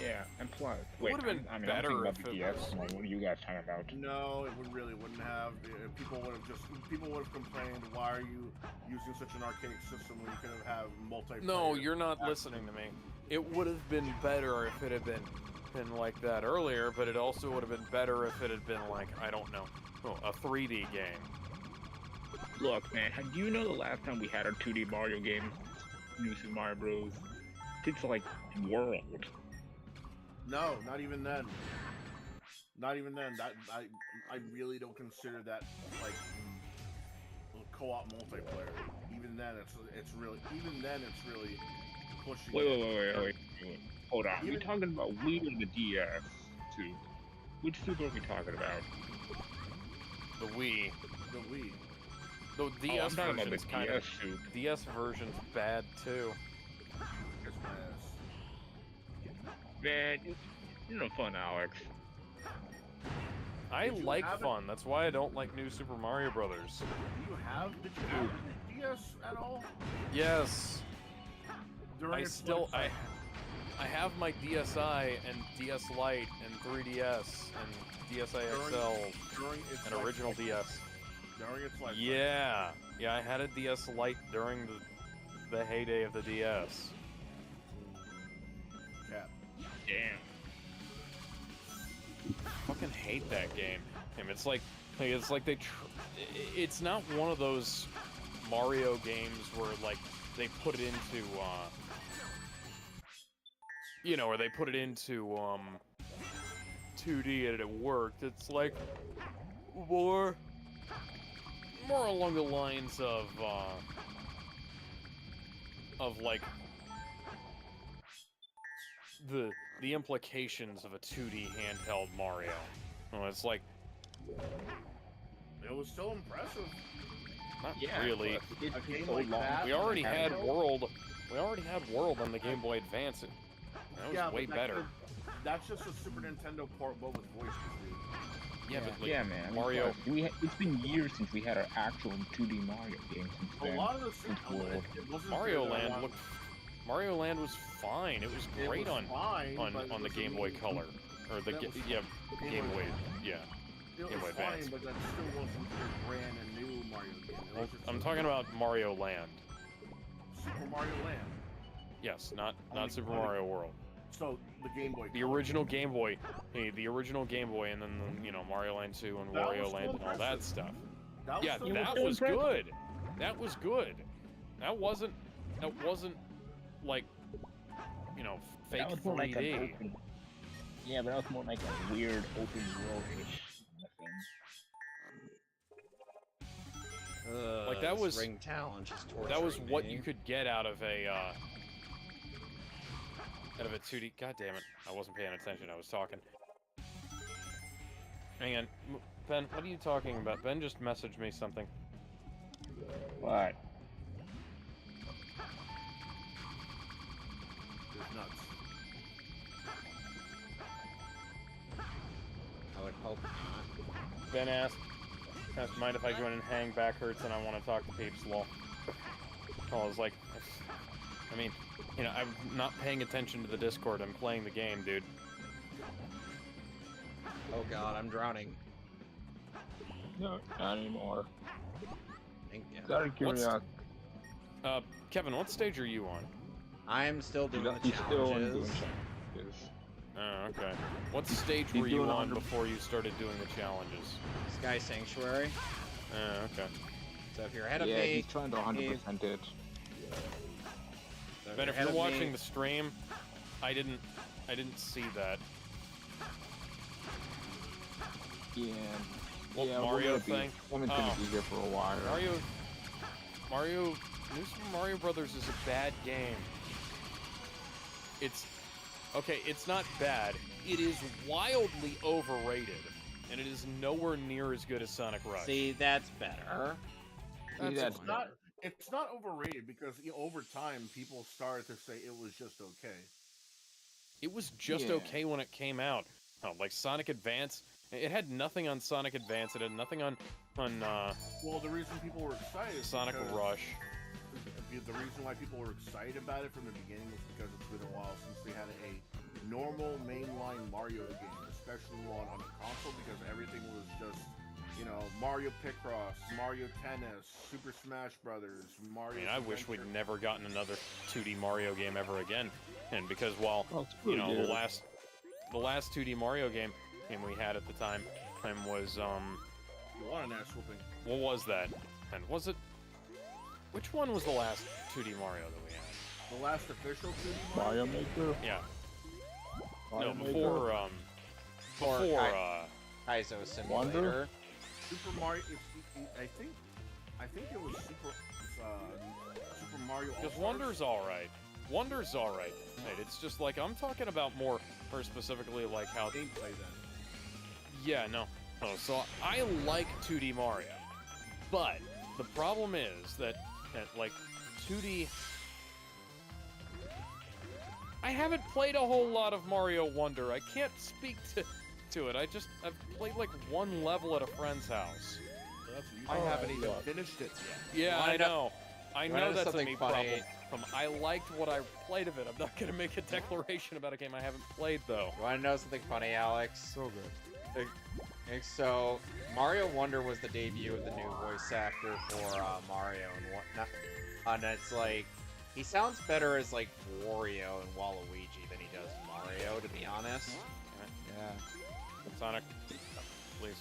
Yeah, and plus... Wait, would've been I'm better thinking about if the it DS. was- Like, what are you guys talking about? No, it wouldn't have. People would have complained. Why are you using such an archaic system when you could have multiplayer? No, you're not listening to me. It would have been better if it had been like that earlier, but it also would have been better if it had been like, I don't know, a 3D game. Look, man, do you know the last time we had a 2D Mario game? New Super Mario Bros. It's like World. No, not even then. Not even then. That I really don't consider that like co-op multiplayer. Even then, it's really pushing. Wait. Hold on. Even- We talking about Wii or the DS? Too. Which Super are we talking about? The Wii. The Wii. The DS I'm talking about version's the kind DS of Super. DS version's bad too. Kiss my ass. Man, you're no fun, Alex. I Did you like have it? fun. That's why I don't like New Super Mario Brothers. Did you have the DS at all? Yes, During I its still life I have my DSi and DS Lite and 3DS and DSi XL during its and life original cycle. DS. During its life. Yeah, I had a DS Lite during the heyday of the DS. cycle. Cap. Damn. Fucking hate that game. It's like they. It's not one of those Mario games where like they put it into where they put it into 2D and it worked. It's like more along the lines of of like the implications of a 2D handheld Mario. It's like It was still impressive. not Yeah, really. but it A took game so like long. that- We already had handheld? World. We already had World on the Game Boy Advance. That was Yeah, way but better. That's just a Super Nintendo port, but with voices, dude. Yeah, but like, Yeah, man. I mean, Mario. it's been years since we had our actual 2D Mario game since A then. lot of the It's World. it wasn't Mario good, Land lot- looked. Mario Land was fine. It was it great was on fine, but it the was Game Boy Color or the that was- yeah Game Game Boy- Boy yeah. It Game Boy was fine, Advance. but that still wasn't a brand new Mario game. It Well, was just I'm talking about Mario Land. Super Mario Land. Yes, not On the- Super on the- Mario World. So the Game Boy. The original Game Boy. Hey, the original Game Boy, and then Mario Land 2 and That was Wario still Land and all that impressive. stuff. That was Yeah, still that was good. That was good. That wasn't like fake That was more like 3D. an open. Yeah, but that was more like a weird open world-ish thing. Like, that this was- ring challenge is torturing That was what me. you could get out of a 2D. God damn it! I wasn't paying attention. I was talking. Hang on, Ben. What are you talking about? Ben just messaged me something. What? It's nuts. I would hope not. Ben asked, mind if I join in hang back hurts and I want to talk to peeps, lol. I was like, I mean, I'm not paying attention to the Discord. I'm playing the game, dude. Oh god, I'm drowning. No, not anymore. Thank you. Out of What's- curiosity. Kevin, what stage are you on? I'm still doing the He's still challenges. doing challenges. Oh, okay. What stage He's were you doing on 100 before you started doing the challenges? Sky Sanctuary. Oh, okay. So if you're ahead of Yeah, me, he's trying to 100% it. so Ben, if ahead you're of watching me, the stream, I didn't see that. Yeah. What yeah, Mario thing? Woman's Oh. gonna be here for a while. New Super Mario Brothers is a bad game. It's not bad. It is wildly overrated, and it is nowhere near as good as Sonic Rush. see, that's better. That's It's not. It's not overrated because over time people started to say it was just okay. It was just Yeah. okay when it came out. Oh, like Sonic Advance, it had nothing on Sonic Advance. It had nothing on Well, the reason people were excited. is Sonic because- Rush. The reason why people were excited about it from the beginning was because it's been a while since they had a normal mainline Mario game, especially one on a console, because everything was just, Mario Picross, Mario Tennis, Super Smash Brothers, Mario. I mean, I wish we'd Adventure. never gotten another 2D Mario game ever again. And because while Oh, screw the you. last 2D Mario game we had at the time was What an ass whooping. what was that? And was it which one was the last 2D Mario that we had? The last official 2D Mario Maker. Yeah. Mario No, Maker? before Kaizo Simulator. Super Mario. I think it was Super Mario. because All-Stars. Wonder's all right. Wonder's all right. Right, it's just like I'm talking about more specifically like how Gameplay then. Yeah, no. Oh, so I like 2D Mario, but the problem is that like 2D. I haven't played a whole lot of Mario Wonder. I can't speak to it. I've played like one level at a friend's house. I Oh, haven't even God. finished it yet. Yeah, Wanna I know. I wanna know know that's a something me funny? problem. I liked what I played of it. I'm not gonna make a declaration about a game I haven't played though. You want to know something funny, Alex? So good. So, Mario Wonder was the debut of the new voice actor for Mario and whatnot. And it's like, he sounds better as like Wario and Waluigi than he does Mario, to be honest. Yeah. Sonic, please.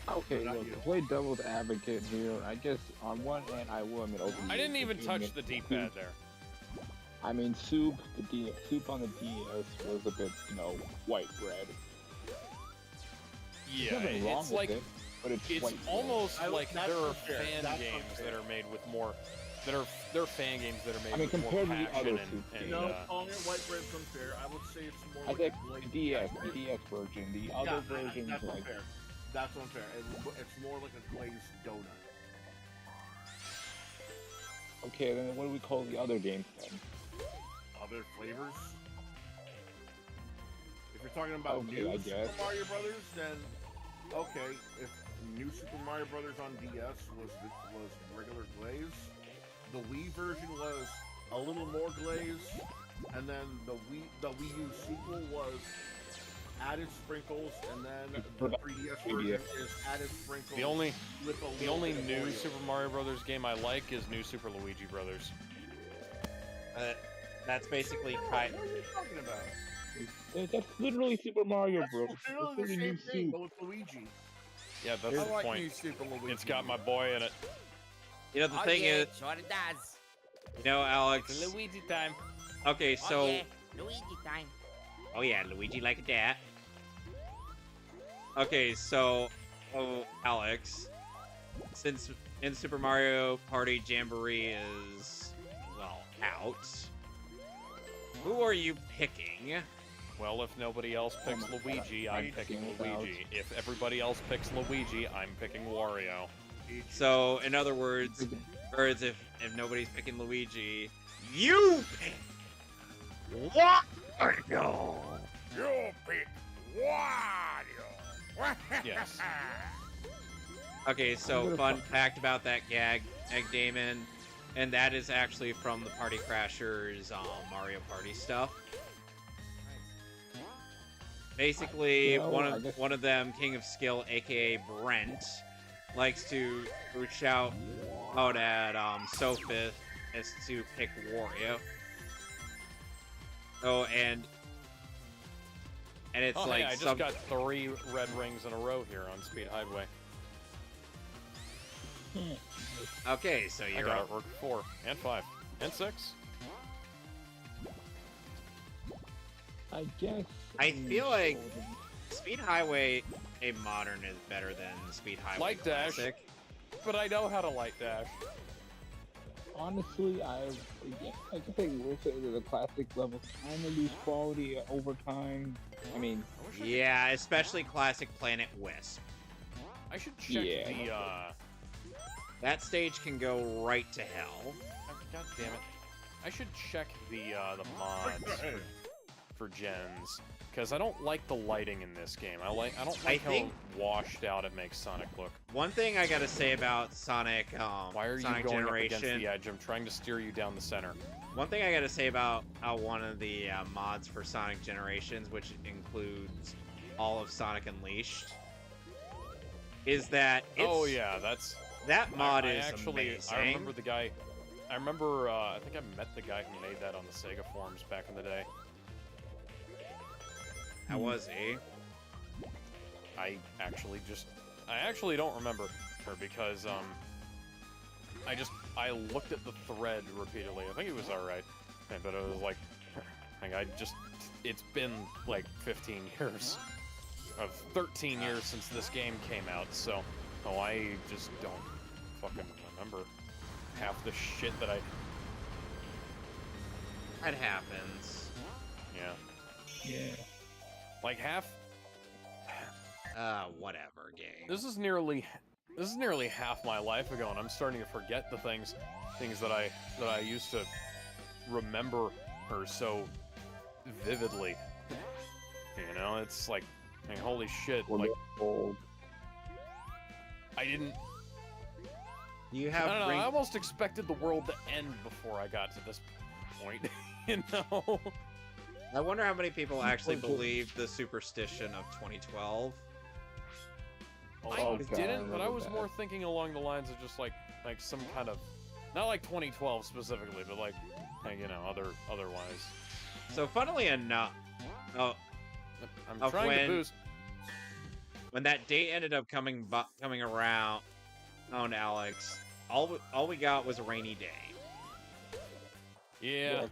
Okay, Not look, you. to play devil's advocate here, I guess on one hand I will admit over I didn't years, even the touch game- the D-pad there. I mean, Soup on the DS was a bit, white bread. There's Yeah, nothing wrong it's with like it, but it's it's white bread. almost like that's there are unfair. fan That's games unfair. that are made with more they're fan games that are made I mean, with more compared to the passion other two. and No, calling it white bread's unfair. I would say it's more I like think a glazed the DS, black the bread. DS version, the Yeah, other version, that's like, unfair. That's unfair. It's more like a glazed donut. okay, then what do we call the other games then? Other flavors? If you're talking about Okay, new I Super guess. Mario Brothers, then okay. If New Super Mario Brothers on DS was regular glaze, the Wii version was a little more glaze, and then the Wii U sequel was added sprinkles, and then the 3DS version is added sprinkles. The only with a the little only bit of new Oreo. Super Mario Brothers game I like is New Super Luigi Brothers. That's basically What are you talking about? That's literally Super Mario Bros. It's That's literally the really same new thing, soup. but with Luigi. Yeah, that's I the like point. New Super Luigi. It's got my boy in it. You know, the Oh, thing yeah, is, sure it does. you know, Alex. Luigi time. Okay, so. Oh, yeah, Luigi time. Oh yeah, Luigi like that. Okay, so, Alex, since in Super Mario Party Jamboree is, well, out, who are you picking? Well, if nobody else picks Luigi, I'm picking Luigi. If everybody else picks Luigi, I'm picking Wario. So, in other words, if nobody's picking Luigi, you pick Wario! You pick Wario! Yes. Okay, so fun fact about that gag, Egg Damon, and that is actually from the Party Crashers Mario Party stuff. Basically, one of them, King of Skill, aka Brent, likes to shout out at Sophis as to pick Wario. Oh, and it's like hey, I just got 3 red rings in a row here on Speed Highway. Okay, so I you're got up. it worked 4 and 5 and 6. I guess. I feel like Speed Highway a modern is better than Speed Highway Light Dash. Classic. But I know how to light dash. Honestly, I guess I will say that the classic level kind of lose quality over time. I mean, Yeah, especially Classic Planet Wisp. I should check the That stage can go right to hell. God damn it. I should check the mods for gens, because I don't like the lighting in this game. I don't like how washed out it makes Sonic look. One thing I gotta say about Sonic, Why are you Sonic going Generation, up against the edge? I'm trying to steer you down the center. One thing I gotta say about one of the mods for Sonic Generations, which includes all of Sonic Unleashed, is that that mod is amazing. I remember the guy. I remember. I think I met the guy who made that on the Sega forums back in the day. How was he? I actually don't remember her because I looked at the thread repeatedly. I think it was alright, but it was like it's been like 15 years, of 13 years since this game came out, so I just don't fucking remember half the shit that I. That happens. Yeah. Yeah. Like half. Whatever, game. This is nearly half my life ago, and I'm starting to forget the things that I used to remember her so vividly. You know, it's like holy shit! Like, I didn't. You have. I don't know. I almost expected the world to end before I got to this point. You know. I wonder how many people actually believe the superstition of 2012. I didn't, but I was more thinking along the lines of just like some kind of, not like 2012 specifically, but like you know, otherwise. So funnily enough, I'm trying to boost. When that date ended up coming around, Alex, all we got was a rainy day. Yeah.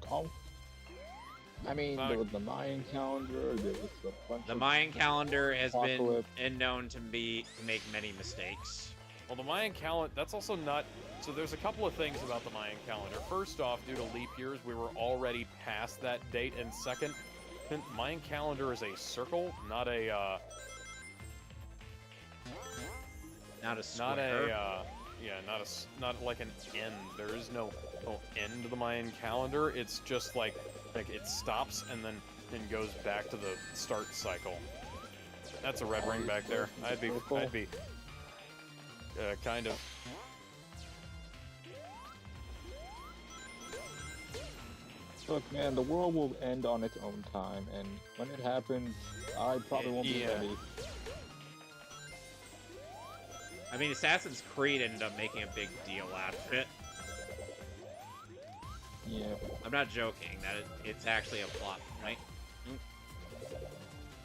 I mean, there was the Mayan calendar. There was a bunch. The Mayan calendar has Apocalypse. been known to make many mistakes. Well, the Mayan calendar, that's also not So there's a couple of things about the Mayan calendar. First off, due to leap years, we were already past that date. And second, the Mayan calendar is a circle, not a square. not like an end. There is no end to the Mayan calendar. It's just like it stops and then goes back to the start cycle. That's a red ring back there. I'd be kind of. Look, man, the world will end on its own time, and when it happens, I probably won't be ready. I mean, Assassin's Creed ended up making a big deal out of it. Yeah. I'm not joking. That it's actually a plot point.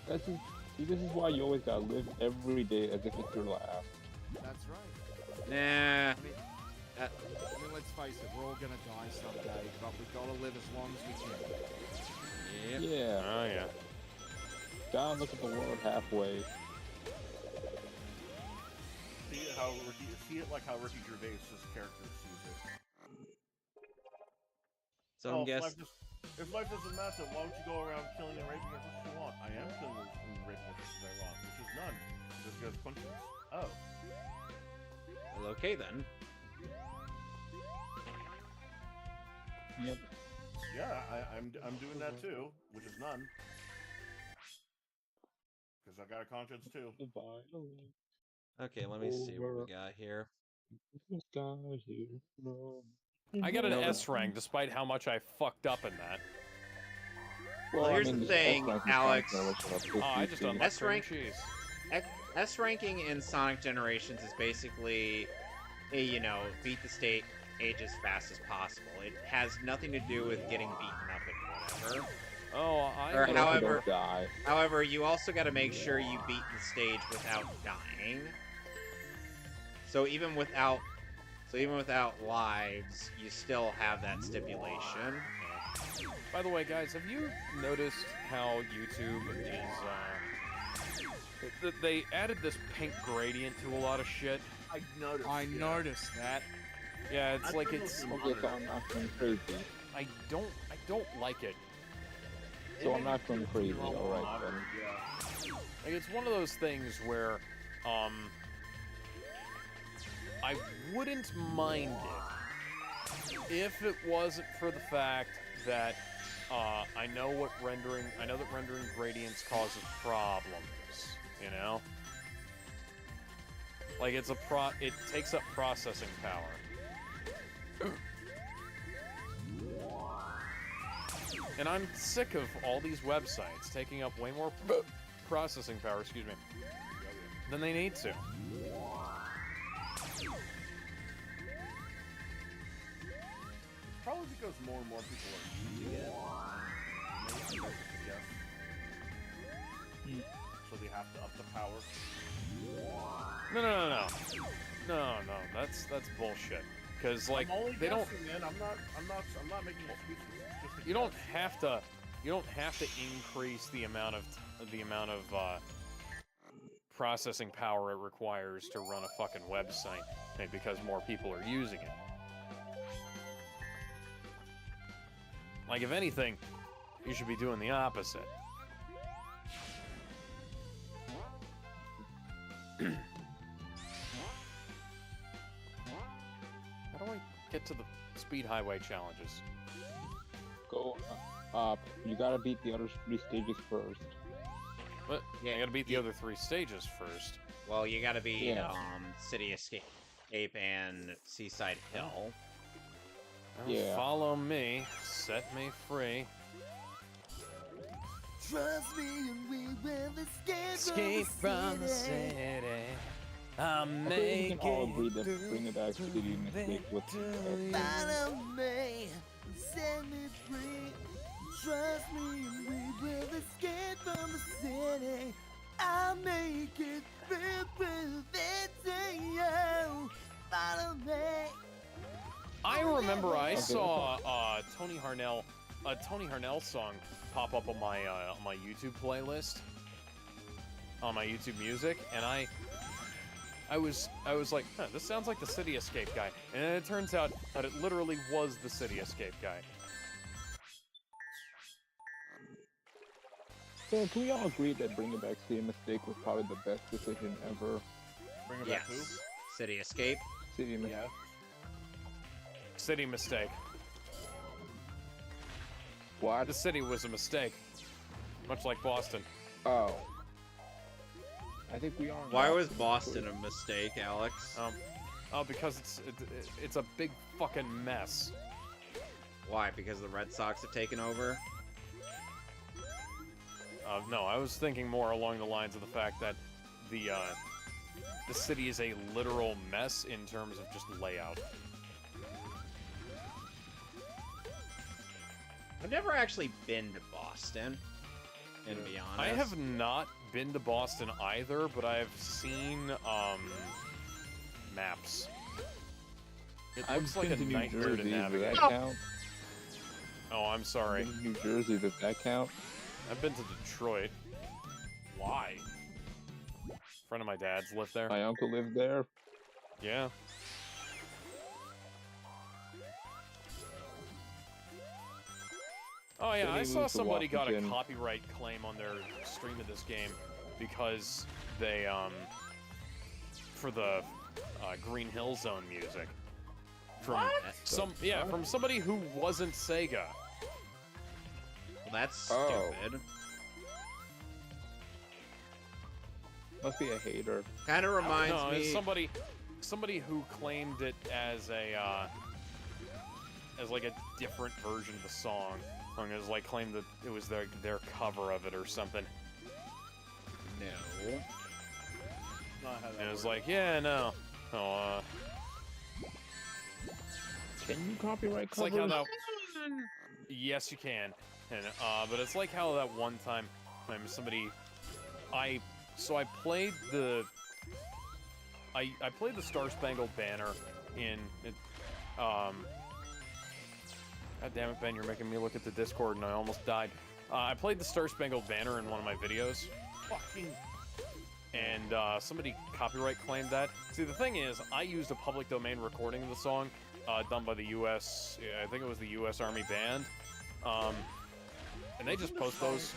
This is why you always gotta live every day as if it's your last. That's right. Nah. I mean, let's face it, we're all gonna die someday, but we've gotta live as long as we can. Yep. Yeah. Oh yeah. Gotta look at the world halfway. See it like how Ricky Gervais' character sees it. So I'm guessing. If life doesn't matter, why would you go around killing and raping as much as you want? I am killing and raping as much as I want, which is none. Just goes punches. Oh. Well, okay then. Yep. Yeah, I'm doing that too, which is none. Because I got a conscience too. Okay, let me see what we got here. I got an S rank, despite how much I fucked up in that. Well, here's the thing, Alex. I just unlocked S cream rank. cheese. S ranking in Sonic Generations is basically a beat the state age as fast as possible. It has nothing to do with getting beaten up and whatever. Oh, or however, you also got to make sure you beat the stage without dying. So even without lives, you still have that stipulation. By the way, guys, have you noticed how YouTube is, they added this pink gradient to a lot of shit? I noticed that. Yeah, it's like it's... Okay, so I'm not going crazy. I don't like it. So I'm not going crazy, alright then. Like, it's one of those things where, I wouldn't mind it if it wasn't for the fact that I know that rendering gradients causes problems, you know? Like it takes up processing power. And I'm sick of all these websites taking up way more processing power, than they need to. Probably because more and more people are using it. So they have to up the power. No. That's bullshit. Because like they don't. Man. I'm not making excuses. You don't have to increase the amount of processing power it requires to run a fucking website, because more people are using it. Like, if anything, you should be doing the opposite. How do I get to the speed highway challenges? Go up. You gotta beat the other 3 stages first. But yeah, you gotta beat the other 3 stages first. Well, you gotta beat City Escape and Seaside Hill. Well, follow me, set me free. Trust me and we will escape from the city. I'll make we can all agree that bring it back to the mistake with follow me, set me free. Trust me and we will escape from the city. I'll make it through to you. Follow me. I remember I saw a Tony Harnell song pop up on my my YouTube playlist, on my YouTube Music, and I was like, huh, this sounds like the City Escape guy, and then it turns out that it literally was the City Escape guy. So can we all agree that bringing back City Mistake was probably the best decision ever? Bring it Yes. back who? City Escape. City Mistake. Yeah. City mistake. What? The city was a mistake, much like Boston. Oh. I think we are. Why was Boston a mistake, Alex? Oh, because it's a big fucking mess. Why? Because the Red Sox have taken over? No, I was thinking more along the lines of the fact that the city is a literal mess in terms of just layout. I've never actually been to Boston, and to be honest. I have not been to Boston either, but I've seen maps. It looks like a New nightmare Jersey. to Does navigate. that count? Oh, I'm sorry. I've been to New Jersey. Does that count? I've been to Detroit. Why? A friend of my dad's lived there. My uncle lived there. Yeah. Oh yeah, Then I he saw moved to somebody got a Washington. copyright claim on their stream of this game because they for the Green Hill Zone music from from somebody who wasn't Sega. Well, that's Oh. stupid. Must be a hater. Kind of reminds No, me. it's somebody who claimed it as a as like a different version of the song. As like claimed that it was their cover of it or something. No. Not how that And it was works. like, yeah, no. Oh, Can you copyright it's covers? like how that. Yes, you can. And but it's like how that one time, somebody, I played the. I played the Star Spangled Banner in it. God damn it, Ben! You're making me look at the Discord, and I almost died. I played the Star Spangled Banner in one of my videos. Fucking. And somebody copyright claimed that. See, the thing is, I used a public domain recording of the song done by the U.S. I think it was the U.S. Army Band, and they just post those.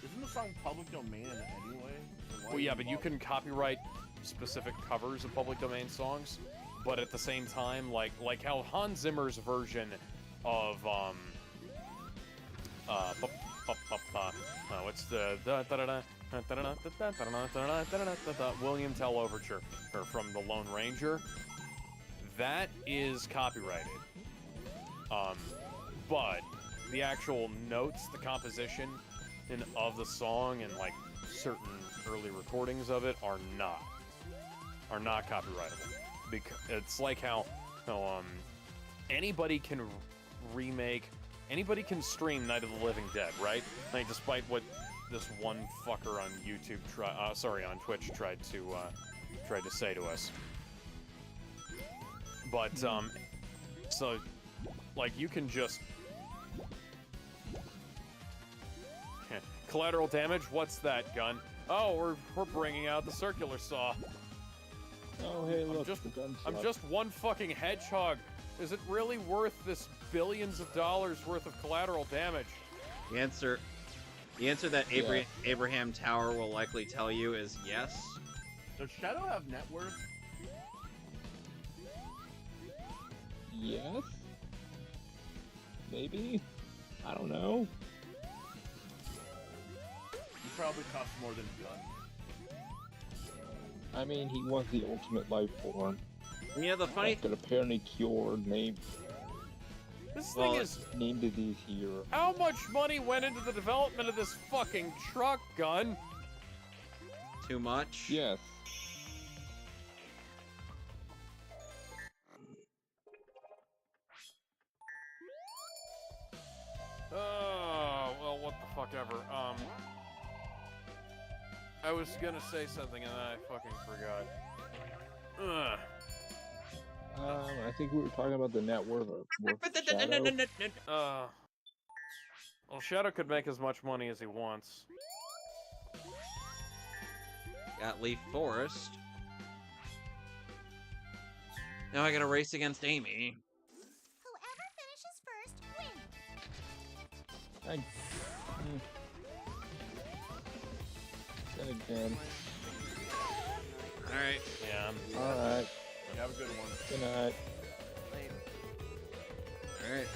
Isn't the song public domain anyway? So why Well, yeah, even but you bother? can copyright specific covers of public domain songs, but at the same time, like how Hans Zimmer's version of what's the William Tell Overture or from the Lone Ranger, that is copyrighted. But the actual notes, the composition of the song and like certain early recordings of it are not copyrightable. Because it's like how anybody can stream Night of the Living Dead, right? Like, despite what this one fucker on YouTube on Twitch tried to say to us. But so like you can just collateral damage. What's that, gun? Oh, we're bringing out the circular saw. Oh, hey, look, I'm the gunshot. just one fucking hedgehog. Is it really worth this billions of dollars worth of collateral damage? The answer that Abraham Tower will likely tell you is yes. Does Shadow have net worth? Yes? Maybe? I don't know. He probably costs more than a gun. I mean, he was the ultimate life form. You know, the funny That apparently cured, named disease here. How much money went into the development of this fucking truck, gun? Too much? Yes. Oh, well, what the fuck ever. I was gonna say something and then I fucking forgot. Ugh. I think we were talking about the net worth of Shadow. Well, Shadow could make as much money as he wants. Got Leaf Forest. Now I gotta race against Amy. Whoever finishes first wins. Then again. Alright. Yeah. Alright. Have a good one. Good night. Later. Alright.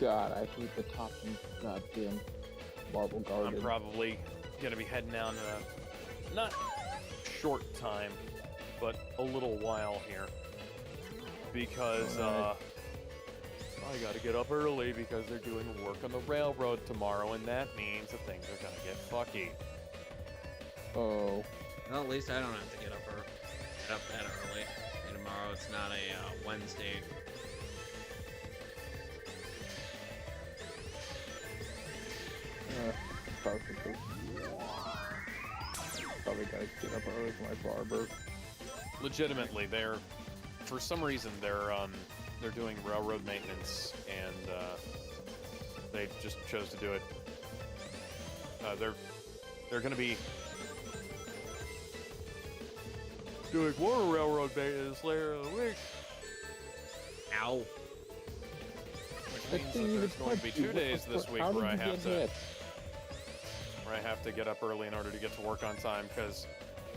God, I hate the top and goddamn marble garden. I'm probably gonna be heading down in a not short time, but a little while here. Because, Alright. I gotta get up early because they're doing work on the railroad tomorrow, and that means that things are gonna get fucky. Oh. Well, at least I don't have to get up that early. And tomorrow it's not a Wednesday. Perfectly. Probably gotta get up early for my barber. Legitimately, for some reason, they're doing railroad maintenance, and they just chose to do it. They're gonna be doing more railroad maintenance later in the week. Ow. Which means that there's going to be 2 days this week where I have to get up early in order to get to work on time, because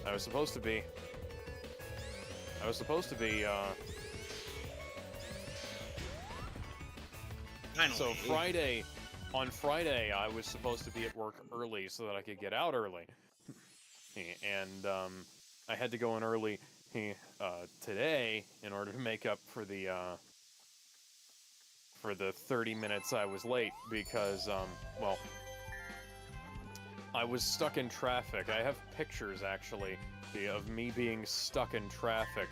I was supposed to be so on Friday I was supposed to be at work early so that I could get out early. And I had to go in early today in order to make up for the 30 minutes I was late, because well, I was stuck in traffic. I have pictures, actually, of me being stuck in traffic.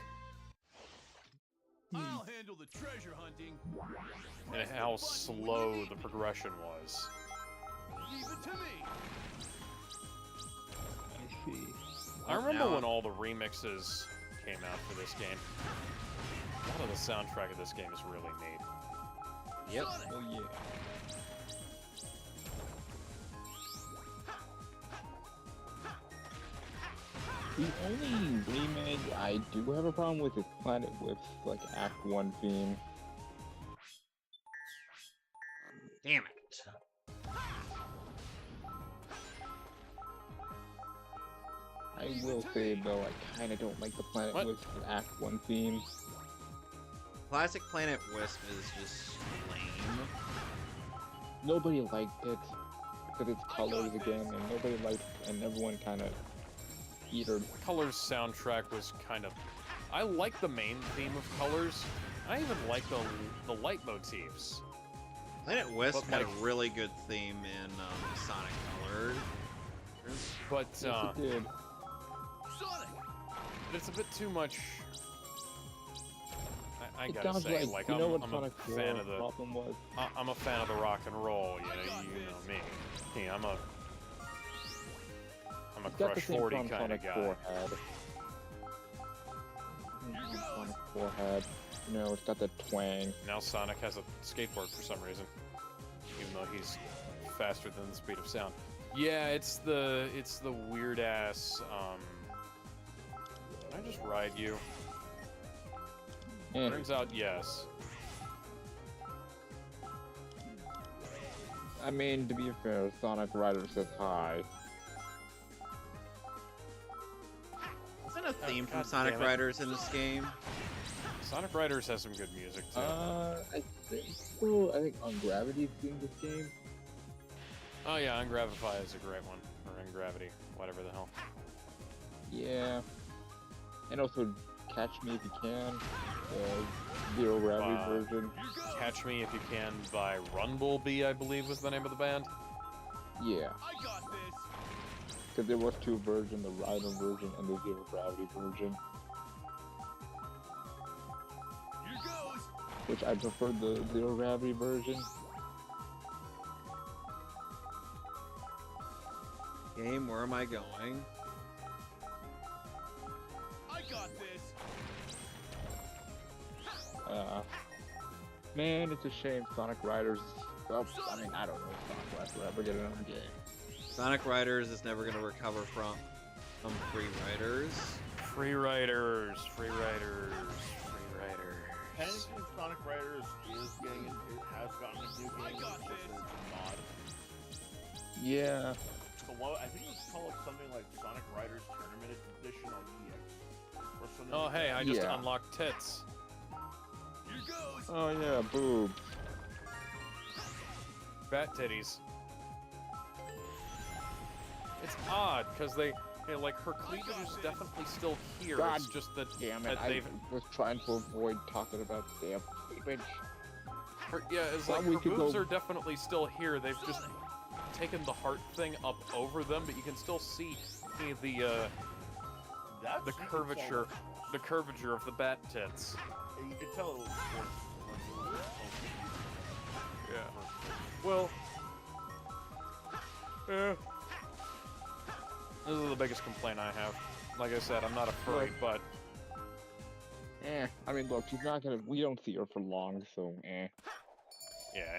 I'll handle the treasure hunting. And how slow the progression was. Leave it to me. I see. I remember when all the remixes came out for this game. A lot of the soundtrack of this game is really neat. Yep. Oh yeah. The only remake I do have a problem with is Planet Whip's like Act 1 theme. Damn it. I will say though, I kinda don't like the Planet Whip's Act 1 theme. Classic Planet Wisp is just lame. Nobody liked it because it's colors again, and nobody liked, and everyone kind of petered. Colors soundtrack was kind of... I like the main theme of Colors. I even like the light motifs. Planet Wisp But, had like, a really good theme in Sonic Colors. But, Yes, it did. Sonic. it's a bit too much... I It gotta sounds say, like, like, you know what I'm Sonic a fan of the... problem was? I'm a fan of the rock and roll, you know me. Yeah, I'm a It's got the Crush same 40 problem kind of Sonic guy. 4 had. Sonic 4 had. You know, it's got the twang. Now Sonic has a skateboard for some reason, even though he's faster than the speed of sound. Yeah, it's the weird ass. Can I just ride you? And Turns out, yes. I mean, to be fair, Sonic Rider says hi. Isn't a theme from God Sonic damn it. Riders in this game? Sonic Riders has some good music too. I think so. I think On Gravity's in this game. Oh yeah, Ungravify is a great one, or Ungravity, whatever the hell. Yeah. And also Catch Me If You Can, the Zero Gravity version. Catch Me If You Can by Runblebee, I believe was the name of the band. Yeah. I got this. Because there was two versions, the Rider version and the Zero Gravity version. Here goes. Which I prefer the Zero Gravity version. Game, where am I going? I got this. Man, it's a shame Sonic Riders. Well, I mean, I don't know if Sonic Riders will ever get another game. Sonic Riders is never going to recover from Free riders. Free riders, free riders, free riders. Technically, Sonic Riders is getting it has gotten a new game. It's a mod. Yeah. So what I think it's called something like Sonic Riders Tournament Edition or EX or something. Oh like hey, that. I just Yeah. unlocked tits. Here goes. Oh yeah, boob. Bat titties. It's odd because they like her cleavage is definitely still here. God It's just that Damn that it! I they've was trying to avoid talking about damn cleavage. it's Well, like we her could boobs go- are definitely still here. They've just taken the heart thing up over them, but you can still see the That's the you can curvature, tell- the curvature of the bat tits. You can tell it was forced. Yeah. Well, this is the biggest complaint I have. Like I said, I'm not afraid, but I mean, look, she's not gonna. We don't see her for long, so yeah,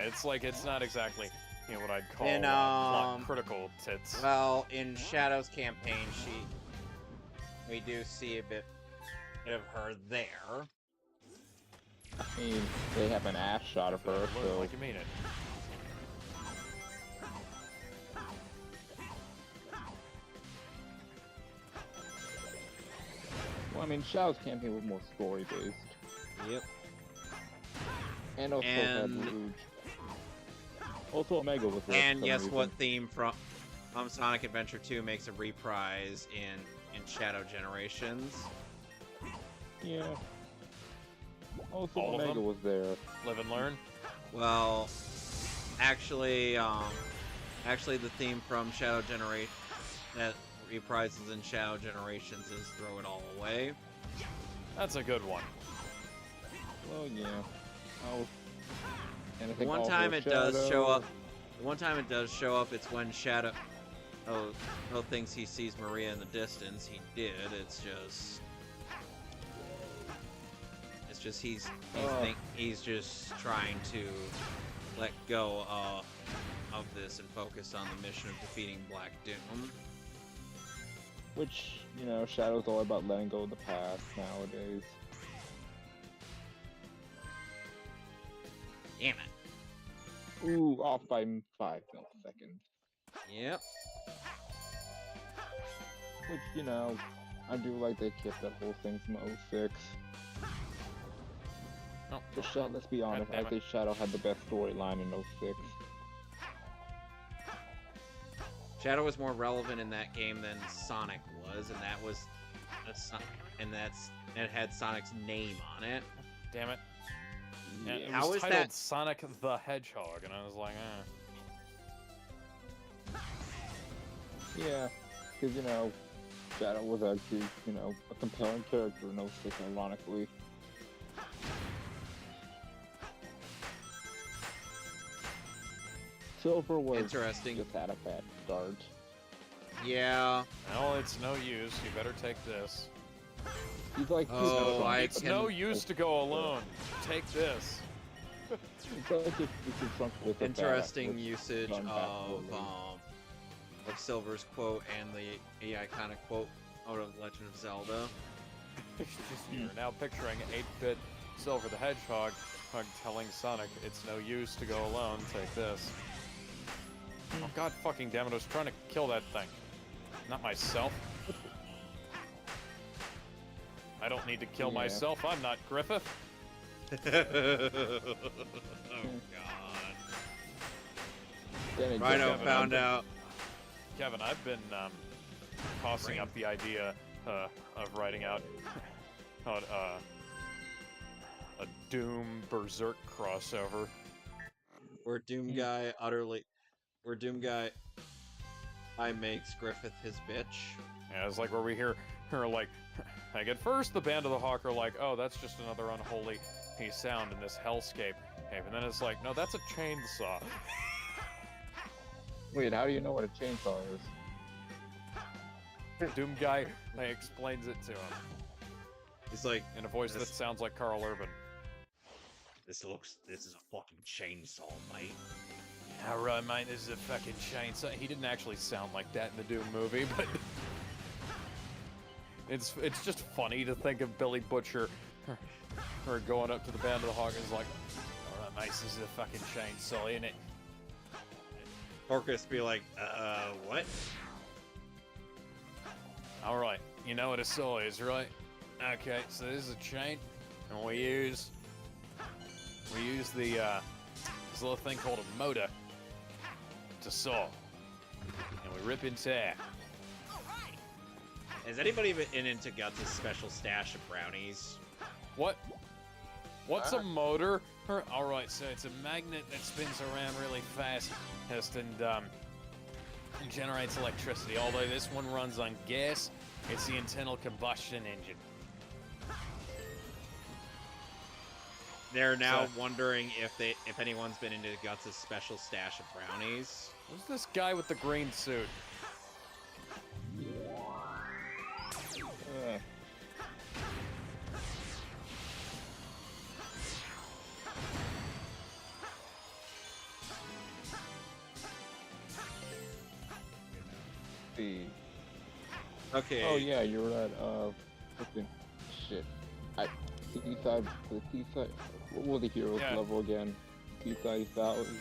it's like it's not exactly what I'd call And, plot critical tits. Well, in Shadow's campaign, we do see a bit of her there. I mean, they have an ass shot of her, Look so like you mean it. well, I mean, Shao's campaign was more story based, Yep. and also had And- Rouge. Also, Omega was there. for And some guess what reason. theme from Sonic Adventure 2 makes a reprise in Shadow Generations? Yeah. Also, All of Omega them? was there. Live and learn. Well, actually, the theme from Shadow Generation that reprises in Shadow Generations is Throw It All Away. That's a good one. Well, yeah. Oh. And I The think one also time it does show Shadow- up. The one time it does show up, it's when Shadow thinks he sees Maria in the distance. He did. It's just he's just trying to let go of this and focus on the mission of defeating Black Doom. Which, you know, Shadow's all about letting go of the past nowadays. Damn it. Ooh, off by 5 milliseconds. Yep. Which, you know, I do like they kept that whole thing from 06. No. But Shadow, let's be honest, damn I it. think Shadow had the best storyline in 06. Shadow was more relevant in that game than Sonic was, and that was it had Sonic's name on it. Damn it. Yeah, it How was is titled that- Sonic the Hedgehog, and I was like, Yeah, because, you know, Shadow was actually, you know, a compelling character in 06, ironically. Silver was Interesting. just had a bad start. Yeah. well, it's no use. You better take this. He's like, Oh, It's no use to go alone. Take this. it's like if you could trunk with a Interesting bat, usage run back of slowly. Silver's quote and the iconic quote out of Legend of Zelda. You're now picturing 8-bit Silver the Hedgehog telling Sonic, it's no use to go alone, take this. Oh god fucking damn it, I was trying to kill that thing. Not myself. I don't need to kill Yeah. myself, I'm not Griffith. Oh god. Then it Rhino just- found out. Kevin, I've been tossing up the idea of writing out a Doom Berserk crossover. Where Doom Guy I makes Griffith his bitch. Yeah, it's like where we hear her like, like at first the Band of the Hawk are like, oh, that's just another unholy sound in this hellscape. Hey, but then it's like, no, that's a chainsaw. Wait, how do you know what a chainsaw is? Doom Guy explains it to him He's like, in a voice that This- sounds like Carl Urban. this is a fucking chainsaw, mate. Alright, mate, this is a fucking chainsaw. He didn't actually sound like that in the Doom movie, but It's just funny to think of Billy Butcher or going up to the Band of the Hawk and is like, oh, that nice is a fucking chainsaw, ain't it? Orcus be like, what? Alright, you know what a saw is, right? Okay, so this is a chain, and we use the, this little thing called a motor to saw. And we rip into air. Has anybody been into Guts' special stash of brownies? What? What's a motor? Alright, so it's a magnet that spins around really fast and generates electricity. Although this one runs on gas, it's the internal combustion engine. They're now wondering if anyone's been into Guts' special stash of brownies. Who's this guy with the green suit? Okay. Oh yeah, you're right. Fucking shit. T-side, what was the heroes level again? T-side 1000.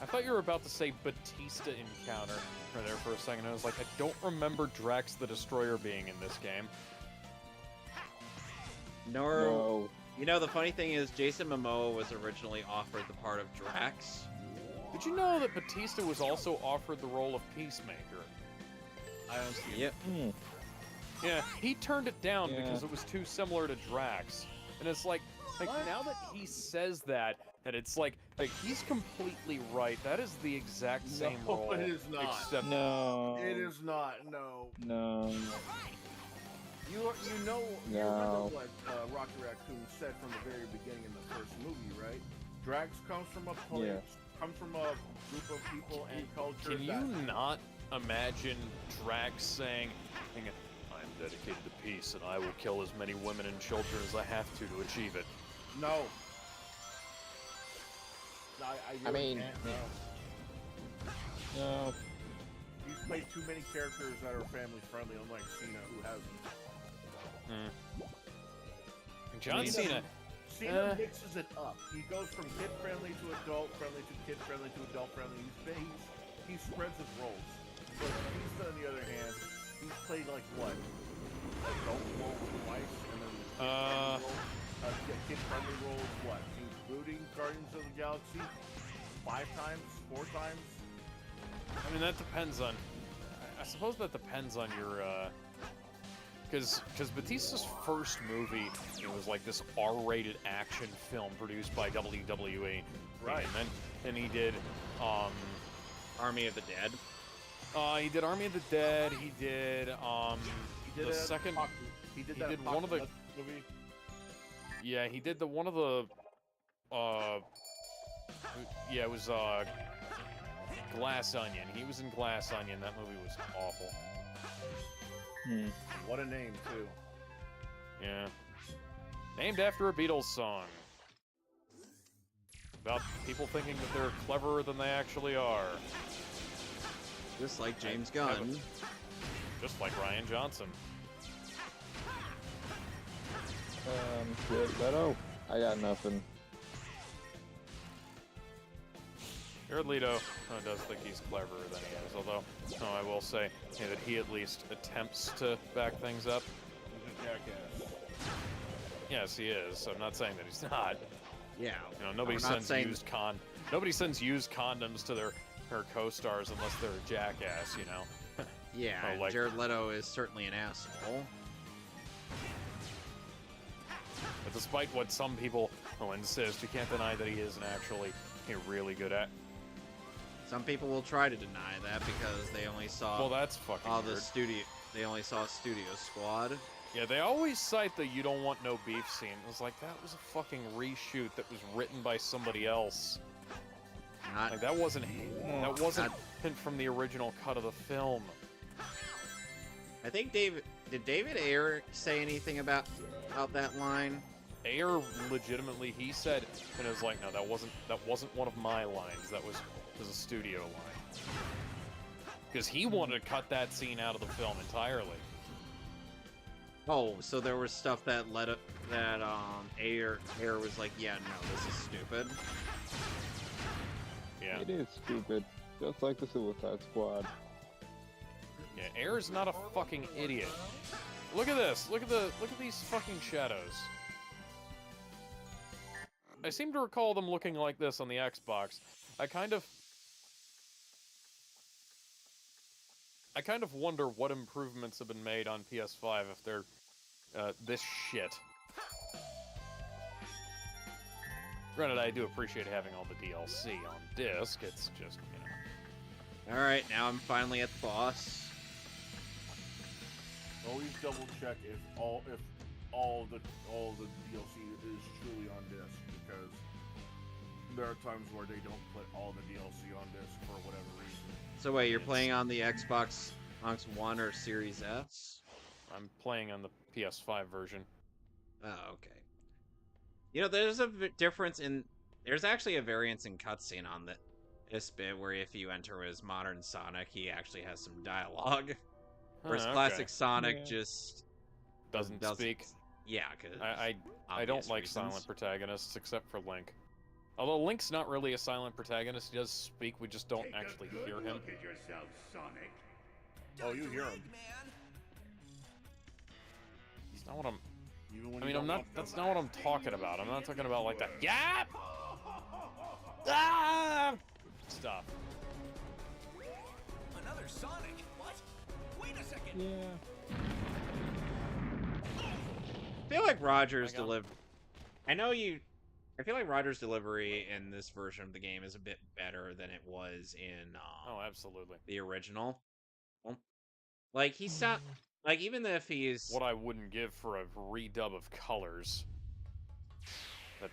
I thought you were about to say Batista encounter right there for a second. I was like, I don't remember Drax the Destroyer being in this game. No. You know, the funny thing is, Jason Momoa was originally offered the part of Drax. Did you know that Batista was also offered the role of Peacemaker? I don't see it. Yeah, he turned it down because it was too similar to Drax. And it's like now that he says that it's like he's completely right. That is the exact same role. It is not. Except it is not. No. You remember what Rocky Raccoon said from the very beginning in the first movie, right? Drax comes from a place, comes from a group of people and culture. Can you not imagine Drax saying, I'm dedicated to peace and I will kill as many women and children as I have to achieve it? No. I really can't, no. He's played too many characters that are family friendly, unlike Cena, who hasn't. John Cena. Cena mixes it up. He goes from kid friendly to adult friendly to kid friendly to adult friendly. He spreads his roles. But Batista, on the other hand, he's played like what? Adult roles twice, and then kid friendly roles what? Including Guardians of the Galaxy 5 times, 4 times. I mean, that depends on. I suppose that depends on your. Because Batista's first movie, it was like this R-rated action film produced by WWE. Right. And then he did Army of the Dead. He did Army of the Dead. He did the second. He did one of the movie. Yeah, he did one of the. Yeah, it was Glass Onion. He was in Glass Onion. That movie was awful. What a name, too. Yeah. Named after a Beatles song. About people thinking that they're cleverer than they actually are. Just like James Gunn. Just like Ryan Johnson. Jared Leto? I got nothing. Jared Leto does think he's cleverer than he is, although I will say that he at least attempts to back things up. He's a jackass. Yes, he is. I'm not saying that he's not. Yeah. You know, nobody sends used condoms to their co-stars unless they're a jackass, you know. Yeah, like, Jared Leto is certainly an asshole. But despite what some people will insist, you can't deny that he isn't actually really good at. Some people will try to deny that because they only saw. Well, that's fucking weird. They only saw Studio Squad. Yeah, they always cite the "you don't want no beef" scene. It was like that was a fucking reshoot that was written by somebody else. Like that wasn't from the original cut of the film. I think did David Ayer say anything about that line? Ayer legitimately, he said, and it was like, no, that wasn't one of my lines. That was a studio line. Because he wanted to cut that scene out of the film entirely. Oh, so there was stuff that led up that Air was like, yeah, no, this is stupid. Yeah. It is stupid, just like the Suicide Squad. Yeah, Air's not a fucking idiot. Look at this. Look at these fucking shadows. I seem to recall them looking like this on the Xbox. I kind of wonder what improvements have been made on PS5 if they're this shit. Granted, I do appreciate having all the DLC on disc. It's just, you know. All right, now I'm finally at the boss. Always double check if all the DLC is truly on disc, because there are times where they don't put all the DLC on disc for whatever reason. So wait, you're playing on the Xbox One or Series S? I'm playing on the PS5 version. Oh, okay. You know, there's a difference in... There's actually a variance in cutscene on this bit, where if you enter as Modern Sonic, he actually has some dialogue. Whereas okay. Classic Sonic just... Doesn't speak. Yeah, because... I don't like silent protagonists, except for Link. Although Link's not really a silent protagonist, he does speak, we just don't actually hear him. Look at yourself, Sonic. Oh, you hear him. That's not what I'm... Even when I you mean, I'm don't not... like That's them. not what I'm talking about. I'm not talking about like that... Yeah! Ah! Stop. Another Sonic? What? Wait a second. Yeah. I feel like Roger's delivery... I feel like Roger's delivery in this version of the game is a bit better than it was in Oh, absolutely. the original. Like, he's not... Like, even if he's... What I wouldn't give for a redub of Colors that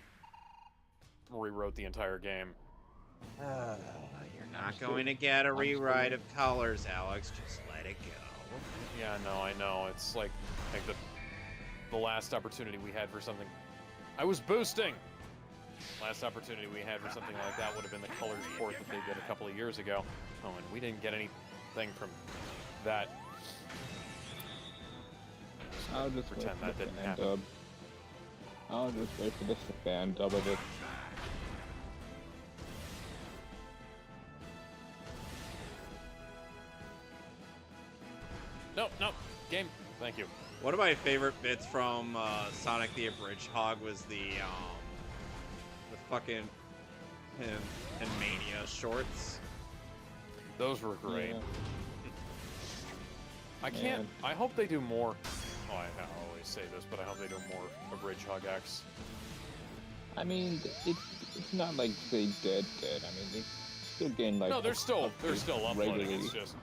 rewrote the entire game. You're not going to get a rewrite of Colors, Alex. Just let it go. Yeah, no, I know. It's like the last opportunity we had for something... I was boosting! Last opportunity we had for something like that would have been the Colors port that they did a couple of years ago. Oh, and we didn't get anything from that. I'll just pretend wait that for the didn't fan happen. dub. I'll just wait for the fan dub of it. No, no, game. Thank you. One of my favorite bits from Sonic the Hedgehog was the fucking and Mania shorts. Those were great. Yeah. I can't. I hope they do more. Oh, I always say this, but I hope they do more of Hedgehog X. I mean, it's not like they dead. I mean, they still gain like. No, they're still uploading. regularly. It's just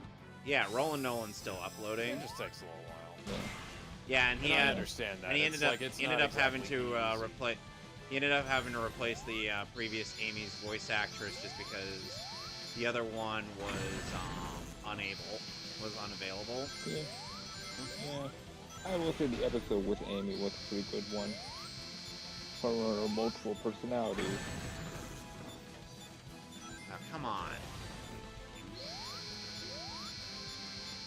Yeah, Roland Nolan's still uploading. it just takes a little while. Yeah, and I understand that. And he It's ended up like, it's ended not up having exactly to easy. replace. He ended up having to replace the previous Amy's voice actress just because the other one was unavailable. Yeah. Yeah. I will say the episode with Amy was a pretty good one. For her multiple personalities. Now, come on.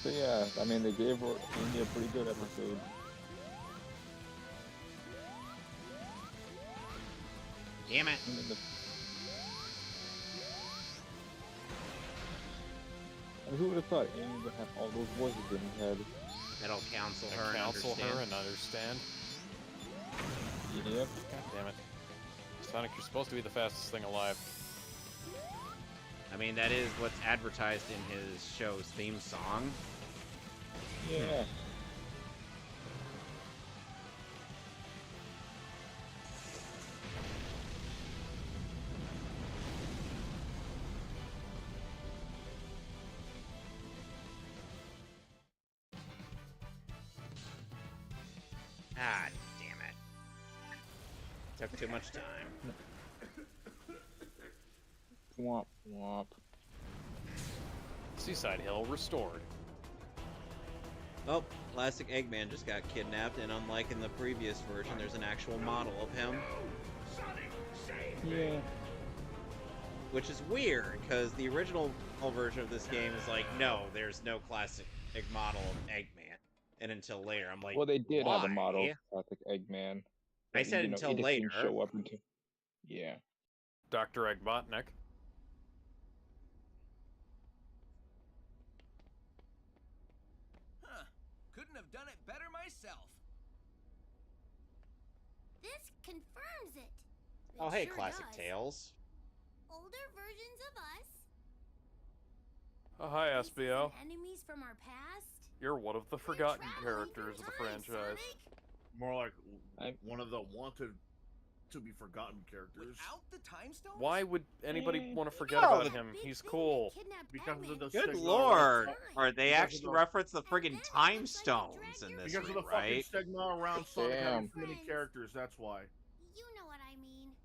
So yeah, I mean, they gave her Amy a pretty good episode. Damn it. And then I mean, who would have thought Amy would have all those voices in her head? That'll counsel And her counsel and understand. her and understand. Yep. God damn it. Sonic, you're supposed to be the fastest thing alive. I mean, that is what's advertised in his show's theme song. Yeah. Ah, damn it. Took too much time. Womp womp. Seaside Hill restored. Oh, Classic Eggman just got kidnapped, and unlike in the previous version, there's an actual model of him. Yeah. Which is weird, because the original version of this game is like, no, there's no classic model of Eggman. and until later. I'm like, Well, they did why? have a model of classic Eggman. I But, said you know, until it just didn't later. show up until. Yeah. Dr. Eggbotnik. Huh. Couldn't have done it better myself. This confirms it. Oh, It hey, sure Classic does. Tales. Older versions of us. Oh, hi, faces SBO. and enemies from our past. You're one of the They're forgotten traveling characters of through the time, franchise. Sonic. More like one of the wanted to be forgotten characters. Without the time stones? Why would anybody want to forget Oh, about him? He's cool. Because of the Good stigma lord. around- Or they because of actually the- reference the friggin' time stones in this Because of one, the fucking right? stigma around Sonic having Damn. too many characters, that's why. You know what I mean.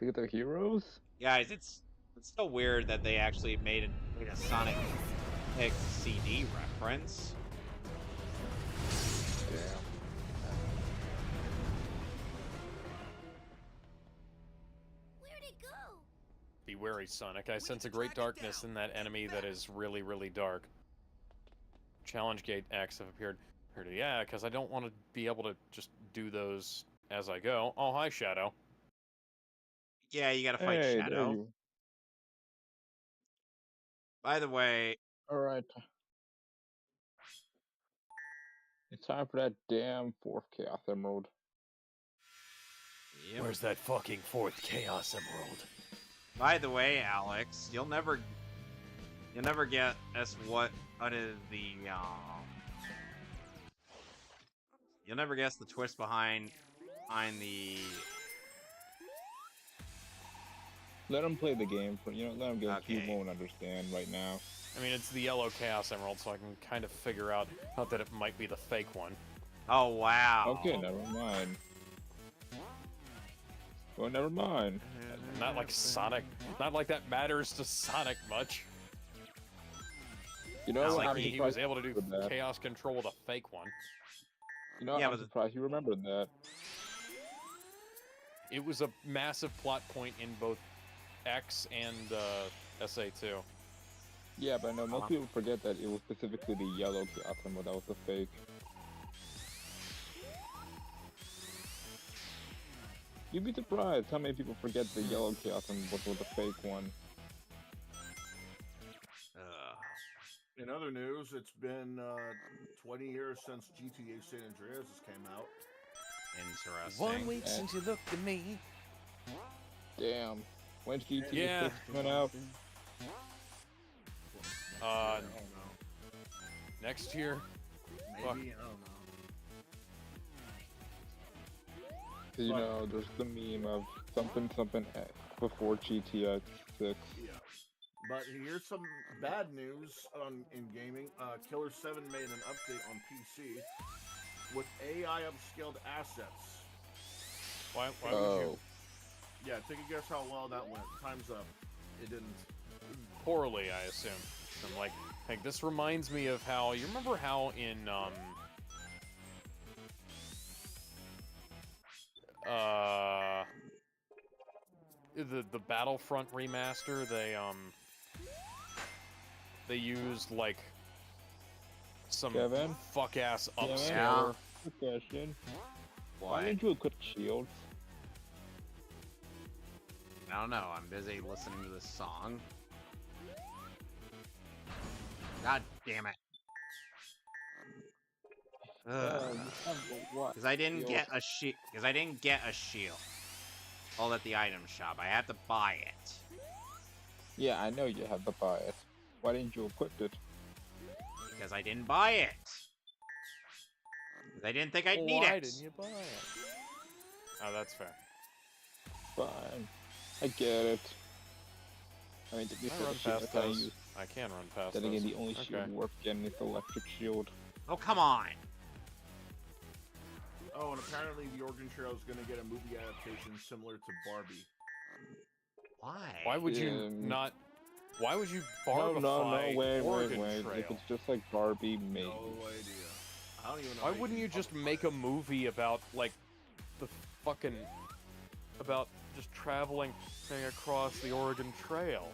Look at their heroes. Guys, it's so weird that they actually made a Sonic X CD reference. Damn. Where'd it go? Be wary, Sonic. I sense a great darkness in that enemy that is really, really dark. Challenge Gate X have appeared. Yeah, because I don't want to be able to just do those as I go. Oh, hi, Shadow. Yeah, you gotta fight Hey, there Shadow. you. By the way, All right. It's time for that damn fourth Chaos Emerald. yep. Where's that fucking fourth Chaos Emerald? By the way, Alex, you'll never guess what is the you'll never guess the twist behind the. Let him play the game. Let him get. Okay. He won't understand right now. I mean, it's the yellow Chaos Emerald, so I can kind of figure out that it might be the fake one. Oh wow. Okay, never mind. Well, never mind. Not like Sonic. Not like that matters to Sonic much. You know, Not what? like I'm He surprised was able to do with that. Chaos Control with a fake one. You know, Yeah, I'm but surprised you remembered that. It was a massive plot point in both X and SA2. Yeah, but I know most people forget that it was specifically the yellow Chaos Emerald that was the fake. You'd be surprised how many people forget the yellow Chaos Emerald was the fake one. In other news, it's been 20 years since GTA San Andreas came out. Interesting. 1 week since you looked at me. Damn. When's GTA Yeah. 6 coming out? I don't know. Next year. Maybe, Fuck. I don't know. You know, there's the meme of something X before GTA 6. Yeah. But here's some bad news in gaming. Killer 7 made an update on PC with AI upscaled assets. Why would Oh. you? Yeah, take a guess how well that went. Time's up. It didn't. Poorly, I assume. I'm like, this reminds me of how, you remember how in, the Battlefront remaster, they used, like, some Kevin? fuck-ass Kevin? upscaler. Good question. Why What? didn't you equip shields? I don't know. I'm busy listening to this song. God damn it. Because I didn't get a shield. Because I didn't get a shield. All at the item shop. I had to buy it. Yeah, I know you have to buy it. Why didn't you equip it? Because I didn't buy it. Because I didn't think I'd need Why it. didn't you buy it? Oh, that's fair. Fine. I get it. I mean, to be I fair, run the shield past I kinda those. use. I can run past Then those. again, the only shield Okay. worth getting is the electric shield. Oh, come on. Oh, and apparently the Oregon Trail is going to get a movie adaptation similar to Barbie. Why? Why would you not? Why would you barbify wait, Oregon wait. Trail? If it's just like Barbie, maybe. No idea. I don't even know. Why how you wouldn't can you just publish make a movie about, like, the fucking... about just traveling across the Oregon Trail?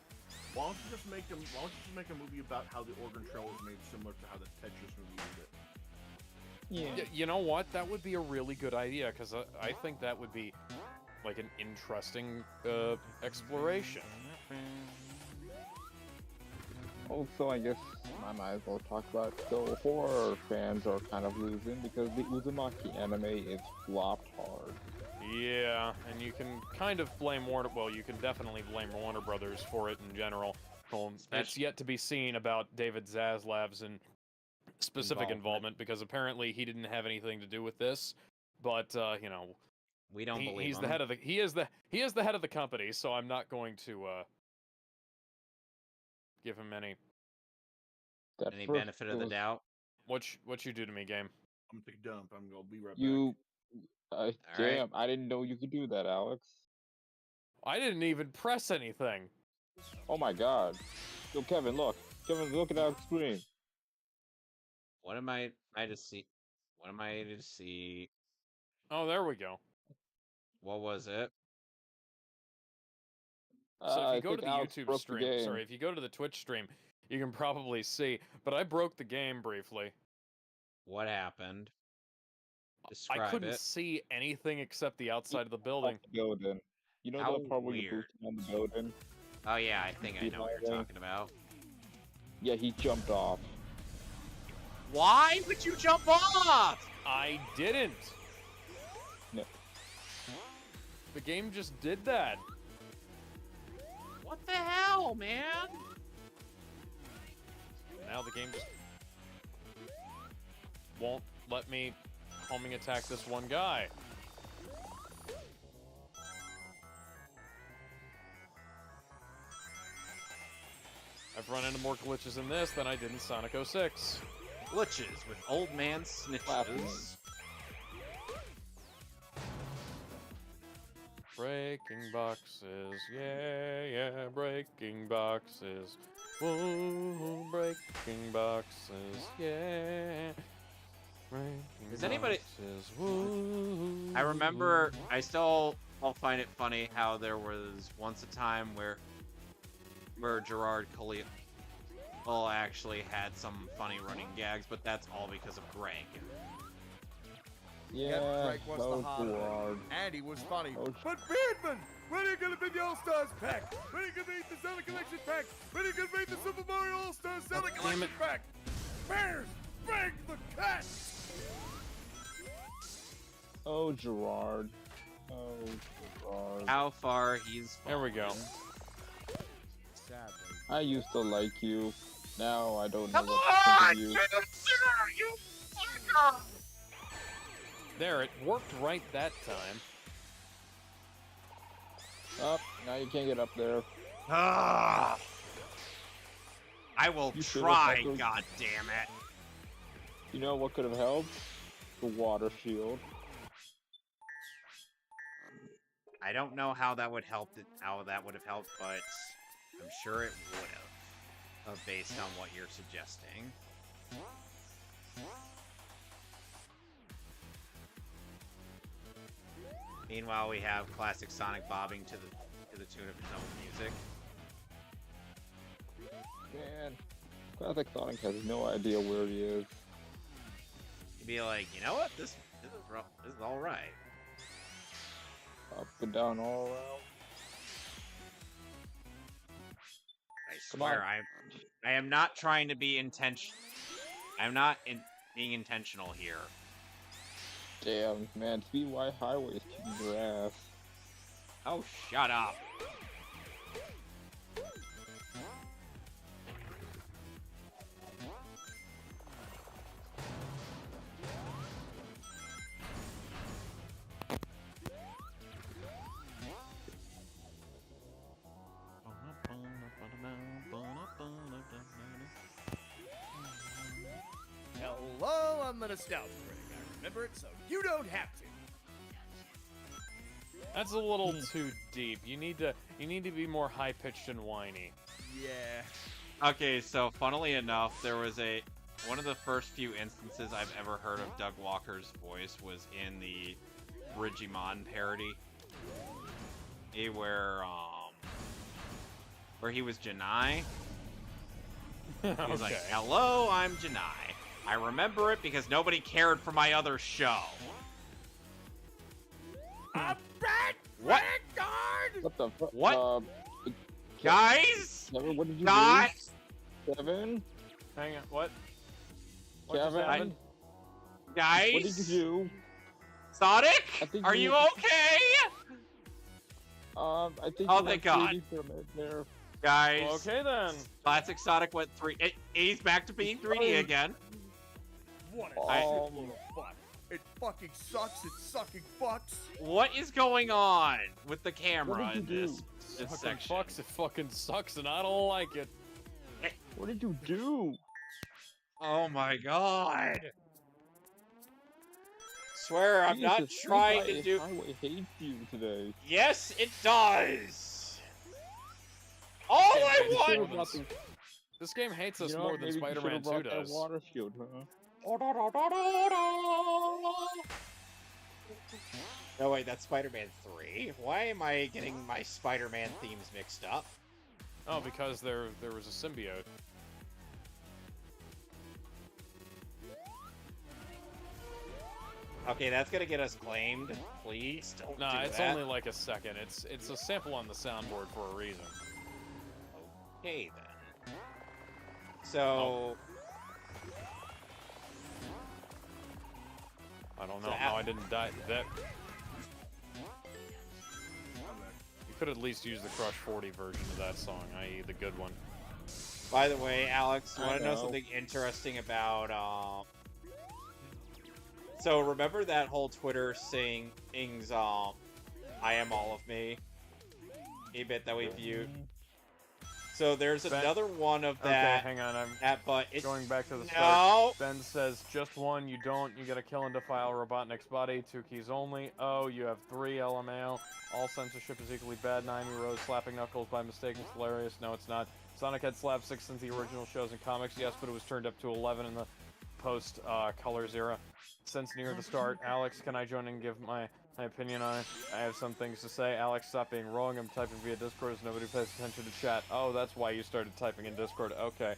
Why don't you just make a movie about how the Oregon Trail was made similar to how the Tetris movie did it? Yeah. You know what? That would be a really good idea, because I think that would be, like, an interesting exploration. Also, I guess I might as well talk about, so horror fans are kind of losing because the Uzumaki anime is flopped hard. Yeah, and you can kind of blame Warner, well, you can definitely blame Warner Brothers for it in general. It's yet to be seen about David Zaslav's and specific involvement, because apparently he didn't have anything to do with this, but you know, We don't believe he's him. the head of the he is the head of the company, so I'm not going to give him any benefit of the doubt. What you do to me, game? I'm gonna take a dump. I'm gonna be right back. Damn, I didn't know you could do that, Alex. I didn't even press anything. Oh my god. Yo, Kevin, look. Kevin, look at Alex's screen. What am I to see? What am I to see? Oh, there we go. What was it? So if you go to the Alex YouTube broke the stream, game. sorry, if you go to the Twitch stream, you can probably see, but I broke the game briefly. What happened? Describe I couldn't it. see anything except the outside of the building. You know How the part where you're weird. boosting on the building? Oh yeah, I think I know what you're talking about. Yeah, he jumped off. Why would you jump off? I didn't. No. The game just did that. What the hell, man? Now the game just won't let me homing attack this one guy. I've run into more glitches in this than I did in Sonic 06. Glitches with old man snitches. Breaking boxes, yeah, breaking boxes. Whoa, breaking boxes, yeah. Does anybody... boxes, woo. I remember, I'll find it funny how there was once a time where Gerard Khalil actually had some funny running gags, but that's all because of Greg. Yeah, Greg was the hard. And he was funny. But Beardman, when are you gonna make the All-Stars pack? When are you gonna make the Zelda Collection pack? When are you gonna make the Super Mario All-Stars Zelda Collection pack? Bears, bring the cat! Oh, Gerard. Oh, Gerard. How far he's fallen. There we go. Sadly. I used to like you. Now I don't know Come what to think on! of you. You sucker! There, it worked right that time. Up, now you can't get up there. Ah! I will You should've try, tackled- god damn it. You know what could have helped? The water shield. I don't know how that would help. How that would have helped, but I'm sure it would have, based on what you're suggesting. Meanwhile, we have classic Sonic bobbing to the tune of his own music. Man, Classic Sonic has no idea where he is. You'd be like, you know what? This is all right. Up and down all around. I swear, I am not trying to be I'm not being intentional here. Damn, man, Speedway Highway is kicking your ass. Oh, shut up. Hello, I'm the Nostalgia Critic. I remember it, so you don't have to. That's a little too deep. You need to be more high-pitched and whiny. Yeah. Okay, so funnily enough, there was one of the first few instances I've ever heard of Doug Walker's voice was in the Digimon parody, where he was Janai. He was like, "Hello, I'm Janai. I remember it because nobody cared for my other show. I'm back! What? Vanguard! What the fuck? What? Guys? Kevin, what did you Guys? do? Kevin? Hang on, what? What just Kevin? happened? Guys? What did you do? Sonic? I think Are you- you okay? I think Oh, you thank went God. 3D for a minute there. Guys. Well, okay then. Classic Sonic went 3. He's back to being 3D again. What a I- shit load of fuck. It fucking sucks, it sucking fucks. What is going on with the camera What in did you this, do? this Fucking section? fucks, it fucking sucks, and I don't like it. What did you do? Oh my god. Swear I'm not Jesus, trying to Levi do. Highway hates you today. Yes, it does. All I You want. should've brought This game hates us You know more what, than maybe you Spider-Man should've 2 brought that does. water shield, huh? No, wait, that's Spider-Man 3. Why am I getting my Spider-Man themes mixed up? Oh, because there was a symbiote. Okay, that's gonna get us claimed. Please don't do Nah, it's that. only like a second. It's a sample on the soundboard for a reason. Okay then. So. I don't So know how I didn't die. That I'm back. you could at least use the Crush 40 version of that song, i.e. the good one. By the way, Alex, you I want to know know. something interesting about, So remember that whole Twitter saying, I am all of me? A bit that we viewed. So there's Ben- another one of Okay, that, hang on. I'm but it's... going back to the start. No! Ben says, just one, you don't, you gotta kill and defile Robotnik's body, 2 keys only. Oh, you have 3, LMAO. All censorship is equally bad, 9 Rose slapping Knuckles by mistake is hilarious. No, it's not. Sonic had slapstick since the original shows and comics, yes, but it was turned up to 11 in the post-Colors era. Since near the start, Alex, can I join and give my opinion on it? I have some things to say. Alex, stop being wrong. I'm typing via Discord as nobody pays attention to chat. Oh, that's why you started typing in Discord. Okay.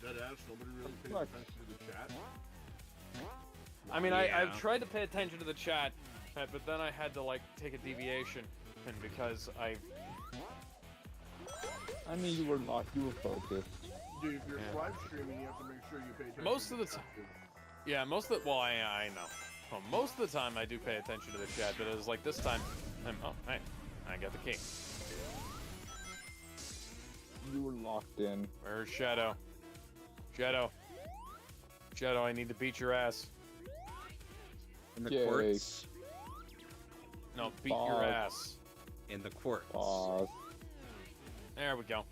Deadass, nobody really pays Look. attention to the chat. I mean, Yeah. I've tried to pay attention to the chat, but then I had to, like, take a deviation, and because I mean, you were focused. Dude, if you're Yeah. live streaming, you have to make sure you pay attention. Most to of the chat, time- too. yeah, most of the, well, I know. Well, most of the time I do pay attention to the chat, but it was like this time, oh, hey, I got the key. You were locked in. Where's Shadow? Shadow. Shadow, I need to beat your ass. In the Yay. quartz. No, beat your Fuck. ass. In the quartz. Pause. There we go.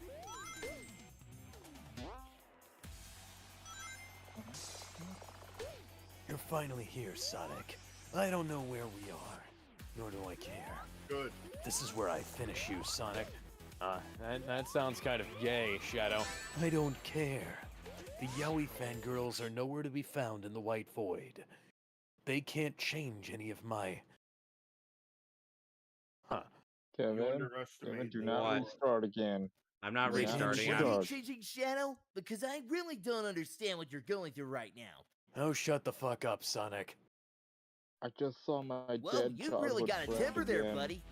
You're finally here, Sonic. I don't know where we are, nor do I care. Good. This is where I finish you, Sonic. That sounds kind of gay, Shadow. I don't care. The Yaoi fangirls are nowhere to be found in the White Void. They can't change any of my... Huh. You Kevin, underestimate do me. not What? restart again. I'm not Wait, restarting. what I'm- dog? Changing Shadow? Because I really don't understand what you're going through right now. Oh, shut the fuck up, Sonic. I just saw my Well, dead you've childhood really got a friend temper there, again. buddy.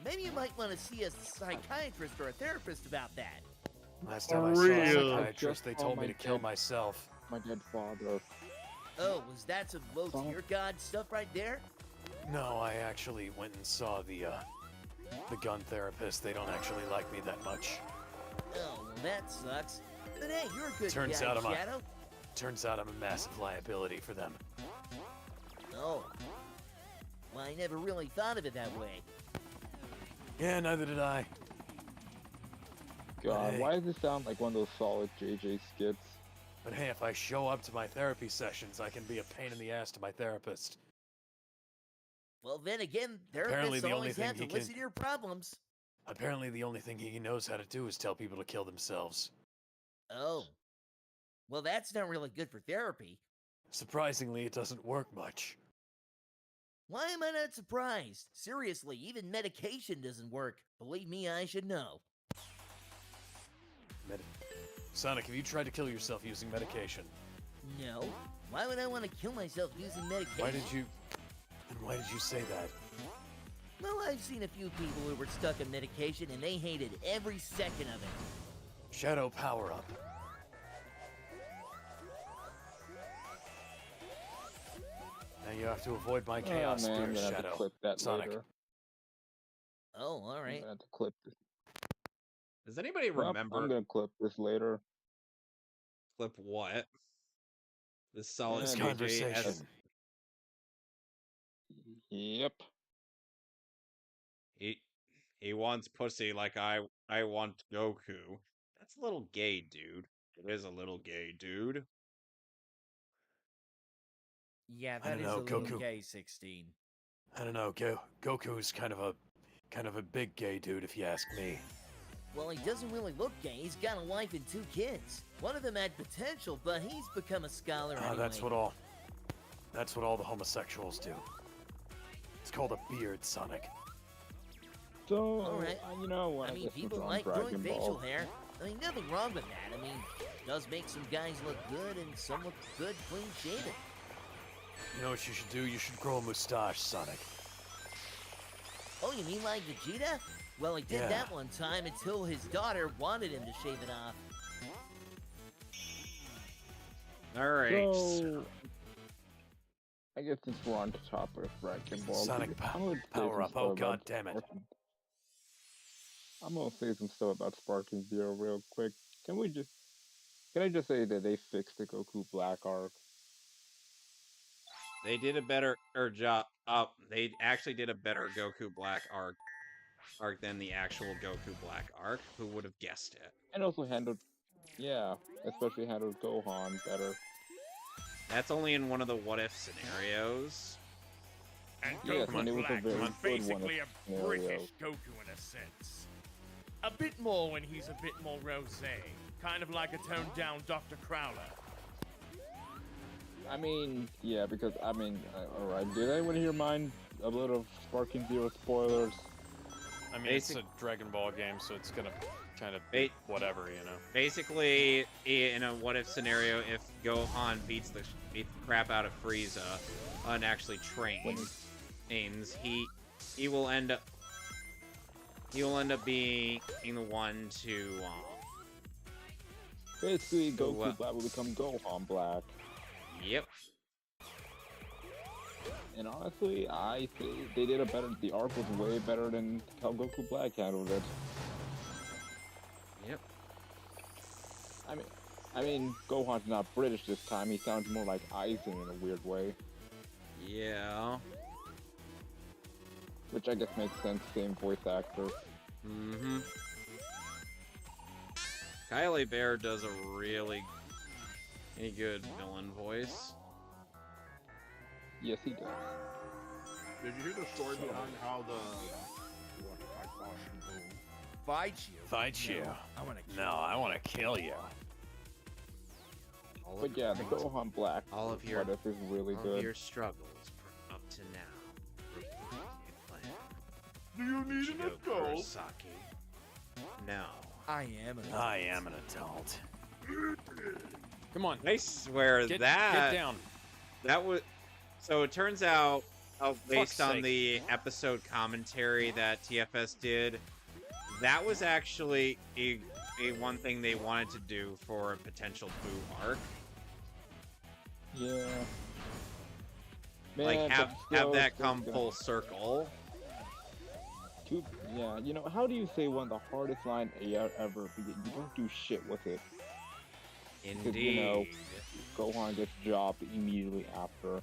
Maybe you might want to see a psychiatrist or a therapist about that. Last time I For saw a real. psychiatrist, they Just told saw me my to kill dead- myself. My dead father. Oh, was that some low Sonic. tier god stuff right there? No, I actually went and saw the gun therapist. They don't actually like me that much. Oh, well, that sucks. But hey, you're a good Turns guy, out I'm a- Shadow. Turns out I'm a massive liability for them. Oh. Well, I never really thought of it that way. Yeah, neither did I. God, Hey. why does it sound like one of those solid JJ skits? But hey, if I show up to my therapy sessions, I can be a pain in the ass to my therapist. Well, then again, Apparently therapists the only always thing have to he can- listen to your problems. Apparently the only thing he knows how to do is tell people to kill themselves. Oh. Well, that's not really good for therapy. Surprisingly, it doesn't work much. Why am I not surprised? Seriously, even medication doesn't work. Believe me, I should know. Sonic, have you tried to kill yourself using medication? No. Why would I want to kill myself using medication? Why did you say that? Well, I've seen a few people who were stuck on medication and they hated every second of it. Shadow power up. Now you have to avoid my chaos, man, dear I'm gonna have to Shadow. clip that Sonic. later. Oh, all I'm right. gonna have to clip this. Does anybody Yep, remember I'm gonna clip this later. clip what? This solid This Yeah, conversation. Yep. He wants pussy like I want Goku. That's a little gay, dude. It is a little gay, dude. Yeah, I that don't is know, a little Goku. gay, 16. I don't know, Goku's kind of a big gay dude, if you ask me. Well, he doesn't really look gay. He's got a wife and 2 kids. One of them had potential, but he's become a scholar anyway. That's what all the homosexuals do. It's called a beard, Sonic. So, All right. you know, I I mean, guess people we're on like growing Dragon facial Ball. hair. I mean, nothing wrong with that. I mean, it does make some guys look good and some look good clean shaven. You know what you should do? You should grow a mustache, Sonic. Oh, you mean like Vegeta? Well, he did Yeah. that one time until his daughter wanted him to shave it off. All right. So, I guess since we're on the topic of Dragon Ball, Sonic I would say power some up. stuff Oh, about God damn it. Sparking- I'm gonna say some stuff about Sparking Zero real quick. Can I just say that they fixed the Goku Black arc? They did a better job. They actually did a better Goku Black arc than the actual Goku Black arc. Who would have guessed it? And also handled, especially handled Gohan better. That's only in one of the what if scenarios. And Yes, Goku and it was a Black very was good one basically of a scenario. British Goku in a sense. A bit more when he's a bit more rosé. Kind of like a toned down Dr. Crowler. I mean, yeah, because, alright, did anyone hear mine? A little of Sparking Zero spoilers? I mean, it's a Dragon Ball game, so it's gonna kind of Ba- whatever, you know. Basically, in a what if scenario, if Gohan beats the crap out of Frieza and actually trains, he will end up being the one to Basically, Goku Black will become Gohan Black. Yep. And honestly, I think they did the arc was way better than how Goku Black handled it. Yep. I mean, Gohan's not British this time. He sounds more like Aizen in a weird way. Yeah. Which I guess makes sense, same voice actor. Mm-hmm. Kylie Bear does a really good villain voice. Yes, he does. Did you hear the story behind how Fight you? Fight you? No, I want to kill you. But yeah, the Gohan Black all of your what if is really all good. of your struggles up to now. Do you need an adult? No. I am an adult. Come on. I swear Get that down. that was so. It turns out, based on sake. the episode commentary that TFS did, that was actually a one thing they wanted to do for a potential Boo arc. Yeah. Like Man, have but still, that it's come gonna- full circle. Yeah, you know, how do you say one of the hardest lines ever? You don't do shit with it. Indeed. You know, Gohan gets jobbed immediately after.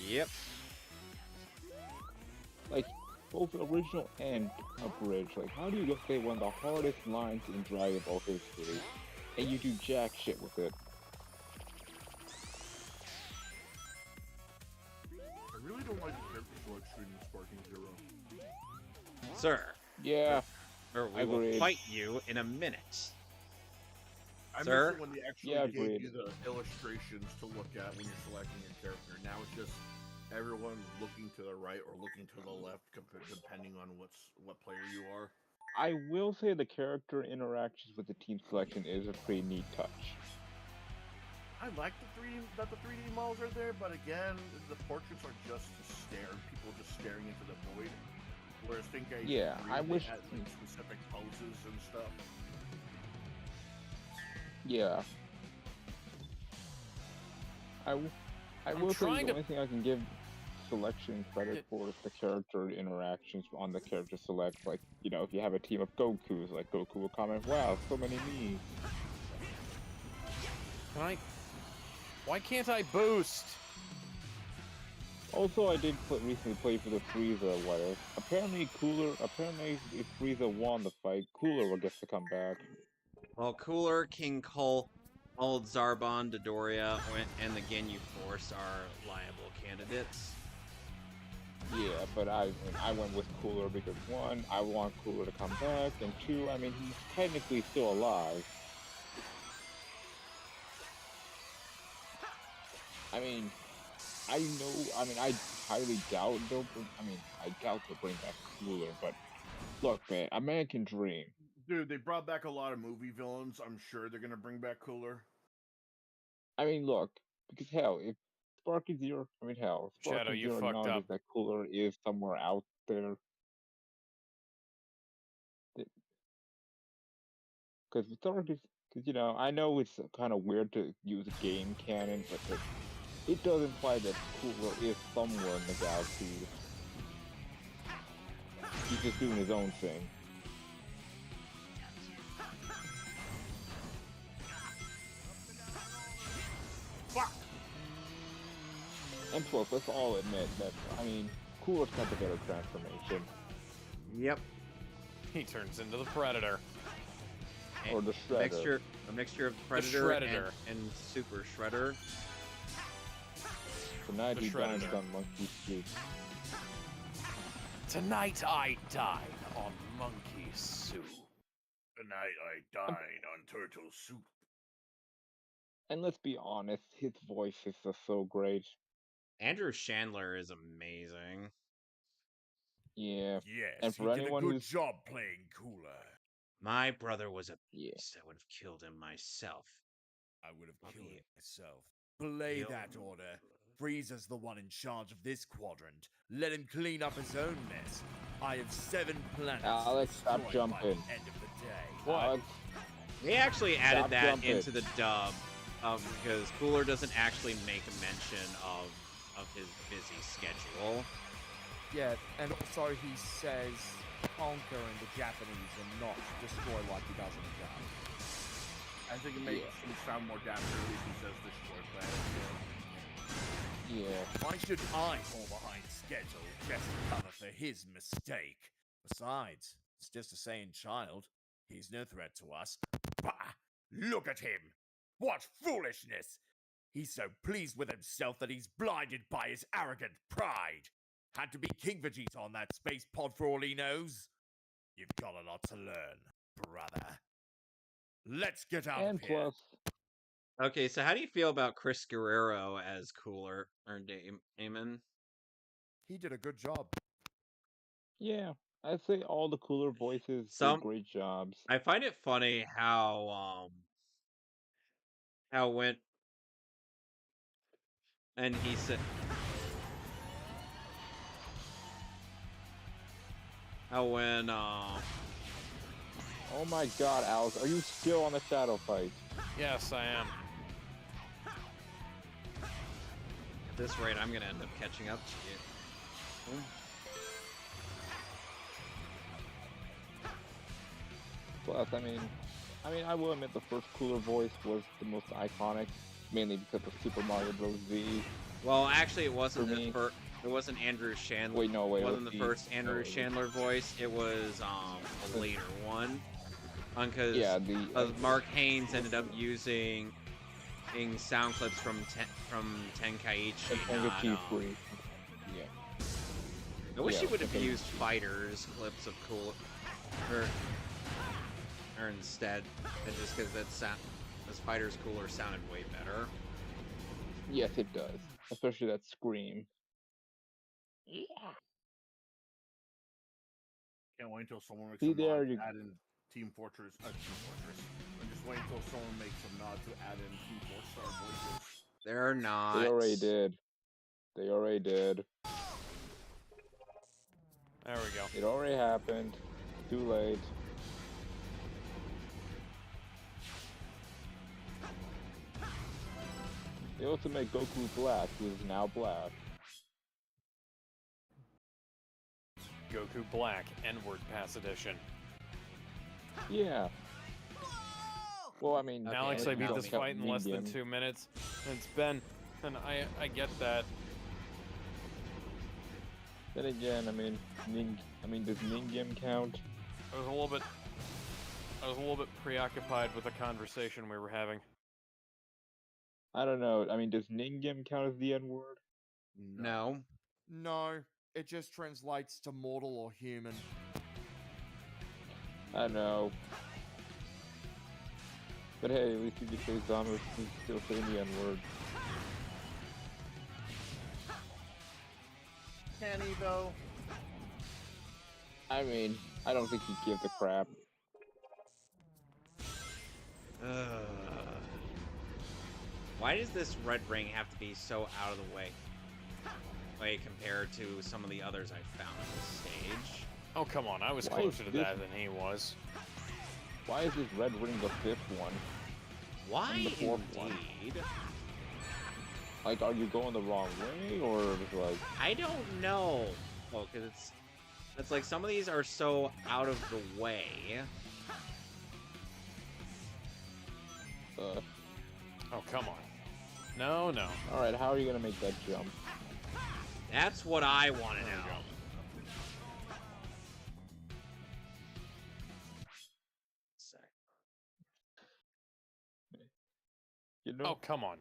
Yep. Like, both original and abridged. Like, how do you just say one of the hardest lines in Dragon Ball history, and you do jack shit with it? I really don't like the character selection in Sparking Zero. Sir. Yeah. Or we will agreed. fight you in a minute. I Sir? miss it when they actually Yeah, gave agreed. you the illustrations to look at when you're selecting your character. Now it's just everyone looking to the right or looking to the left, depending on what player you are. I will say the character interactions with the team selection is a pretty neat touch. I like that the 3D models are there, but again, the portraits are just to stare. People just staring into the void. Whereas think Yeah, I wish had like, specific poses and stuff. Yeah. I will say the only thing I can give selection credit for is the character interactions on the character select. Like, you know, if you have a team of Gokus, like Goku will comment, "Wow, so many me." Why can't I boost? Also, I did recently play for the Frieza wire. Apparently, if Frieza won the fight, Cooler will get to come back. Well, Cooler, King Cole, Old Zarbon, Dodoria, and the Ginyu Force are liable candidates. Yeah, but I went with Cooler because one, I want Cooler to come back, and two, I mean, he's technically still alive. I mean, I highly doubt I doubt they'll bring back Cooler, but look, man, a man can dream. Dude, they brought back a lot of movie villains. I'm sure they're gonna bring back Cooler. I mean, look, because hell, if Sparky Zero, Shadow, you Zero fucked up. acknowledges that Cooler is somewhere out there. Because you know, I know it's kind of weird to use game canon, but it does imply that Cooler is somewhere in the galaxy. He's just doing his own thing. Fuck! And plus, let's all admit that, I mean, Cooler's got the better transformation. Yep. He turns into the Predator. Or the Shredder. A mixture of Predator and Super Shredder. Tonight he dines on monkey soup. Tonight I dine on monkey soup. Tonight I dine on turtle soup. And let's be honest, his voice is just so great. Andrew Chandler is amazing. Yeah. Yes, and for he did anyone a good who's job playing Cooler. My brother was a beast. I would have killed him myself. I would have killed him myself. Belay that order. Frieza's the one in charge of this quadrant. Let him clean up his own mess. I have 7 planets. Alex, stop jumping. By the end of the day. What? Alex, They actually added stop that jumping. into the dub because Cooler doesn't actually make a mention of his busy schedule. Yeah, and also he says conquer in the Japanese and not destroy like he does in the Dub. I think it makes him sound more dapper if he says destroy planet. Yeah. Why should I fall behind schedule just to cover for his mistake? Besides, it's just a Saiyan child. He's no threat to us. Bah! Look at him! What foolishness! He's so pleased with himself that he's blinded by his arrogant pride. Had to be King Vegeta on that space pod for all he knows. You've got a lot to learn, brother. Let's get out And of here. plus, Okay, so how do you feel about Chris Guerrero as Cooler or Damon? He did a good job. yeah, I'd say all the Cooler voices Some- did great jobs. I find it funny how when and he said how when Oh my god, Alex, are you still on the shadow fight? Yes, I am. at this rate I'm gonna end up catching up to you. Plus, I mean, I will admit the first Cooler voice was the most iconic, mainly because of Super Mario Bros. Z. Well, actually, it wasn't For the me- first. It wasn't Andrew Chandler. Wait, no, wait, It wasn't let's the see. first Andrew Chandler voice. It was a later one. Because Yeah, Mark Haynes ended up using sound clips from Tenkaichi. Tenkaichi not, free. Yeah. I wish Yeah, he would have okay. used Fighters clips of Cool, or instead, just because this Fighters Cooler sounded way better. Yes, it does. Especially that scream. Yeah. Can't wait until someone makes See, a nod there to you- add in Team Fortress. I'm just waiting until someone makes a nod to add in Team 4-star voices. They're not. They already did. They already did. There we go. It already happened. Too late. They also made Goku black, who is now black. Goku Black, N-word pass edition. Yeah. Well, I mean, Alex, I beat don't this count fight in less than Ningen. 2 minutes. It's been, and I get that. Then again, I mean, does Ningen count? I was a little bit preoccupied with the conversation we were having. I don't know. I mean, does Ningen count as the N-word? No. No, it just translates to mortal or human. I know. But hey, at least you can say Zamos can still say the N-word. Can he though? I mean, I don't think he gives a crap. Why does this red ring have to be so out of the way? Like, compared to some of the others I've found on this stage? Oh, come on. I was Why closer to this- that than he was. Why is this red ring the 5th one? Why And the 4th one? indeed? Like, are you going the wrong way, or is like... I don't know. Well, because it's like some of these are so out of the way. Oh, come on. No, no. Alright, how are you gonna make that jump? That's what I want to know. You know? Oh, come on.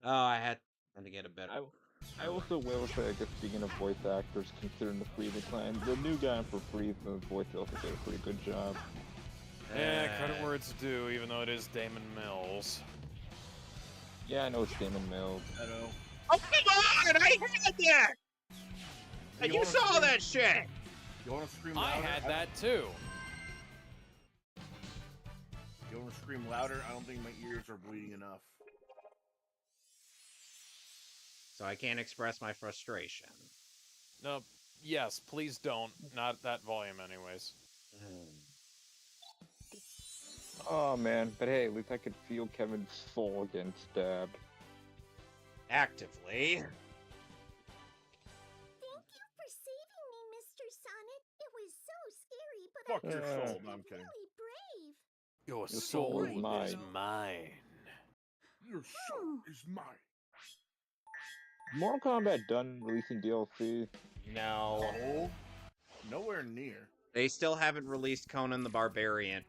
Oh, I had to get a better. I also will say, I guess, speaking of voice actors, considering the Free Decline, the new guy for Free, the voice also did a pretty good job. Yeah, credit where it's due, even though it is Damon Mills. Yeah, I know it's Damon Mills. I know. Oh, come on! I had that! And you saw that shit! You wanna scream I louder? had that too. You wanna scream louder? I don't think my ears are bleeding enough. So I can't express my frustration. No, yes, please don't. Not at that volume, anyways. Oh man, but hey, at least I could feel Kevin's soul getting stabbed. Actively. Thank you for saving me, Mr. Sonic. It was so scary, but Fuck I your thought soul. you No, I'm were kidding. really brave. Your soul is mine. Your soul is mine. Mortal Kombat done releasing DLC? No. Oh, nowhere near. They still haven't released Conan the Barbarian.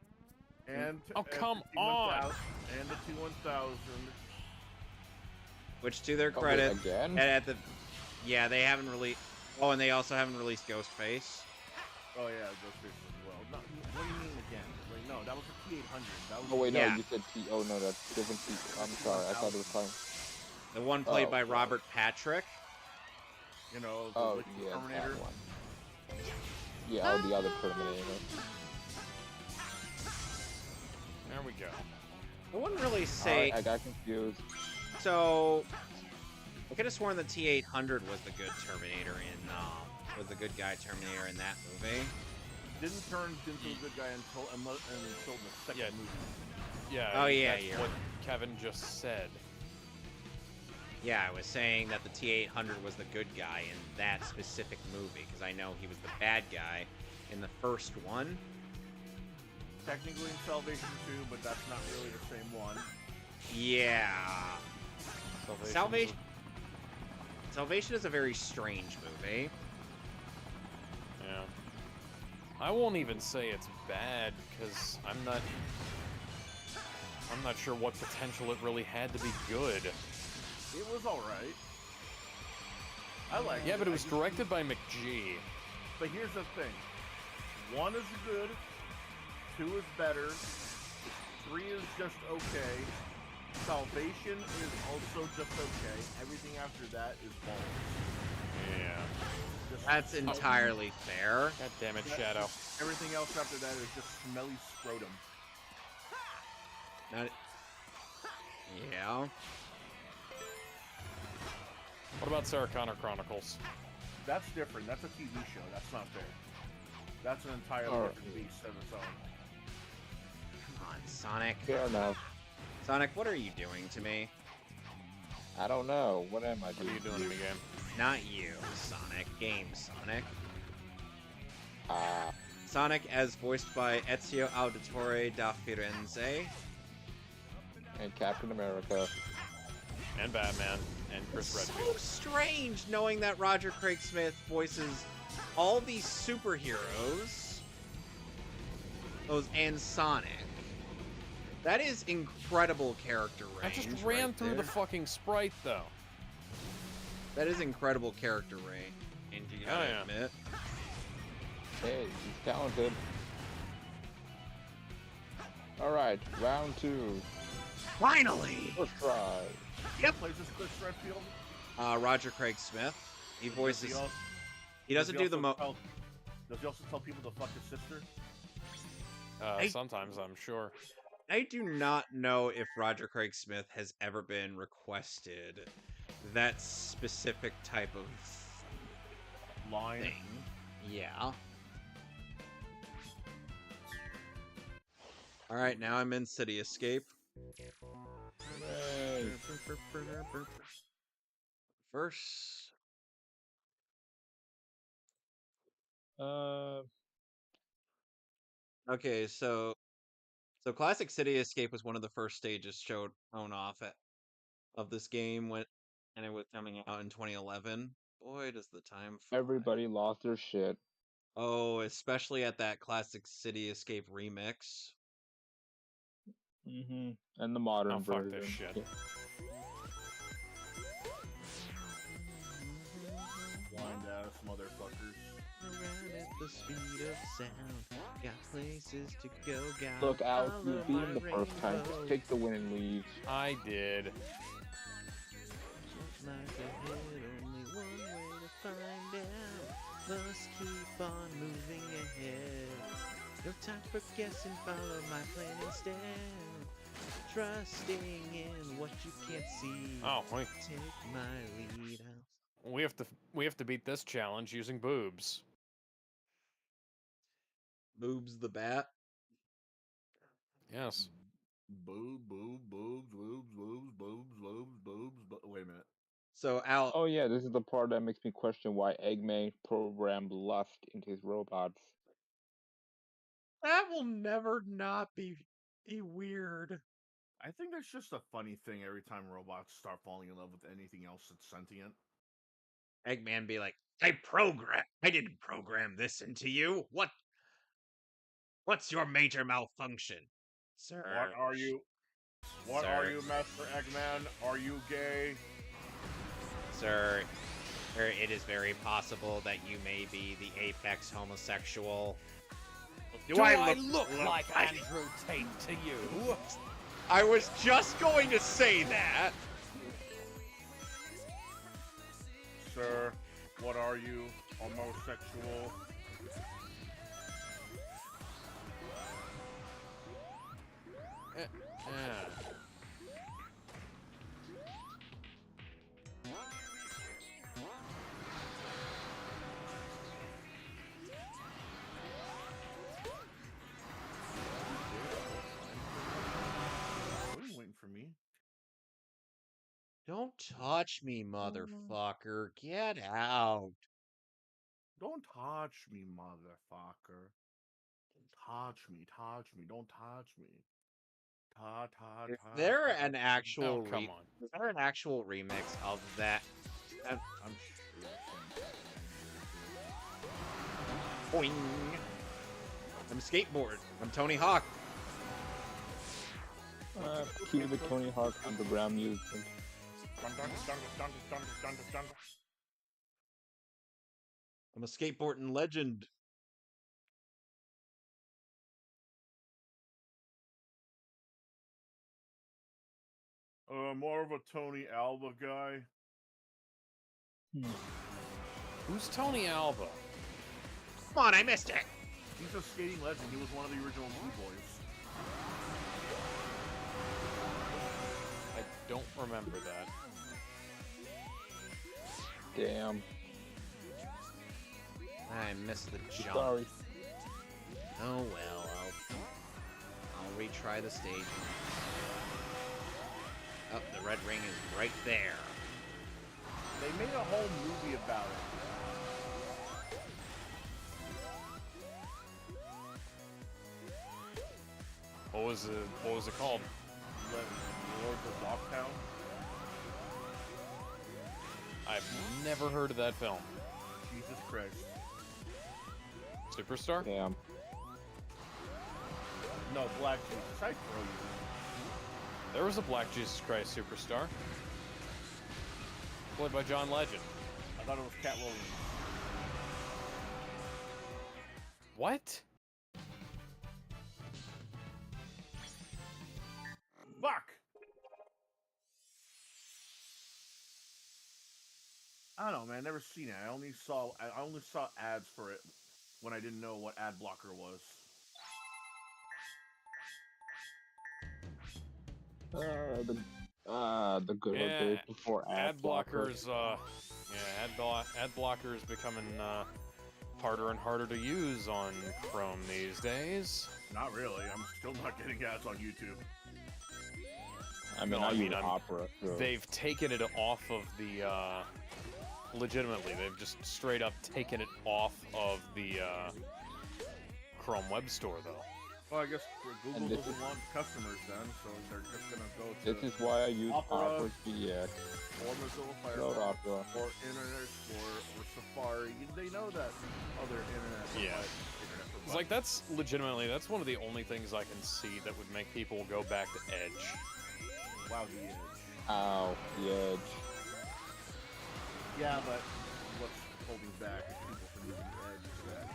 And Oh, and come the on! T1000 And the T1000. Which, to their Oh, wait, credit, again? at the yeah, they haven't released. Oh, and they also haven't released Ghostface. Oh yeah, Ghostface as well. No, what do you mean again? Wait, no, that was the T800. That was Oh wait, no, Yeah. you said T. Oh no, that's different T. I'm sorry, I thought it was talking. The one played Oh, by right. Robert Patrick. You know, the Oh Liquid yeah, Terminator. that one. Yeah, oh, the other Terminator. There we go. I wouldn't really say. Alright, I got confused. So, I could have sworn the T800 was the good Terminator in, was the good guy Terminator in that movie. Didn't turn into a good guy until the second Yeah. movie. Yeah. Oh, yeah, that's you're what Kevin just said. Yeah, I was saying that the T800 was the good guy in that specific movie, because I know he was the bad guy in the first one. Technically in Salvation 2, but that's not really the same one. Yeah. Salvation. Salvation is a very strange movie. Yeah. I won't even say it's bad, because I'm not sure what potential it really had to be good. It was alright. I like it. Yeah, but it was directed by McG. But here's the thing. 1 is good, 2 is better, 3 is just okay, Salvation is also just okay, everything after that is balls. That's entirely fair. God damn it, Shadow. Everything else after that is just smelly scrotum. Not... Yeah. What about Sarah Connor Chronicles? That's different. That's a TV show. That's not fair. That's an entirely different beast of its own. Come on, Sonic. Fair enough. Sonic, what are you doing to me? I don't know. What am I doing? What are you doing in the game? Not you, Sonic. Game Sonic. Ah. Sonic as voiced by Ezio Auditore da Firenze. And Captain America. And Batman. And Chris It's Redfield. so strange knowing that Roger Craig Smith voices all these superheroes. And Sonic. That is incredible character range. I just ran right through there. the fucking sprite, though. That is incredible character range. And you gotta admit. Hey, he's talented. Alright, round 2. Finally! First try. Yep. Plays this Chris Redfield? Roger Craig Smith. He voices. He doesn't do the Does he also tell people to fuck his sister? Sometimes, I'm sure. I do not know if Roger Craig Smith has ever been requested that specific type of line. Thing. Yeah. All right, now I'm in City Escape. First. Okay, so Classic City Escape was one of the first stages shown off of this game and it was coming out in 2011. Boy, does the time fly. Everybody lost their shit. Oh, especially at that Classic City Escape remix. Mm-hmm. And the modern version. Fuck this shit. Blind ass motherfuckers. Around at the speed of sound. Got places to go. Look, Alex, you beat him the first time. Just take the win and leave. I did. Just like ahead, only one way to find out. Must keep on moving ahead. No time for guessing, follow my plan instead. Trusting in what you can't see. Oh, wait. Take my lead out. We have to beat this challenge using boobs. Boobs the bat. Yes. Boobs. Wait a minute. So Al. Oh yeah, this is the part that makes me question why Eggman programmed lust into his robots. That will never not be weird. I think that's just a funny thing every time robots start falling in love with anything else that's sentient. Eggman be like, I didn't program this into you. What's your major malfunction? Sir. What are you, Master Eggman? Are you gay? Sir, it is very possible that you may be the apex homosexual. Do I look like Andrew Tate to you? I was just going to say that. Sir, what are you? Homosexual? For me. Don't touch me, motherfucker. Get out. Don't touch me, motherfucker. Touch me. Don't touch me. Is there an actual Is there an actual remix of that? I'm sure. Boing. I'm skateboard. I'm Tony Hawk. Cue the Tony Hawk Underground music. I'm a skateboarding legend. More of a Tony Alva guy. Who's Tony Alva? Come on, I missed it. He's a skating legend. He was one of the original Blue Boys. I don't remember that. Damn. I missed the jump. Sorry. Oh well, I'll retry the stage. Oh, the red ring is right there. They made a whole movie about it. What was it called? Lords of Dogtown. I've never heard of that film. Jesus Christ. Superstar? Damn. No, Black Jesus. I throw you. There was a Black Jesus Christ Superstar. Played by John Legend. I thought it was Cat Williams. What? Fuck! I don't know, man. Never seen it. I only saw ads for it when I didn't know what ad blocker was. The good old days before ad blockers. Ad blockers becoming harder and harder to use on Chrome these days. Not really. I'm still not getting ads on YouTube. I mean, Opera. So. They've taken it off of the. Legitimately, they've just straight up taken it off of the Chrome Web Store, though. Well, I guess Google doesn't want customers then, so they're just gonna go to. This is why I use Opera GX. Or Mozilla Firefox, or Internet Explorer, or Safari. They know that other internet. Yeah. It's like that's one of the only things I can see that would make people go back to Edge. Wow, the Edge. Ow, the Edge. Yeah, but what's holding back is people from using the Edge for that.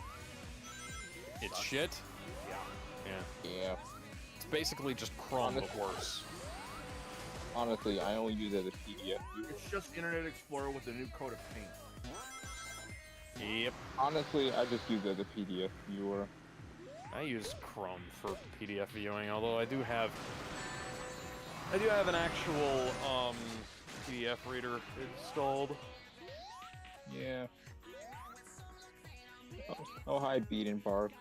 It's shit? Yeah. It's basically just Chrome, but worse. Honestly, I only use it as a PDF viewer. It's just Internet Explorer with a new coat of paint. Yep. Honestly, I just use it as a PDF viewer. I use Chrome for PDF viewing, although I do have an actual PDF reader installed. Yeah. Oh, hi, Beaten Park.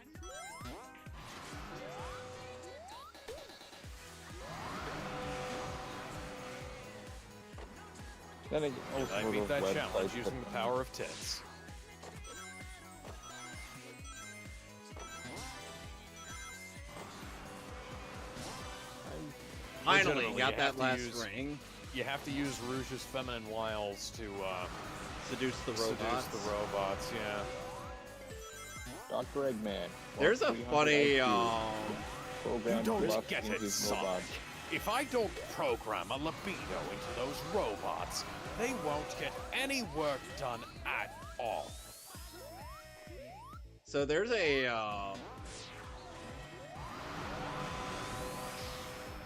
Then again, I beat that challenge using the power of tits. Finally, got that last ring. You have to use Rouge's feminine wiles to seduce the robots. Yeah. Dr. Eggman. There's a funny You don't get it, son. If I don't program a libido into those robots, they won't get any work done at all. So there's a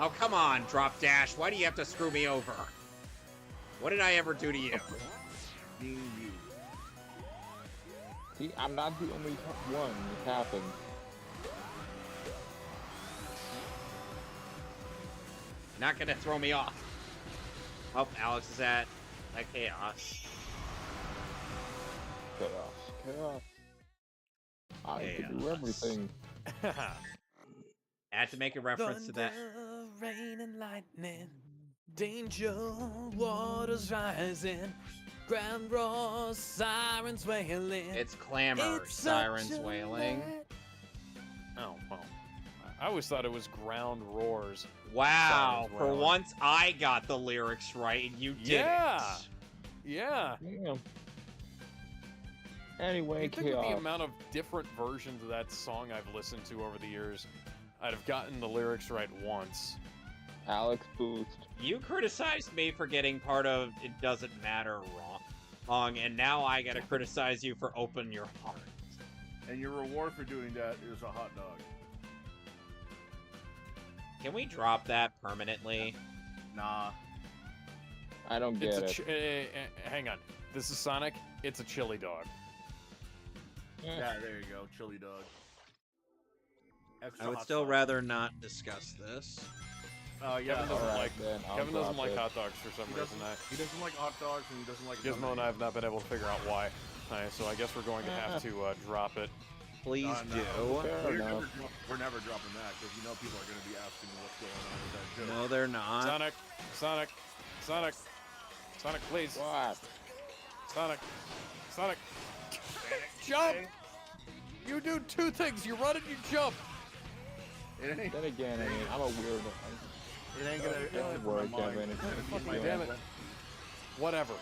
Oh, come on, Drop Dash. Why do you have to screw me over? What did I ever do to you? Being you. See, I'm not the only one. It happens. Not gonna throw me off. Oh, Alex is at chaos. Chaos. I can do everything. I had to make a reference to that. Rain and lightning, danger, waters rising, ground roars, sirens wailing. It's clamor, sirens wailing. Oh, well. I always thought it was ground roars. Wow, for once I got the lyrics right and you didn't. Yeah. Anyway, I think with the amount of different versions of that song I've listened to over the years, I'd have gotten the lyrics right once. Alex Boost. You criticized me for getting part of It Doesn't Matter wrong, and now I gotta criticize you for Open Your Heart. And your reward for doing that is a hot dog. Can we drop that permanently? Nah. I don't get it. Hang on. This is Sonic. It's a chili dog. Yeah, there you go, chili dog. Extra I would hot still sauce. rather not discuss this. Yeah. Kevin doesn't Alright, like then, I'll Kevin doesn't drop like it. hot dogs for some He reason. doesn't like hot dogs, and he doesn't like Gizmo and I have not been able to figure out why. So I guess we're going to have to drop it. Please do. We're never dropping that because you know people are going to be asking what's going on with that joke. No, they're not. Sonic, please. What? Sonic. Jump! You do two things. You run and you jump. It ain't. Then again, I mean, I'm a weirdo. It ain't gonna. Don't worry, Kevin. Fucking damn it. Whatever.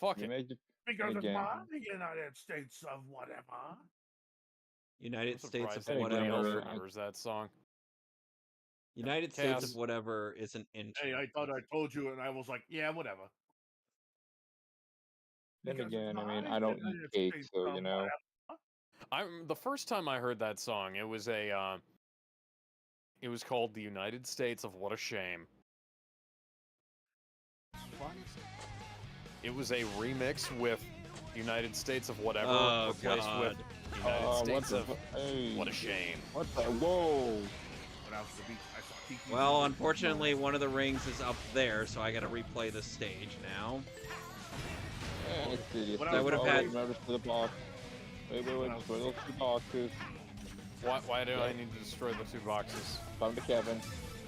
Fuck You it. make it Because it's again. the United States of whatever. United I'm States surprised of anybody else whatever. remembers that song. United States Chaos. of whatever is an intro. Hey, I thought I told you, and I was like, yeah, whatever. Then Because again, it's I mean, the I don't eat United cake, States so of you know. The first time I heard that song, it was it was called "The United States of What a Shame." What? It was a remix with "United States of Whatever" Oh, replaced God. with "United States of Hey, What a Shame." what the? Whoa! When I was at the beach, I saw Kiki. Well, unfortunately, one of the rings is up there, so I gotta replay the stage now. Let's see. When I would've had- Remember to the box. Wait, destroy those two boxes. Why do I need to destroy the two boxes? Come to Kevin.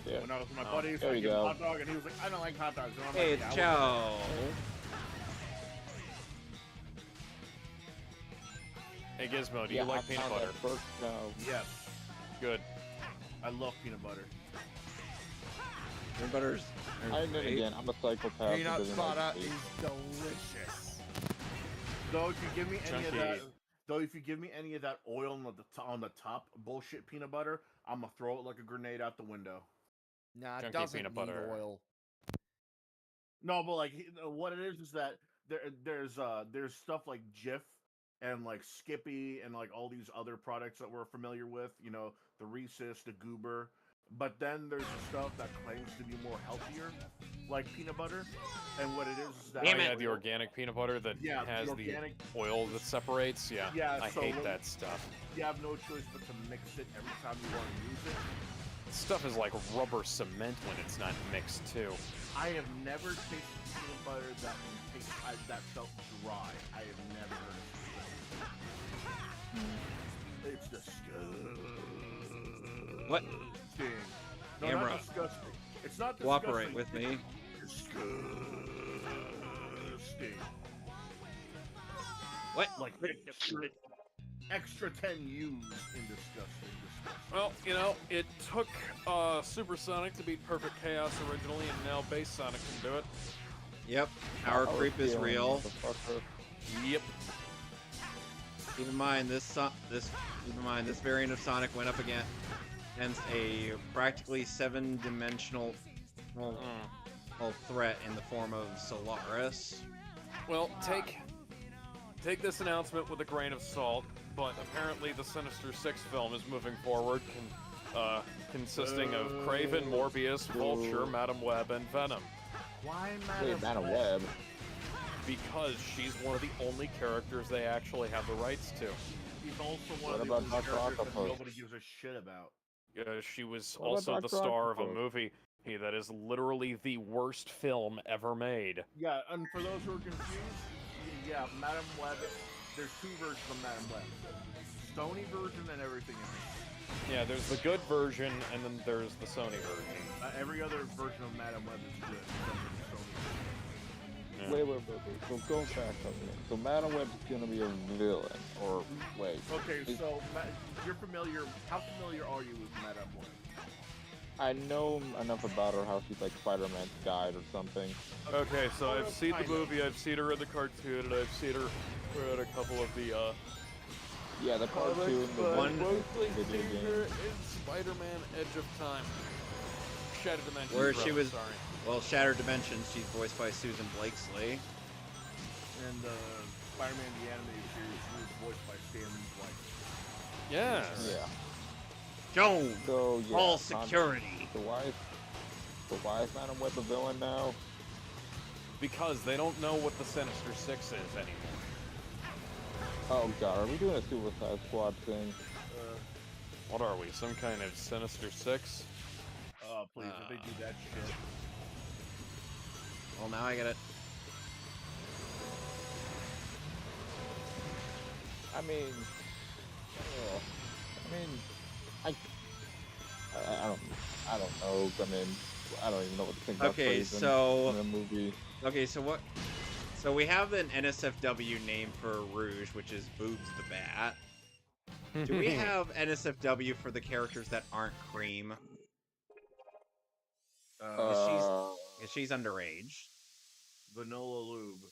Yeah. When I was with my buddies, there I you gave him a go. hot dog, and he was like, I don't like hot dogs. And I'm Hey, like, it's yeah, Joe. Hey Gizmo, do Yeah, you like I peanut found butter? that first, no. Yes, Good. I love peanut butter. Peanut butter's I then again, I'm a psychopath. who Peanut doesn't like butter cake. is delicious. Though if you give me any of Chunky. that, oil on the top bullshit peanut butter, I'm gonna throw it like a grenade out the window. Nah, it Chunky doesn't peanut need butter. oil. No, but like what it is that there's stuff like Jif and like Skippy and like all these other products that we're familiar with. You know, the Reese's, the Goober. But then there's the stuff that claims to be more healthier, like peanut butter. And what it is that Oh, yeah, the organic peanut butter that Yeah, has the the organic- oil that separates. Yeah, Yeah, I so hate what- that stuff. you have no choice but to mix it every time you want to use it. Stuff is like rubber cement when it's not mixed too. I have never tasted peanut butter that felt dry. I have never heard of it. It's disgusting. What? No, Camera. not disgusting. It's not disgusting. Cooperate with me. Disgusting. What? Like extra 10 U's in disgusting. Well, you know, it took Super Sonic to beat Perfect Chaos originally, and now Base Sonic can do it. Yep. Power creep is real. Yep. Keep in mind this variant of Sonic went up against a practically 7-dimensional threat in the form of Solaris. Well, take this announcement with a grain of salt, but apparently the Sinister Six film is moving forward, consisting of Kraven, Morbius, Vulture, Madam Web, and Venom. Why Madam Web? Because she's one of the only characters they actually have the rights to. He's also one What of the about only Dr. characters that Octopus? nobody gives a shit about. She was What also about the Dr. star of a Octopus? movie that is literally the worst film ever made. Yeah, and for those who are confused, yeah, Madam Web, there's two versions of Madam Web. Sony version and everything else. Yeah, there's the good version, and then there's the Sony version. Every other version of Madam Web is good, except for the Sony version. Yeah. Wait. So go back a minute. So Madam Web is gonna be a villain, or wait? Okay, so you're familiar. How familiar are you with Madam Web? I know enough about her, how she's like Spider-Man's guide or something. Okay, so I've seen the movie, I've seen her in the cartoon, and I've seen her in a couple of the, Yeah, the cartoon, the one mostly video game. in Spider-Man Edge of Time. Shattered Dimensions. Where she rather, was, sorry. well, Shattered Dimensions, she's voiced by Susan Blakesley. And Spider-Man the animated series, she was voiced by Stanley's wife. Yes. Yeah. Jones, So yeah. all security. So why is Madam Web a villain now? Because they don't know what the Sinister Six is anymore. Oh god, are we doing a Suicide Squad thing? What are we, some kind of Sinister Six? Oh, please, if they do that shit. Well, now I get it. I mean, I don't know. I mean, I don't even know what to think about Okay, Phrasing so in the movie. Okay, so what? So we have an NSFW name for Rouge, which is Boobs the Bat. Do we have NSFW for the characters that aren't Cream? She's underage. Vanilla Lube.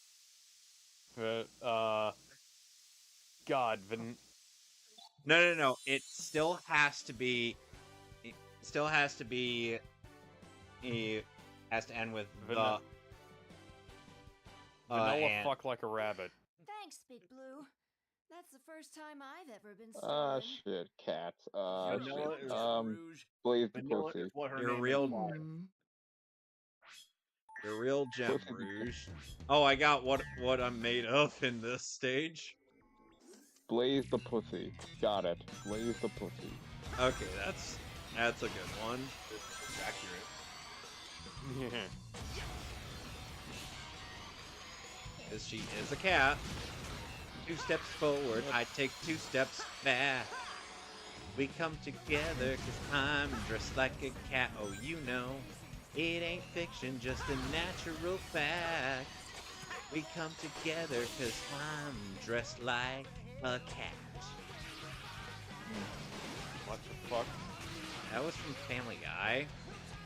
God, No. It still has to be. It still has to be. It has to end with Vanilla. the. Vanilla fuck like a rabbit. Thanks, Big Blue. That's the first time I've ever been Ah, stolen. shit, cats. Vanilla Shit. is Rouge. Blaze the Vanilla pussy. is what her You're name real. implies. You're a real gem, Pussy the Rouge. Oh, I got what I'm made of in this stage. Blaze the pussy. Got it. Blaze the pussy. Okay, that's a good one. It's accurate. Yeah. Because she is a cat. 2 steps forward, I take 2 steps back. We come together because I'm dressed like a cat. Oh, you know, it ain't fiction, just a natural fact. We come together because I'm dressed like a cat. What the fuck? That was from Family Guy.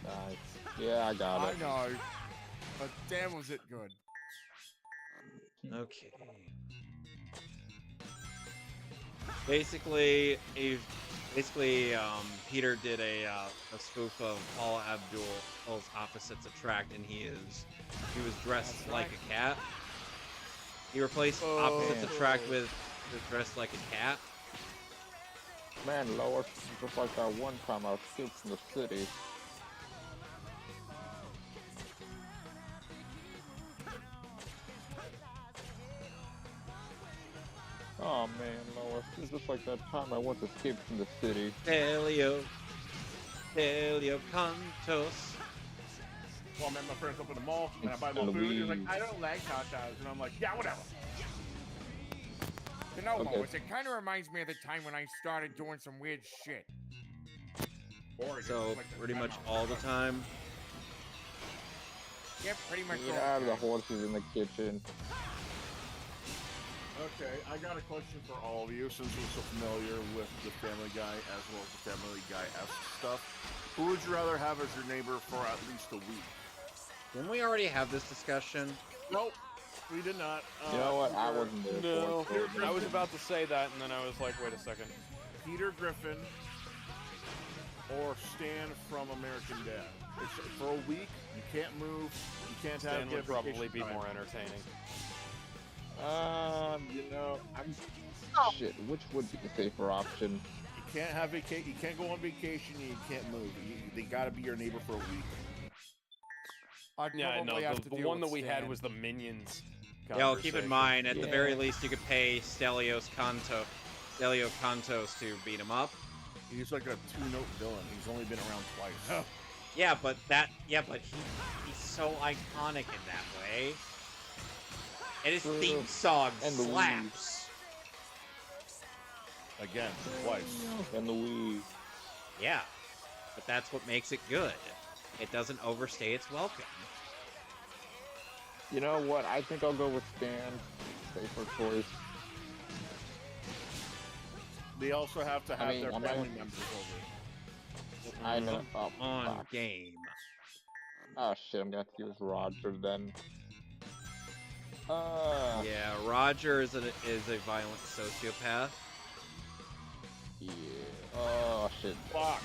Nice. Yeah, I got it. I know. But damn was it good. Okay. Basically, Peter did a spoof of Paul Abdul's Opposites Attract, and he was dressed like a cat. He replaced Opposites Attract with dressed like a cat. Man, Lois, just like that one time I escaped from the city. Oh man, Lois, it's just like that time I once escaped from the city. Helio Cantos. Well, I met my friends up in the mall, and I buy little food. He's like, I don't like hot dogs. And I'm like, yeah, whatever. You know, Okay. Lois, it kind of reminds me of the time when I started doing some weird shit. So, pretty much all the time. Yeah, pretty much all Yeah, the the time. horses in the kitchen. Okay, I got a question for all of you, since we're so familiar with the Family Guy as well as the Family Guy-esque stuff. Who would you rather have as your neighbor for at least a week? Didn't we already have this discussion? Nope, we did not. You know what? I wasn't there No, for it. I was about to say that, and then I was like, wait a second. Peter Griffin or Stan from American Dad. It's, for a week, you can't move, you can't Stan have would probably vacation be time. more entertaining. You know, shit, which would be the safer option? You can't have you can't go on vacation, and you can't move. They gotta be your neighbor for a week. I'd Yeah, no, probably have to the deal one that with we had Stan. was the Minions. Yeah, well, keep in mind, at the Yeah. very least, you could pay Stelios Cantos to beat him up. He's like a 2-note villain. He's only been around twice. Yeah, but he's so iconic in that way. And his theme song And the slaps. Again, twice. And the Wii. Yeah, but that's what makes it good. It doesn't overstay its welcome. You know what? I think I'll go with Stan. Safer choice. They also have to have I mean, their I'm family not- members over. I know. Oh, On fuck. game. Oh shit, I'm gonna have to use Roger then. Yeah, Roger is a violent sociopath. Yeah. Oh shit. Fuck.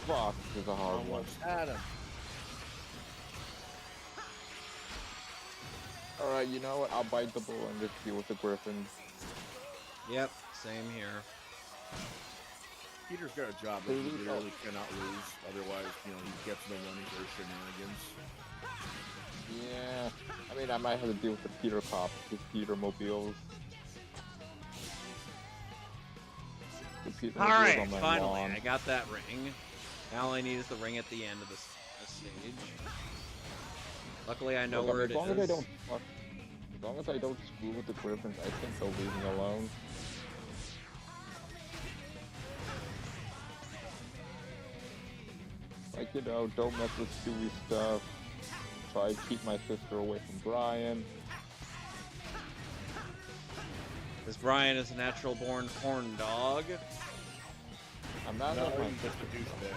Fuck is a hard one. Almost had him. Alright, you know what? I'll bite the bullet and just deal with the Griffins. Yep, same here. Peter's got a job that he literally cannot lose. Otherwise, you know, he gets no money for his shenanigans. Yeah, I mean, I might have to deal with the Peter Cop, the Peter Mobiles. The Peter All Mobiles right, on my finally, lawn. I got that ring. Now all I need is the ring at the end of this stage. Luckily, I know Look, where it as long is. as I don't fuck, as long as I don't screw with the Griffins, I think they'll leave me alone. Like, you know, don't mess with Stewie stuff. Try to keep my sister away from Brian. Because Brian is a natural-born horn dog. I'm not No, gonna he's just a douchebag.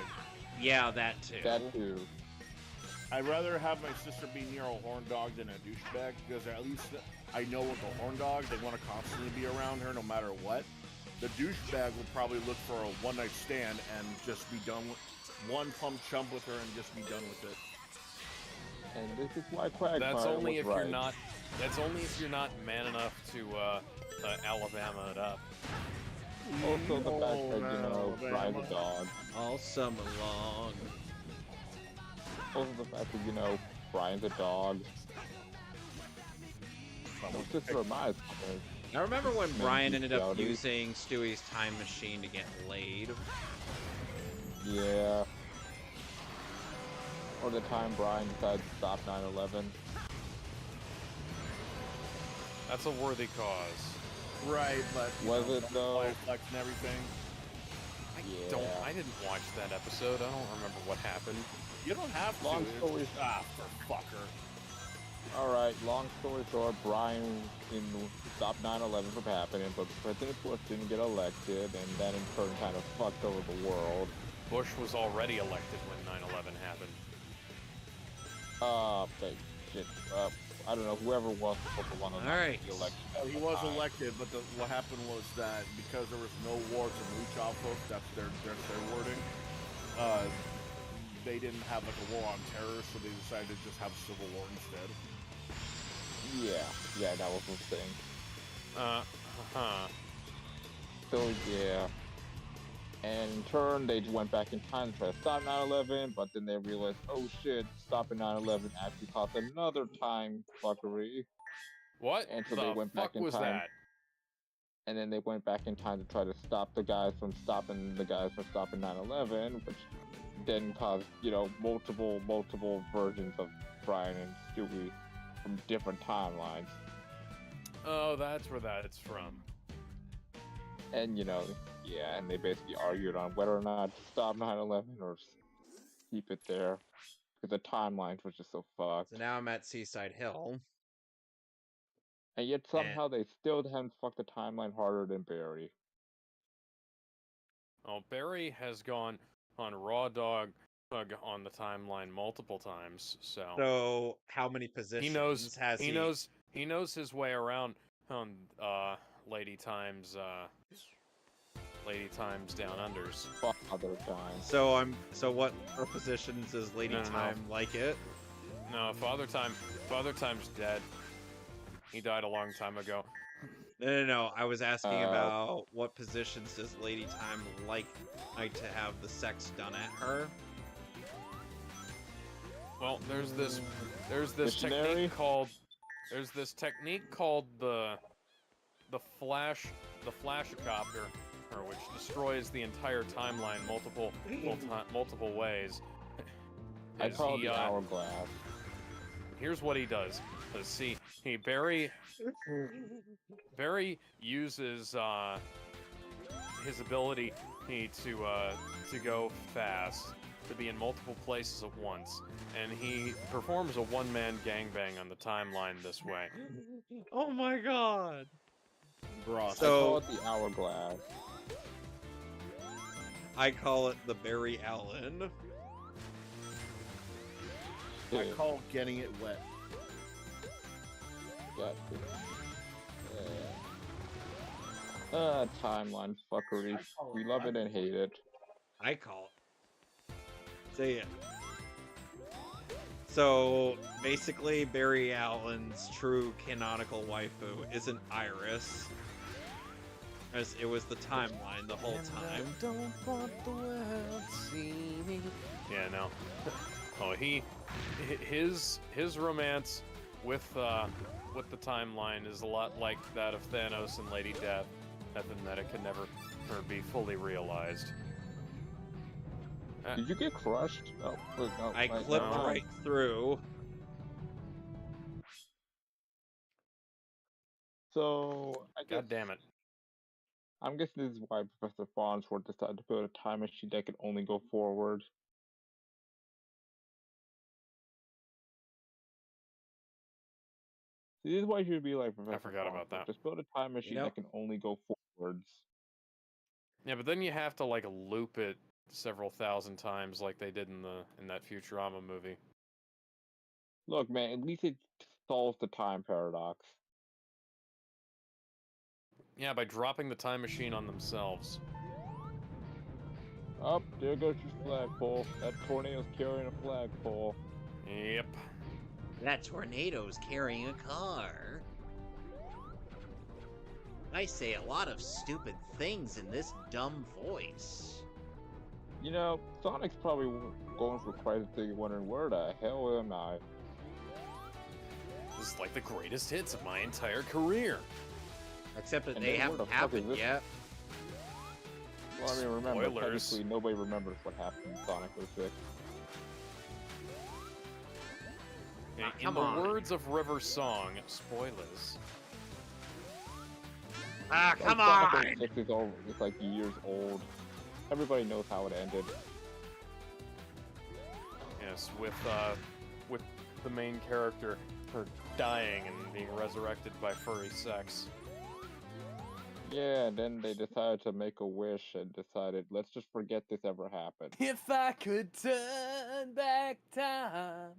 Yeah, that too. That too. I'd rather have my sister be near a horn dog than a douchebag, because at least I know with the horn dog, they want to constantly be around her no matter what. The douchebag will probably look for a one-night stand and just be done with one plump chump with her and just be done with it. And this is why Quagmire That's only was if right. you're not. That's only if you're not man enough to Alabama it up. Also the fact that, you know, Brian's a dog. All summer long. Also the fact that, you know, Brian's a dog. No sister of mine. I remember when Brian ended up bestiality. using Stewie's time machine to get laid. Yeah. Or the time Brian decided to stop 9/11. That's a worthy cause. Right, but Was it though? Flex and everything. Yeah. I didn't watch that episode. I don't remember what happened. You don't have to. Long story. For fucker. Alright, long story short, Brian stopped 9/11 from happening, but President Bush didn't get elected, and then in turn kind of fucked over the world. Bush was already elected when 9/11 happened. But shit, I don't know, whoever was supposed to want to Alright. be elected. He was elected, but what happened was that because there was no war to mooch off of, that's their wording, they didn't have like a war on terror, so they decided to just have a civil war instead. Yeah, that was the thing. Huh. So yeah. And in turn, they went back in time to try to stop 9/11, but then they realized, oh shit, stopping 9/11 actually caused another time fuckery. What And so the they went fuck back in was time. that? And then they went back in time to try to stop the guys from stopping 9/11, which then caused, you know, multiple versions of Brian and Stewie from different timelines. Oh, that's where that's from. And, you know, yeah, and they basically argued on whether or not to stop 9/11 or keep it there. Because the timelines was just so fucked. So now I'm at Seaside Hill. And yet somehow they still haven't fucked the timeline harder than Barry. Oh, Barry has gone on Raw Dog on the timeline multiple times, so So how many positions has he? He knows his way around Lady Times Down Unders. Father Time. So what positions does Lady Time like it? No, Father Time's dead. He died a long time ago. No. I was asking about what positions does Lady Time like to have the sex done at her? Well, there's this Missionary? technique called the flashcopter, which destroys the entire timeline multiple ways. I call it the hourglass. Here's what he does. Let's see. Barry uses his ability to go fast, to be in multiple places at once, and he performs a one-man gangbang on the timeline this way. Oh my god! Gross. I call it the hourglass. I call it the Barry Allen. I call getting it wet. Timeline fuckery. We love it and hate it. I call it. Say it. So basically, Barry Allen's true canonical waifu isn't Iris, as it was the timeline the whole time. Don't want the world to see me. Yeah, no. Oh, his romance with the timeline is a lot like that of Thanos and Lady Death, that it could never be fully realized. Did you get crushed? Oh, wait, no. I clipped right through. So, I guess... God damn it. I'm guessing this is why Professor Farnsworth decided to build a time machine that could only go forward. This is why you should be like Professor forgot about Farnsworth. that. Just build a time machine that can only go forwards. Yeah, but then you have to like loop it several thousand times like they did in that Futurama movie. Look, man, at least it solves the time paradox. Yeah, by dropping the time machine on themselves. Up, there goes your flagpole. That tornado's carrying a flagpole. Yep. That tornado's carrying a car. I say a lot of stupid things in this dumb voice. You know, Sonic's probably going for quite a thing, wondering where the hell am I? This is like the greatest hits of my entire career. Except that And they then where haven't the fuck is happened this? yet. Well, I mean, remember, Spoilers. technically nobody remembers what happened in Sonic 06. In the words of River Song, spoilers. Ah, come Sonic on! 06 is over, it's like years old. Everybody knows how it ended. Yes, with the main character, her dying and being resurrected by furry sex. Yeah, and then they decided to make a wish and decided, let's just forget this ever happened. If I could turn back time,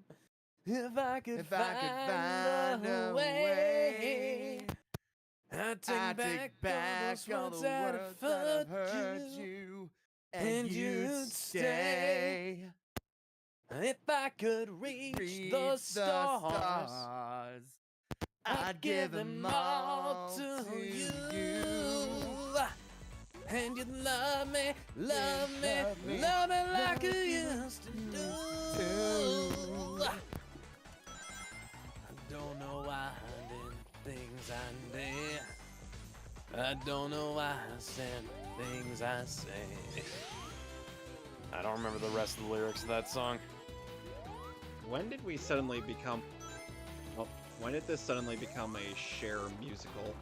if I could find a way, I'd take back all those words that have hurt you, and you'd stay. If I could reach the stars, I'd give them all to you. And you'd love me like you used to do. I don't know why I did the things I did. I don't know why I said the things I say. I don't remember the rest of the lyrics of that song. When did we suddenly become... Well, when did this suddenly become a Cher musical?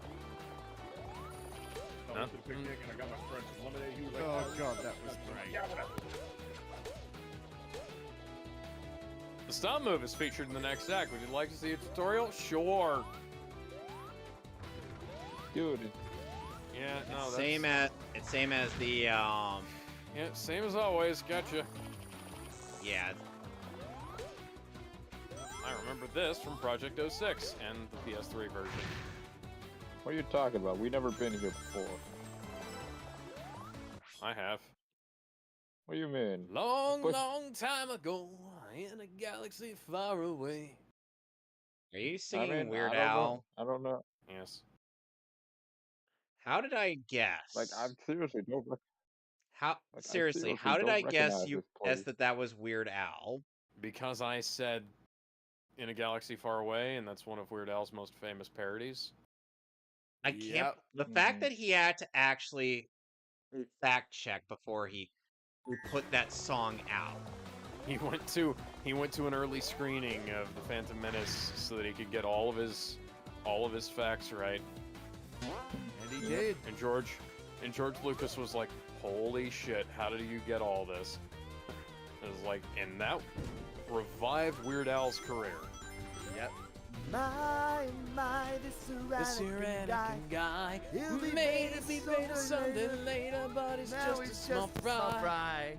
I went to the picnic and I got my friend some lemonade. He was like, Oh god, that was great. yeah, whatever. The stomp move is featured in the next act. Would you like to see a tutorial? Sure. Dude. Yeah, no, that's... It's same as the, Yeah, same as always. Gotcha. Yeah. I remember this from Project 06 and the PS3 version. What are you talking about? We've never been here before. I have. What do you mean? Long time ago, in a galaxy far away. Are you singing I mean, Weird I don't Al? know. I don't know. Yes. How did I guess? Like, I'm seriously don't. How Like, seriously? How did don't I guess recognize you this place. guessed that was Weird Al? Because I said In a Galaxy Far Away, and that's one of Weird Al's most famous parodies. I can't. The fact that he had to actually fact check before he put that song out. He went to an early screening of The Phantom Menace so that he could get all of his facts right. And he did. And George Lucas was like, "Holy shit! How did you get all this?" It was like, and that revived Weird Al's career. Yep. My, this Anakin guy. He'll be made someday later, but it's just a small fry.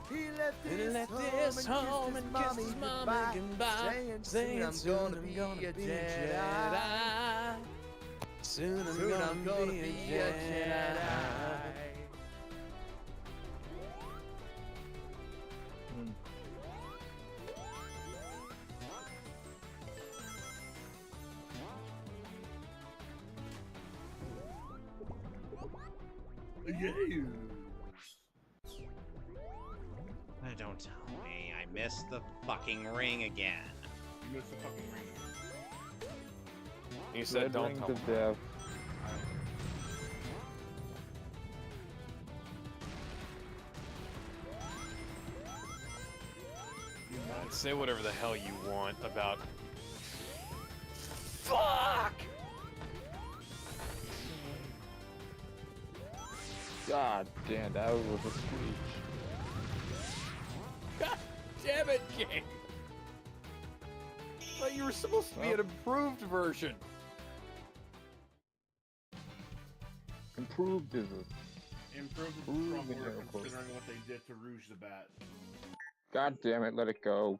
He left his home and kissed his mama goodbye, saying soon I'm gonna be a Jedi. Soon I'm gonna be a Jedi. Don't tell me I missed the fucking ring again. You missed the fucking ring. You said don't Ring tell to him. death. Say whatever the hell you want about. Fuck! God damn, that was a screech. God damn it, game! I thought you were supposed to be an improved version. Improved is it? Improved Ooh, from yeah, of course. considering what they did to Rouge the Bat. God damn it, let it go.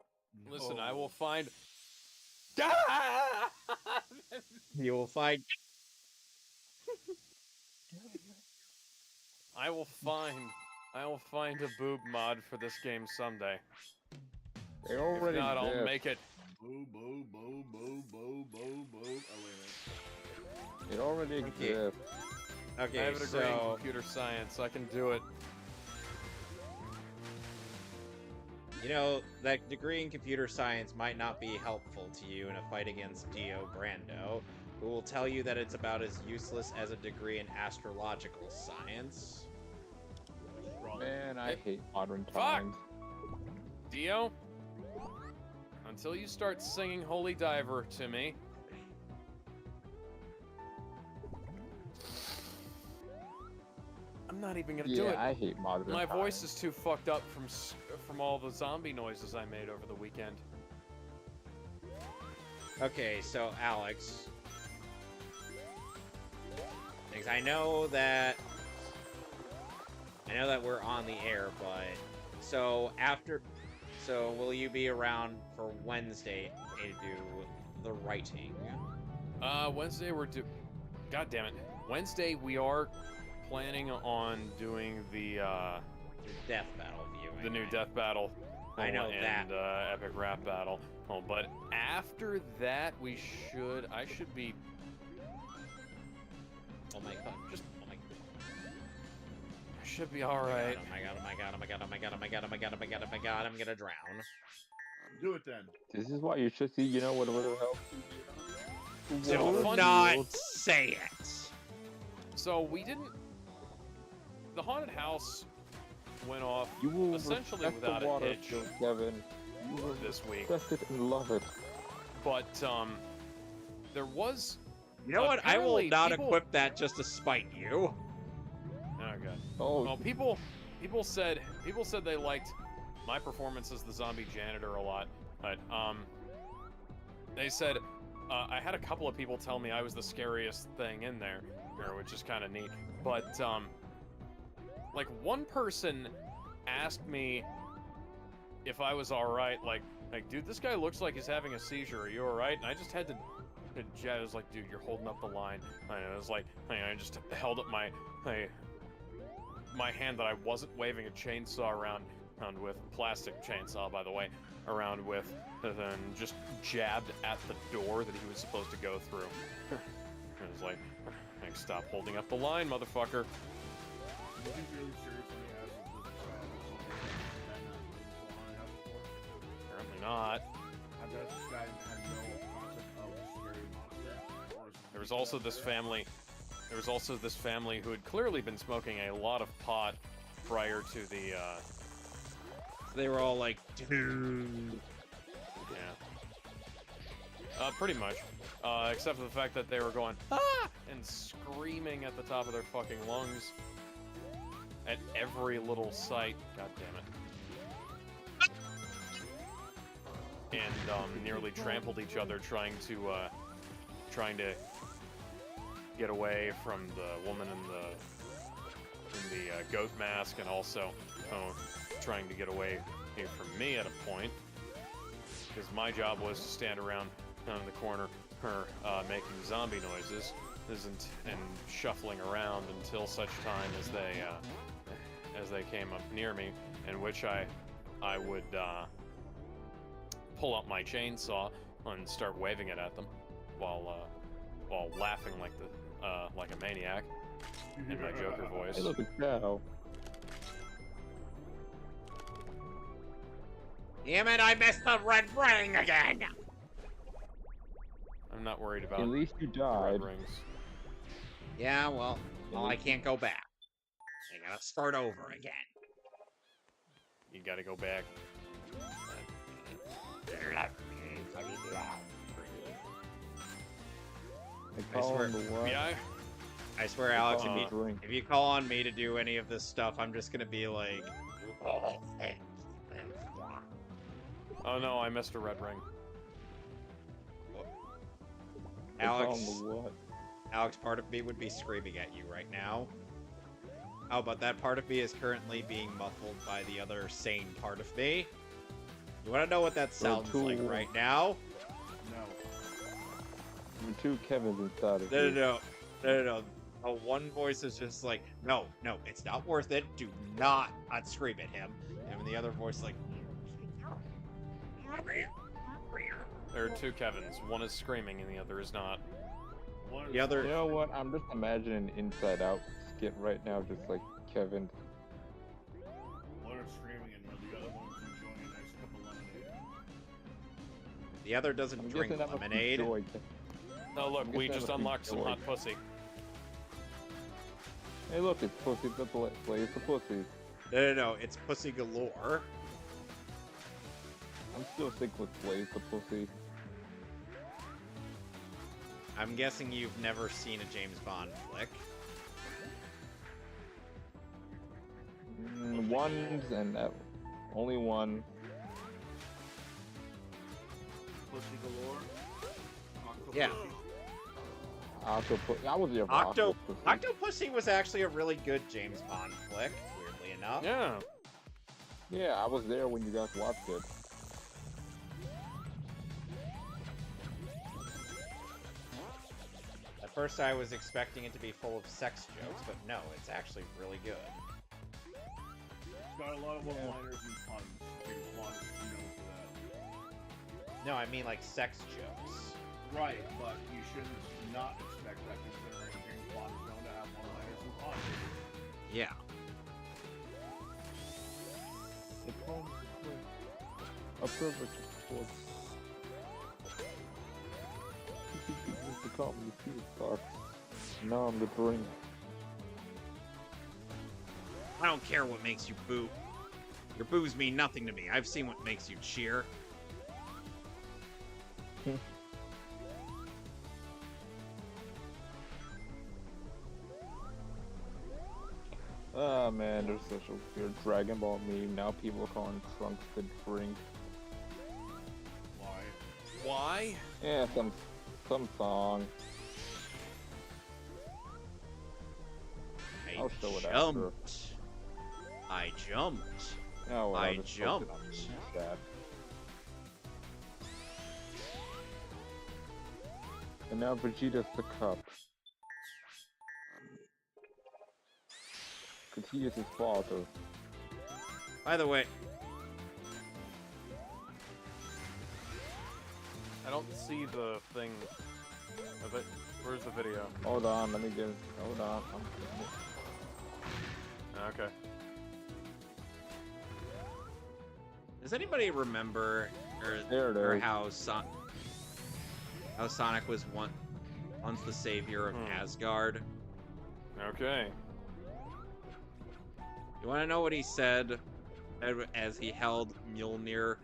Listen, I will find. You will find. I will find a boob mod for this game someday. They already If not, I'll did. make it. Boo, boo, boo, boo, boo, boo, boo. Oh, wait a minute. It already exists. Okay, I have a degree in so computer science. I can do it. you know that degree in computer science might not be helpful to you in a fight against Dio Brando, who will tell you that it's about as useless as a degree in astrological science. Man, I hate modern Fuck! times. Dio, until you start singing Holy Diver to me, I'm not even gonna do it. I hate modern My times. voice is too fucked up from all the zombie noises I made over the weekend. Okay, so Alex, because I know that we're on the air, but so will you be around for Wednesday to do the writing? Wednesday God damn it. Wednesday we are planning on doing the death battle viewing. the new death battle. I know and epic rap battle. Oh, but after that I should be. Oh my god! I should be all right. Oh my god! Oh my god! Oh my god! Oh my god! Oh my god! Oh my god! Oh my god! Oh my god! I'm gonna drown. Do it then. This is why you should see, you know what would have helped you. Do not say it. So we didn't. The haunted house went off You will essentially respect without the a water, hitch Kevin. You will this week. respect it and love it. But there was. You know what? I will apparently not people- equip that just to spite you. Oh god. Oh, Well, people said they liked my performance as the zombie janitor a lot, but they said I had a couple of people tell me I was the scariest thing in there, which is kind of neat. But like one person asked me if I was all right. Like, dude, this guy looks like he's having a seizure. Are you all right? And I just had to. I was like, dude, you're holding up the line. And I was like, I just held up my hand that I wasn't waving a chainsaw around with, plastic chainsaw, by the way, around with, and then just jabbed at the door that he was supposed to go through. I was like, stop holding up the line, motherfucker. Apparently not. There was also this family. There was also this family who had clearly been smoking a lot of pot prior to the. They were all like, dude. Yeah. Pretty much. Except for the fact that they were going ah and screaming at the top of their fucking lungs at every little sight. God damn it. And nearly trampled each other trying to get away from the woman in the goat mask, and also trying to get away from me at a point, because my job was to stand around in the corner, making zombie noises, and shuffling around until such time as they came up near me, in which I would pull up my chainsaw and start waving it at them while laughing like a maniac in my Joker voice. Hey, look at Joe. Damn it, I missed the red ring again! I'm not worried about At least you the died. red rings. Yeah, well, I can't go back. I gotta start over again. You gotta go back. I swear, Yeah. I swear, Alex, if you call on me to do any of this stuff, I'm just gonna be like... Oh no, I missed a red ring. Alex, part of me would be screaming at you right now. Oh, but that part of me is currently being muffled by the other sane part of me. You want to know what that sounds like right now? No. The two Kevins inside of you. No. Oh, one voice is just like, no, it's not worth it. Do not scream at him. And the other voice is like... There are two Kevins. One is screaming and the other is not. The other... You know what? I'm just imagining Inside Out skit right now, just like Kevin. One is screaming and the other one's enjoying a nice cup of lemonade. The other doesn't drink lemonade. Oh look, we just unlocked some hot pussy. Hey look, it's pussy the plays the pussy. No, it's pussy galore. I'm still sick with plays the pussy. I'm guessing you've never seen a James Bond flick. Ones and only one. Pussy galore? Yeah. Octopus. I was there. Octopussy was actually a really good James Bond flick, weirdly enough. Yeah. Yeah, I was there when you guys watched it. At first I was expecting it to be full of sex jokes, but no, it's actually really good. It's got a lot of one-liners and puns. James Bond is known for that. No, I mean like sex jokes. Right, but you shouldn't not expect that considering James Bond is known to have one-liners and puns. Yeah. A perfect sports. Used to call me the star. Now I'm the drink. I don't care what makes you boo. Your boos mean nothing to me. I've seen what makes you cheer. Oh man, there's such a weird Dragon Ball meme. Now people are calling Trunks the drink. Why? Yeah, some song. I'll show it after. I jumped. Oh, well, I jumped. That. And now Vegeta's the cup. Because he is his father. By the way, I don't see the thing of it. Where's the video? Hold on, let me get it. Hold on. Okay. does anybody remember or how Sonic was once the savior of Asgard? Okay. You want to know what he said as he held Mjolnir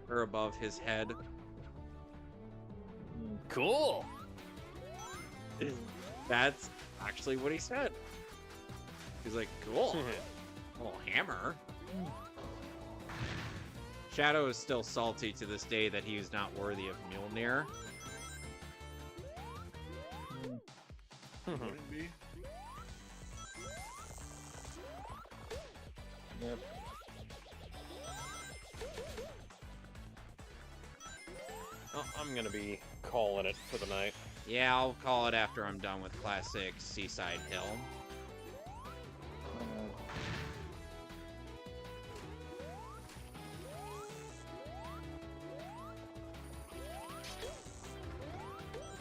above his head? Cool. That's actually what he said. He's like, cool. Little hammer. Shadow is still salty to this day that he is not worthy of Mjolnir. Wouldn't be? Yep. Oh, I'm gonna be calling it for the night. Yeah, I'll call it after I'm done with classic Seaside Hill.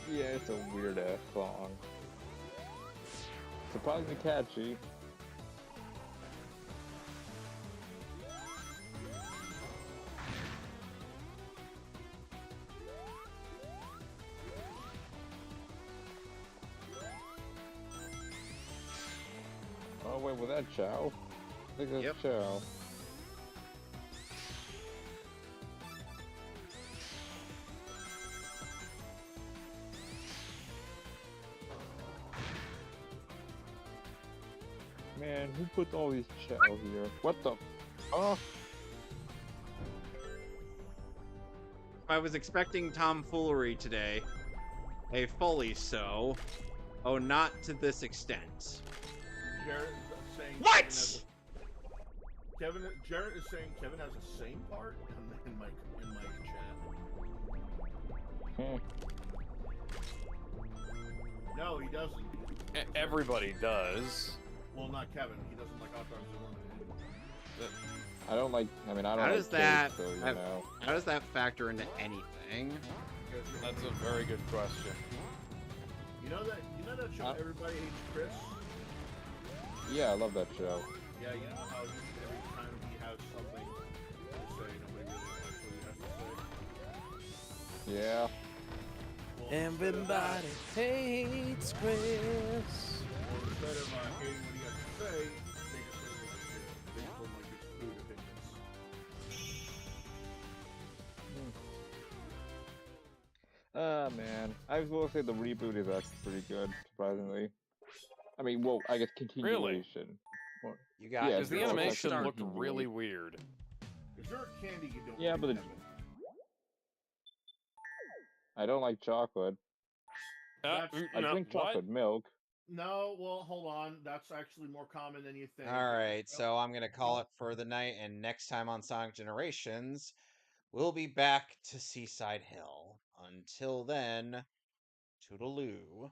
Yeah, it's a weird ass song. Surprisingly catchy. Oh wait, was that Chow? I think that's Yep. Chow. Man, who put all these Chow here? What the? Oh. I was expecting tomfoolery today. A fully so. Oh, not to this extent. Jarrett is saying What? Jarrett is saying Kevin has the same part in my chat. No, he doesn't. Everybody does. Well, not Kevin. He doesn't like Hot Dogs Unlimited. I don't like. I mean, I don't How like does that? cake, so, you know. How does that factor into anything? That's a very good question. You know that show Everybody Hates Chris? Yeah, I love that show. Yeah, you know how every time he has something to say, nobody really likes what he has to say? Yeah. Well, Everybody hates Chris. Well, instead of hating what he has to say, they just say they just don't like his food opinions. Man. I will say the reboot is actually pretty good, surprisingly. I mean, well, I guess continuation. Well, You got yeah, Because the it's also animation actually looked continuation. really weird. Is there a candy you don't Yeah, like, but Kevin? I don't like chocolate. I drink chocolate milk. No, well, hold on. That's actually more common than you think. All right, so I'm gonna call it for the night, and next time on Sonic Generations, we'll be back to Seaside Hill. Until then, toodaloo.